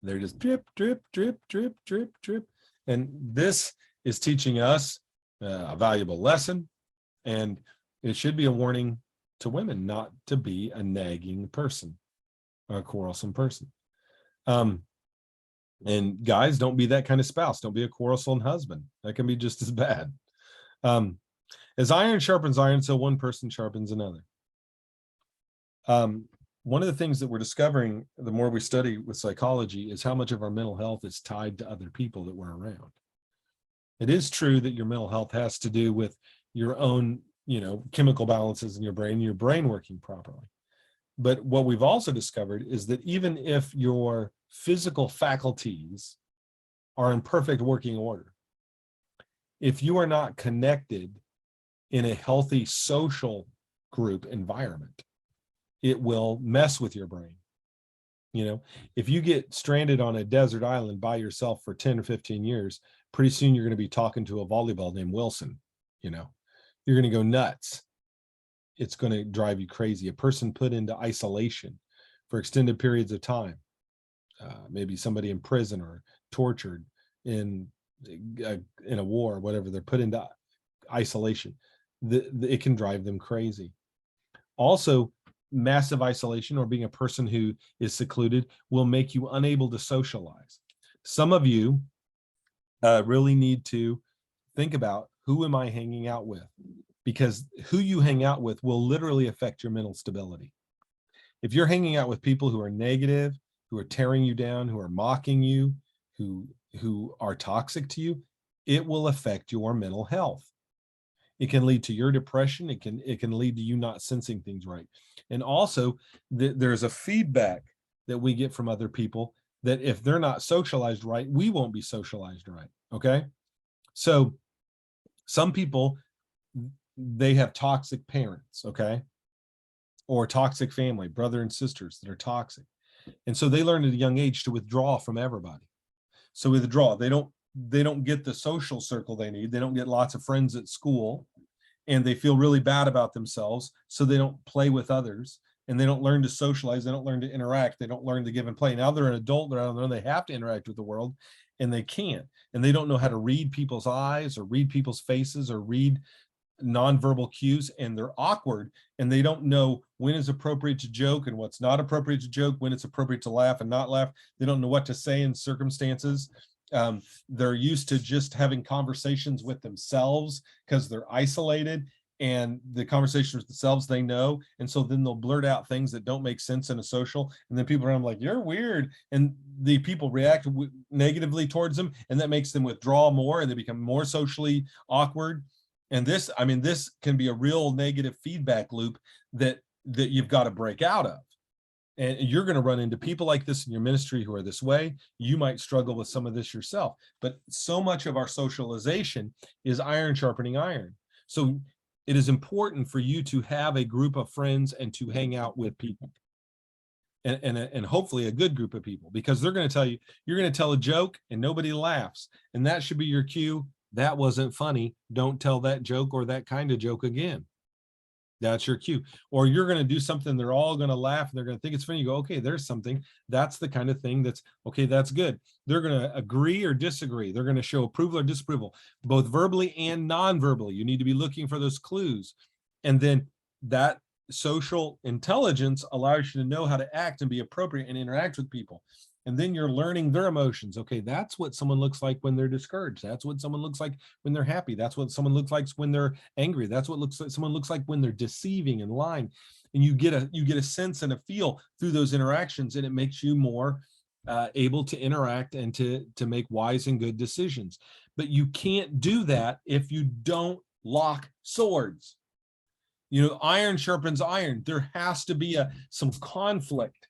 They're just drip, drip, drip, drip, drip, drip. And this is teaching us a valuable lesson. And it should be a warning to women not to be a nagging person or a quarrelsome person. And guys, don't be that kind of spouse. Don't be a quarrelsome husband. That can be just as bad. As iron sharpens iron, so one person sharpens another. One of the things that we're discovering the more we study with psychology is how much of our mental health is tied to other people that we're around. It is true that your mental health has to do with your own, chemical balances in your brain working properly. But what we've also discovered is that even if your physical faculties are in perfect working order, if you are not connected in a healthy social group environment, it will mess with your brain. You know, if you get stranded on a desert island by yourself for 10 or 15 years, pretty soon you're going to be talking to a volleyball named Wilson. You know, you're going to go nuts. It's going to drive you crazy. A person put into isolation for extended periods of time, maybe somebody in prison or tortured in a war or whatever, they're put into isolation. It can drive them crazy. Also, massive isolation or being a person who is secluded will make you unable to socialize. Some of you really need to think about, who am I hanging out with? Because who you hang out with will literally affect your mental stability. If you're hanging out with people who are negative, who are tearing you down, who are mocking you, who are toxic to you, it will affect your mental health. It can lead to your depression. It can lead to you not sensing things right. And also, there's a feedback that we get from other people that if they're not socialized right, we won't be socialized right. Okay. So some people, they have toxic parents, okay, or toxic family, brother and sisters that are toxic. And so they learn at a young age to withdraw from everybody. So withdraw. They don't get the social circle they need. They don't get lots of friends at school, and they feel really bad about themselves. So they don't play with others, and they don't learn to socialize. They don't learn to interact. They don't learn to give and play. Now they're an adult. They're out there. They have to interact with the world, and they can't. And they don't know how to read people's eyes or read people's faces or read nonverbal cues, and they're awkward, and they don't know when is appropriate to joke and what's not appropriate to joke, when it's appropriate to laugh and not laugh. They don't know what to say in circumstances. They're used to just having conversations with themselves because they're isolated, and the conversations with themselves they know, and so then they'll blurt out things that don't make sense in a social, and then people around like, you're weird, and the people react negatively towards them, and that makes them withdraw more, and they become more socially awkward. And this, I mean, this can be a real negative feedback loop that you've got to break out of. And you're going to run into people like this in your ministry who are this way. You might struggle with some of this yourself, but so much of our socialization is iron sharpening iron. So it is important for you to have a group of friends and to hang out with people. And hopefully a good group of people, because they're going to tell you, you're going to tell a joke and nobody laughs. And that should be your cue. That wasn't funny. Don't tell that joke or that kind of joke again. That's your cue. Or you're going to do something, they're all going to laugh and they're going to think it's funny. You go, okay, there's something. That's the kind of thing that's okay. That's good. They're going to agree or disagree. They're going to show approval or disapproval, both verbally and non-verbally. You need to be looking for those clues. And then that social intelligence allows you to know how to act and be appropriate and interact with people. And then you're learning their emotions. Okay, that's what someone looks like when they're discouraged. That's what someone looks like when they're happy. That's what someone looks like when they're angry. That's what someone looks like when they're deceiving and lying. And you get a sense and a feel through those interactions, and it makes you more able to interact and to make wise and good decisions. But you can't do that if you don't lock swords. You know, iron sharpens iron. There has to be some conflict,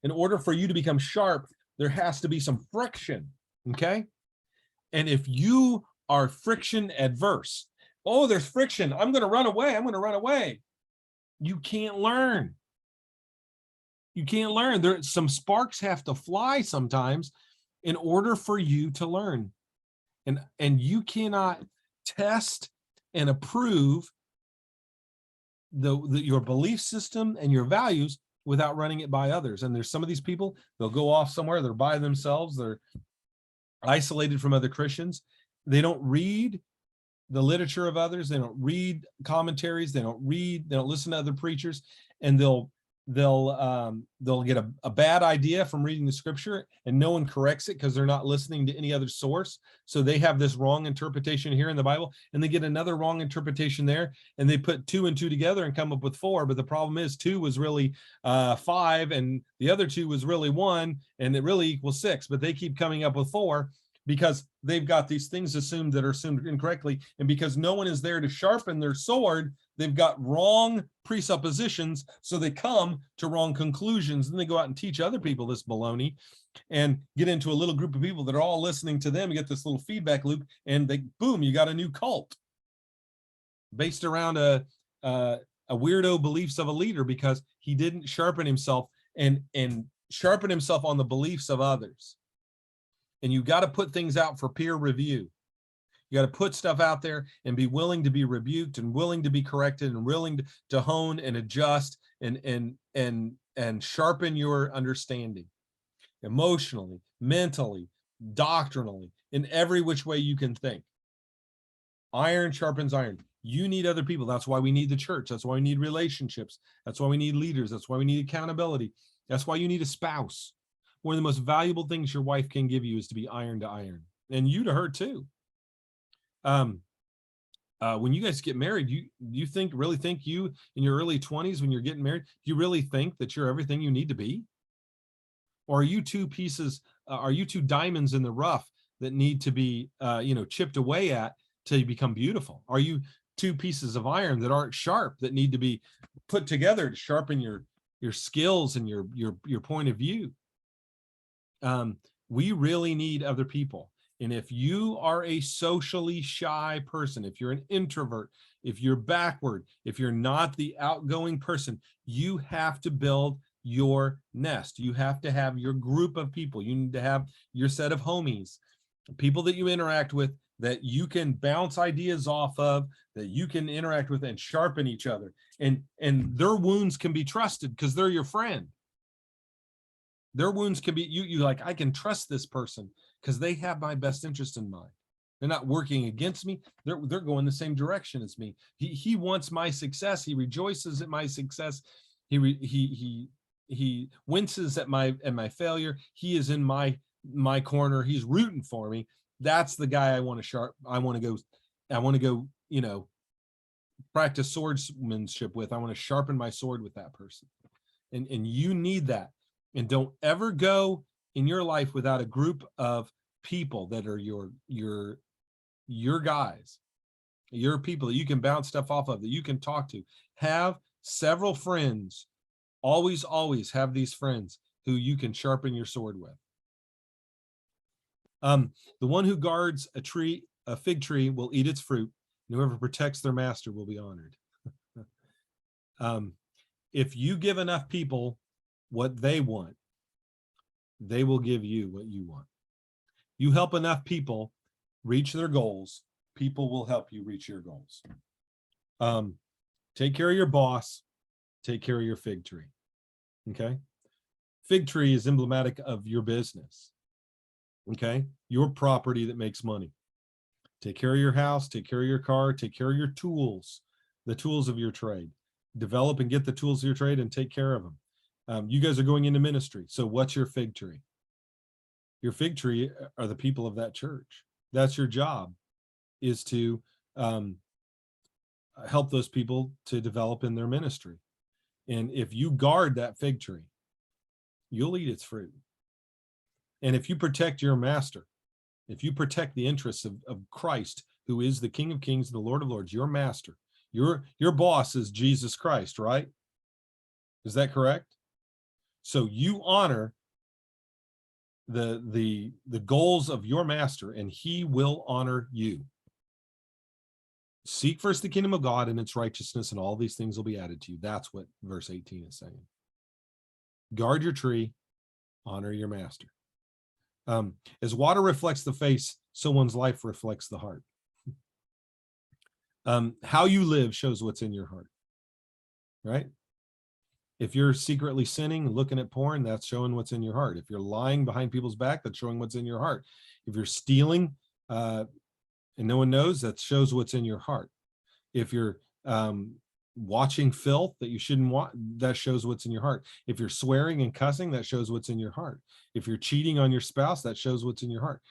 in order for you to become sharp, there has to be some friction, okay? And if you are friction adverse, oh, there's friction, I'm going to run away, you can't learn. You can't learn. Some sparks have to fly sometimes in order for you to learn. And you cannot test and approve your belief system and your values without running it by others. And there's some of these people, they'll go off somewhere, they're by themselves, they're isolated from other Christians. They don't read the literature of others, they don't read commentaries, they don't listen to other preachers, and they'll get a bad idea from reading the scripture, and no one corrects it because they're not listening to any other source. So they have this wrong interpretation here in the Bible, and they get another wrong interpretation there, and they put 2 and 2 together and come up with 4. But the problem is 2 was really 5, and the other 2 was really 1, and it really equals 6. But they keep coming up with 4 because they've got these things assumed that are assumed incorrectly, and because no one is there to sharpen their sword, they've got wrong presuppositions, so they come to wrong conclusions. Then they go out and teach other people this baloney and get into a little group of people that are all listening to them. You get this little feedback loop, and boom, you got a new cult based around a weirdo beliefs of a leader because he didn't sharpen himself and sharpen himself on the beliefs of others. And you got to put things out for peer review. You got to put stuff out there and be willing to be rebuked and willing to be corrected and willing to hone and adjust and sharpen your understanding emotionally, mentally, doctrinally, in every which way you can think. Iron sharpens iron. You need other people. That's why we need the church. That's why we need relationships. That's why we need leaders. That's why we need accountability. That's why you need a spouse. One of the most valuable things your wife can give you is to be iron to iron, and you to her too. When you guys get married, you really think you in your early 20s when you're getting married, do you really think that you're everything you need to be? Or are you two pieces, are you two diamonds in the rough that need to be, chipped away at till you become beautiful? Are you two pieces of iron that aren't sharp that need to be put together to sharpen your skills and your point of view? We really need other people. And if you are a socially shy person, if you're an introvert, if you're backward, if you're not the outgoing person, you have to build your nest. You have to have your group of people. You need to have your set of homies, people that you interact with, that you can bounce ideas off of, that you can interact with and sharpen each other. And their wounds can be trusted because they're your friend. Their wounds can be, you like, I can trust this person because they have my best interest in mind. They're not working against me. They're going the same direction as me. He wants my success. He rejoices at my success. He winces at my failure. He is in my corner. He's rooting for me. That's the guy I want to go, practice swordsmanship with. I want to sharpen my sword with that person. And you need that. And don't ever go in your life without a group of people that are your guys, your people that you can bounce stuff off of, that you can talk to. Have several friends. Always have these friends who you can sharpen your sword with. The one who guards a fig tree will eat its fruit, and whoever protects their master will be honored. If you give enough people what they want, they will give you what you want. You help enough people reach their goals, people will help you reach your goals. Take care of your boss, take care of your fig tree. Okay? Fig tree is emblematic of your business. Okay? Your property that makes money. Take care of your house, take care of your car, take care of your tools, the tools of your trade. Develop and get the tools of your trade and take care of them. You guys are going into ministry. So what's your fig tree? Your fig tree are the people of that church. That's your job, is to help those people to develop in their ministry. And if you guard that fig tree, you'll eat its fruit. And if you protect your master, if you protect the interests of Christ, who is the King of Kings and the Lord of Lords, your master, your boss is Jesus Christ, right? Is that correct? So you honor the goals of your master, and he will honor you. Seek first the kingdom of God and its righteousness, and all these things will be added to you. That's what verse 18 is saying. Guard your tree, honor your master. As water reflects the face, so one's life reflects the heart. How you live shows what's in your heart, right? If you're secretly sinning and looking at porn, that's showing what's in your heart. If you're lying behind people's back, that's showing what's in your heart. If you're stealing and no one knows, that shows what's in your heart. If you're watching filth that you shouldn't want, that shows what's in your heart. If you're swearing and cussing, that shows what's in your heart. If you're cheating on your spouse, that shows what's in your heart.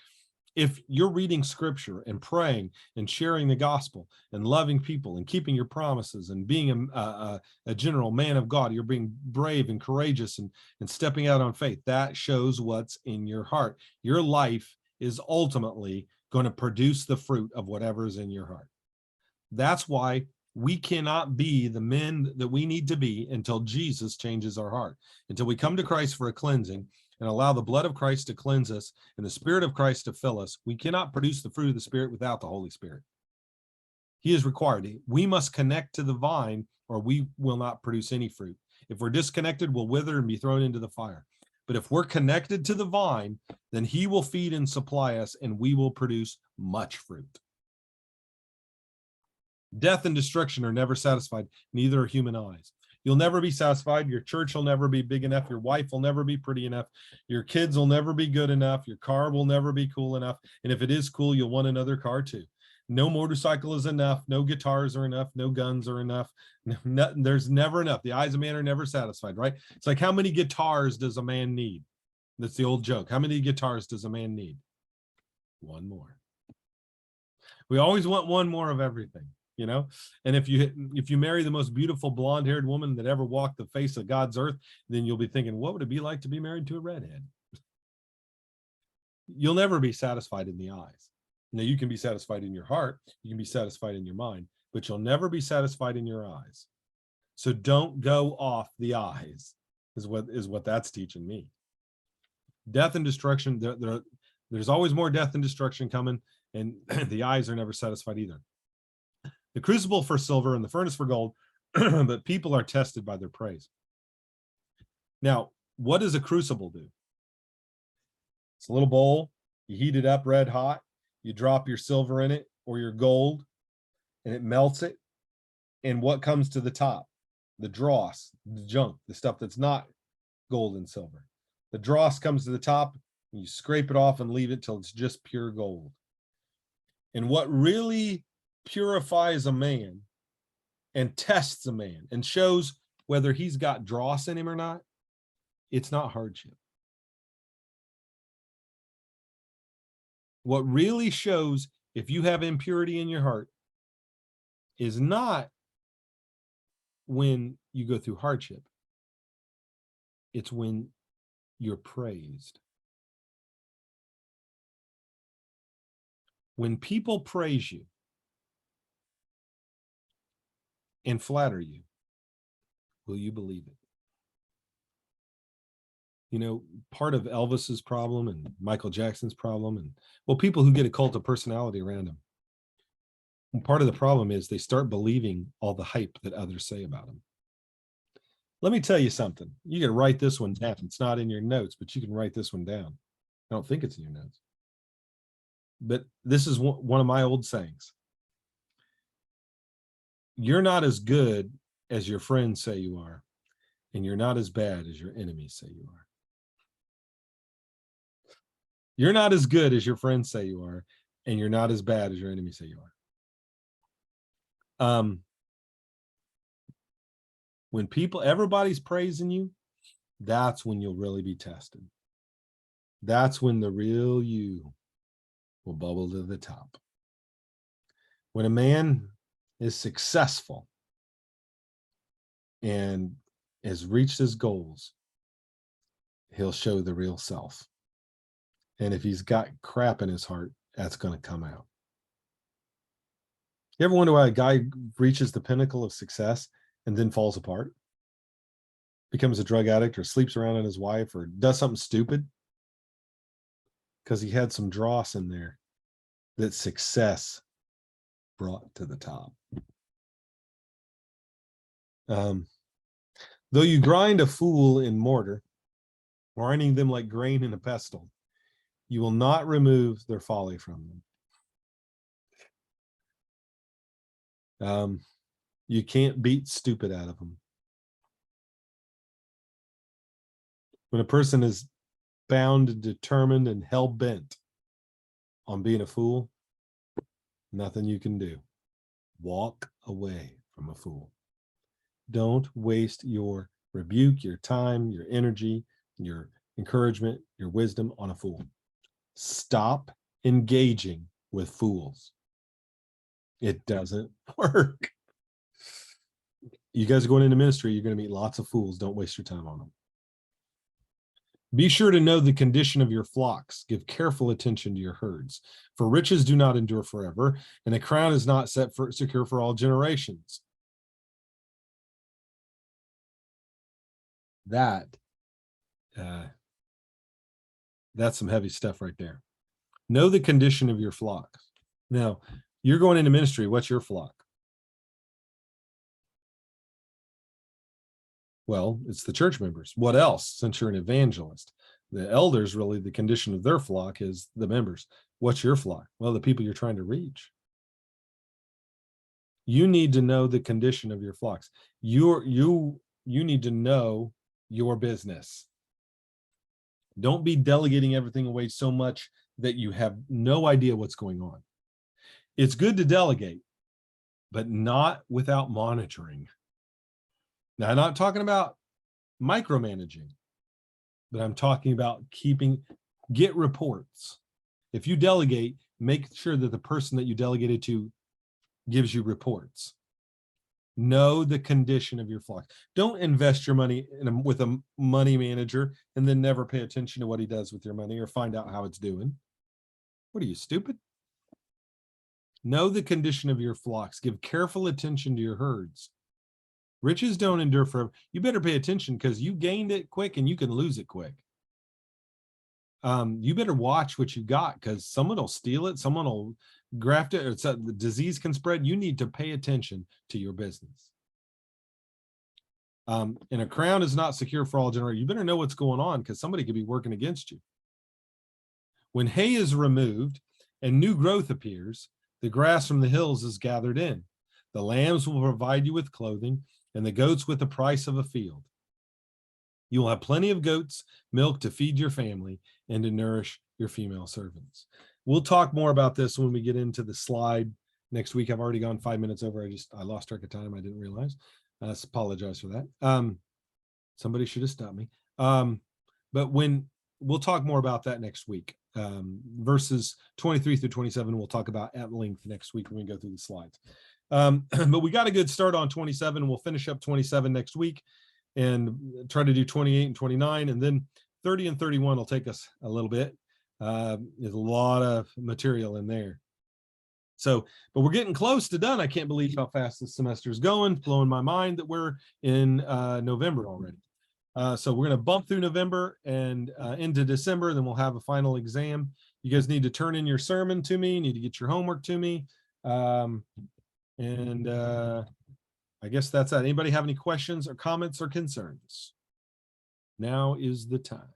If you're reading scripture and praying and sharing the gospel and loving people and keeping your promises and being a general man of God, you're being brave and courageous and stepping out on faith, that shows what's in your heart. Your life is ultimately going to produce the fruit of whatever is in your heart. That's why we cannot be the men that we need to be until Jesus changes our heart, until we come to Christ for a cleansing and allow the blood of Christ to cleanse us and the Spirit of Christ to fill us. We cannot produce the fruit of the Spirit without the Holy Spirit. He is required. We must connect to the vine or we will not produce any fruit. If we're disconnected, we'll wither and be thrown into the fire. But if we're connected to the vine, then he will feed and supply us and we will produce much fruit. Death and destruction are never satisfied, neither are human eyes. You'll never be satisfied. Your church will never be big enough. Your wife will never be pretty enough. Your kids will never be good enough. Your car will never be cool enough. And if it is cool, you'll want another car too. No motorcycle is enough. No guitars are enough. No guns are enough. There's never enough. The eyes of man are never satisfied, right? It's like, how many guitars does a man need? That's the old joke. How many guitars does a man need? One more. We always want one more of everything. You know, and if you marry the most beautiful blonde-haired woman that ever walked the face of God's earth, then you'll be thinking, what would it be like to be married to a redhead? You'll never be satisfied in the eyes. Now, you can be satisfied in your heart, you can be satisfied in your mind, but you'll never be satisfied in your eyes. So don't go off the eyes, is what that's teaching me. Death and destruction, there's always more death and destruction coming, and the eyes are never satisfied either. The crucible for silver and the furnace for gold, but people are tested by their praise. Now, what does a crucible do? It's a little bowl. You heat it up red hot. You drop your silver in it or your gold, and it melts it. And what comes to the top? The dross, the junk, the stuff that's not gold and silver. The dross comes to the top, and you scrape it off and leave it till it's just pure gold. And what really purifies a man and tests a man and shows whether he's got dross in him or not, it's not hardship. What really shows if you have impurity in your heart is not when you go through hardship. It's when you're praised. When people praise you and flatter you, will you believe it? You know, part of Elvis's problem and Michael Jackson's problem, and well, people who get a cult of personality around them, part of the problem is they start believing all the hype that others say about them. Let me tell you something. You can write this one down. It's not in your notes, but you can write this one down. I don't think it's in your notes. But this is one of my old sayings. You're not as good as your friends say you are, and you're not as bad as your enemies say you are. You're not as good as your friends say you are, and you're not as bad as your enemies say you are. When everybody's praising you, that's when you'll really be tested. That's when the real you will bubble to the top. When a man is successful and has reached his goals, he'll show the real self. And if he's got crap in his heart, that's going to come out. You ever wonder why a guy reaches the pinnacle of success and then falls apart? Becomes a drug addict or sleeps around on his wife or does something stupid? Because he had some dross in there that success brought to the top. Though you grind a fool in mortar, grinding them like grain in a pestle, you will not remove their folly from them. You can't beat stupid out of them. When a person is bound and determined and hell-bent on being a fool, nothing you can do. Walk away from a fool. Don't waste your rebuke, your time, your energy, your encouragement, your wisdom on a fool. Stop engaging with fools. It doesn't work. You guys are going into ministry, you're going to meet lots of fools. Don't waste your time on them. Be sure to know the condition of your flocks. Give careful attention to your herds. For riches do not endure forever, and a crown is not secure for all generations. That's some heavy stuff right there. Know the condition of your flocks. Now, You're going into ministry. What's your flock? Well, it's the church members. What else? Since you're an evangelist, the elders, really the condition of their flock is the members. What's your flock? Well, the people you're trying to reach. You need to know the condition of your flocks. You need to know your business. Don't be delegating everything away so much that you have no idea what's going on. It's good to delegate, but not without monitoring. Now, I'm not talking about micromanaging, but I'm talking about get reports. If you delegate, make sure that the person that you delegated to gives you reports. Know the condition of your flock. Don't invest your money with a money manager and then never pay attention to what he does with your money or find out how it's doing. What are you, stupid? Know the condition of your flocks. Give careful attention to your herds. Riches don't endure forever. You better pay attention because you gained it quick and you can lose it quick. You better watch what you got because someone will steal it. Someone will graft it, or the disease can spread. You need to pay attention to your business. And a crown is not secure for all generations. You better know what's going on because somebody could be working against you. When hay is removed and new growth appears, the grass from the hills is gathered in. The lambs will provide you with clothing and the goats with the price of a field. You will have plenty of goats, milk to feed your family and to nourish your female servants. We'll talk more about this when we get into the slide next week. I've already gone 5 minutes over. I lost track of time. I didn't realize. I apologize for that. Somebody should have stopped me. But we'll talk more about that next week. Verses 23 through 27, we'll talk about at length next week when we go through the slides. But we got a good start on 27. We'll finish up 27 next week and try to do 28 and 29. And then 30 and 31 will take us a little bit. There's a lot of material in there. So, but we're getting close to done. I can't believe how fast this semester is going. It's blowing my mind that we're in November already. So we're going to bump through November and into December. Then we'll have a final exam. You guys need to turn in your sermon to me. You need to get your homework to me. I guess that's that. Anybody have any questions or comments or concerns? Now is the time.